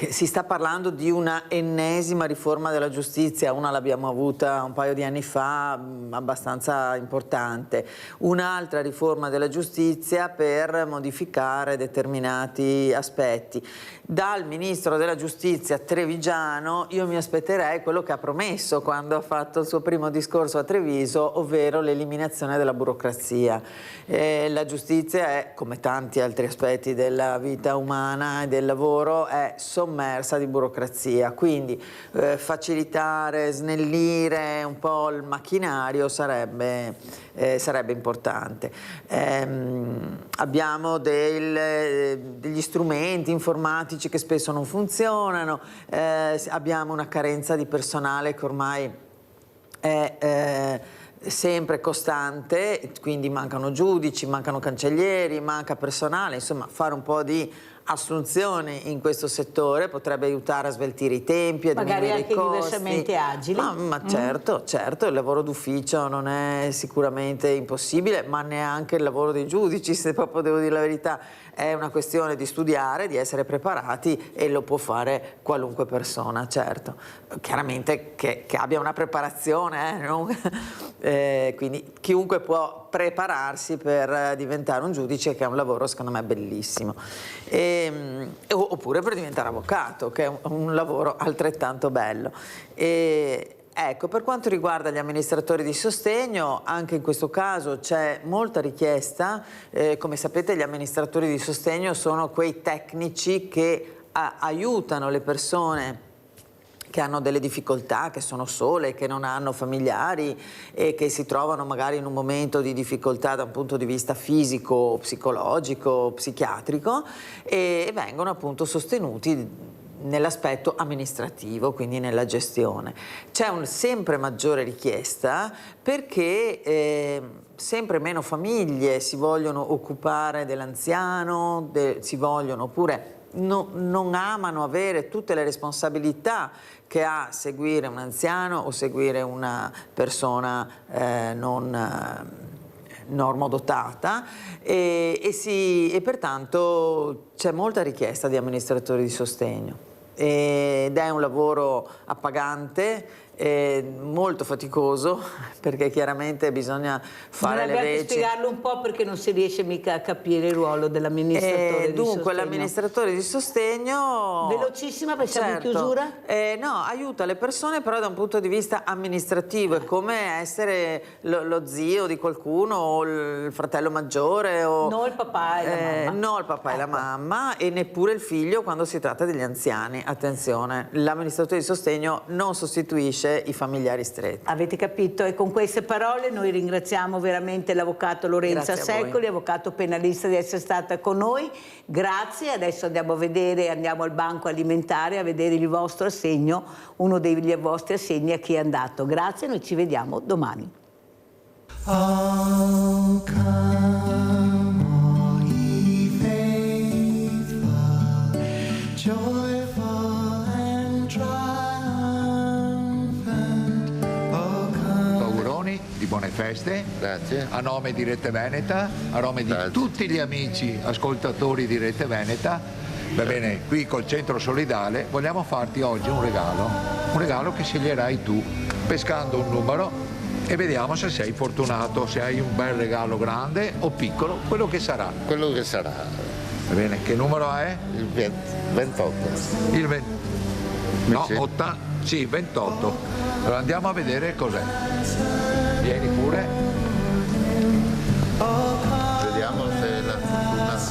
si sta parlando di una ennesima riforma della giustizia, una l'abbiamo avuta un paio di anni fa, abbastanza importante, un'altra riforma della giustizia per modificare determinati aspetti. Dal ministro della giustizia trevigiano io mi aspetterei quello che ha promesso quando ha fatto il suo primo discorso a Treviso, ovvero l'eliminazione della burocrazia. La giustizia è, come tanti altri aspetti della vita umana e del lavoro, è sommersa di burocrazia, quindi facilitare, snellire un po' il macchinario sarebbe importante. Abbiamo degli strumenti informatici che spesso non funzionano, abbiamo una carenza di personale che ormai è sempre costante, quindi mancano giudici, mancano cancellieri, manca personale, insomma fare un po' di assunzioni in questo settore potrebbe aiutare a sveltire i tempi, a magari diminuire anche i costi. diversamente agili. Ma certo, il lavoro d'ufficio non è sicuramente impossibile, ma neanche il lavoro dei giudici, se proprio devo dire la verità. È una questione di studiare, di essere preparati, e lo può fare qualunque persona, certo. Chiaramente che abbia una preparazione, non? Quindi chiunque può prepararsi per diventare un giudice, che è un lavoro secondo me bellissimo. Oppure per diventare avvocato, che è un lavoro altrettanto bello. Ecco, per quanto riguarda gli amministratori di sostegno, anche in questo caso c'è molta richiesta. Come sapete, gli amministratori di sostegno sono quei tecnici che aiutano le persone che hanno delle difficoltà, che sono sole, che non hanno familiari e che si trovano magari in un momento di difficoltà da un punto di vista fisico, psicologico, psichiatrico, e vengono appunto sostenuti nell'aspetto amministrativo, quindi nella gestione. C'è una sempre maggiore richiesta perché sempre meno famiglie si vogliono occupare dell'anziano, si vogliono, oppure non amano avere tutte le responsabilità che ha seguire un anziano o seguire una persona non normodotata, e pertanto c'è molta richiesta di amministratori di sostegno. Ed è un lavoro appagante, molto faticoso, perché chiaramente bisogna fare le Dovrebbe veci. spiegarlo un po', perché non si riesce mica a capire il ruolo dell'amministratore di sostegno. Dunque l'amministratore di sostegno, velocissima, perché siamo in certo, chiusura? No, aiuta le persone però da un punto di vista amministrativo, è come essere lo zio di qualcuno o il fratello maggiore, o non il papà e la mamma. No, il papà e la mamma, e neppure il figlio quando si tratta degli anziani. Attenzione, l'amministratore di sostegno non sostituisce i familiari stretti. Avete capito? E con queste parole noi ringraziamo veramente l'avvocato Lorenza Secoli, avvocato penalista, di essere stata con noi. Grazie. Adesso andiamo al banco alimentare a vedere il vostro assegno, uno dei vostri assegni a chi è andato. Grazie, noi ci vediamo domani. Oh, come all ye faithful, joyful and triumphant. Oh, come. Auguroni di buone feste. Grazie. A nome di Rete Veneta, a nome di tutti gli amici ascoltatori di Rete Veneta. Va bene, qui col Centro Solidale vogliamo farti oggi un regalo che sceglierai tu, pescando un numero, e vediamo se sei fortunato, se hai un bel regalo grande o piccolo, quello che sarà. Quello che sarà. Va bene, che numero è? Il 28. Il 20. No, 28. Allora andiamo a vedere cos'è. Vieni pure. Vediamo se la fortuna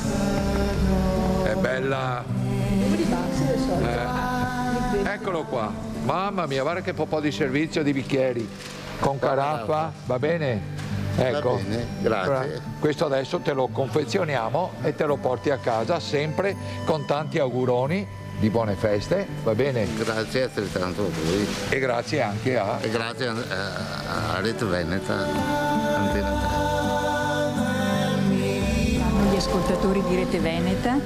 è bella. Eccolo qua. Mamma mia, guarda che po' di servizio di bicchieri. Con caraffa, va bene? Ecco, va bene, grazie. Questo adesso te lo confezioniamo e te lo porti a casa, sempre con tanti auguroni di buone feste, va bene? Grazie altrettanto a voi. E grazie anche a... E grazie a Rete Veneta, Antena 3. Gli ascoltatori di Rete Veneta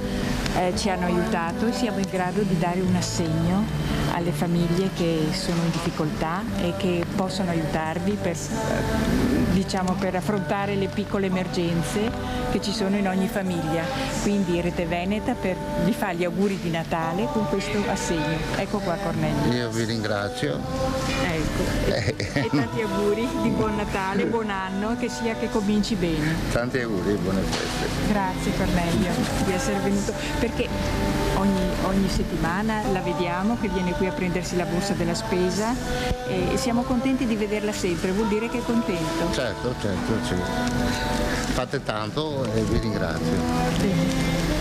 ci hanno aiutato e siamo in grado di dare un assegno alle famiglie che sono in difficoltà e che possono aiutarvi per diciamo, per affrontare le piccole emergenze che ci sono in ogni famiglia. Quindi Rete Veneta vi fa gli auguri di Natale con questo assegno. Ecco qua Cornelio. Io vi ringrazio. Ecco. E tanti auguri di buon Natale, buon anno, che cominci bene. Tanti auguri e buone feste. Grazie Cornelio di essere venuto, perché ogni settimana la vediamo che viene qui a prendersi la borsa della spesa e siamo contenti di vederla sempre, vuol dire che è contento. Certo, sì. Fate tanto e vi ringrazio. Bene.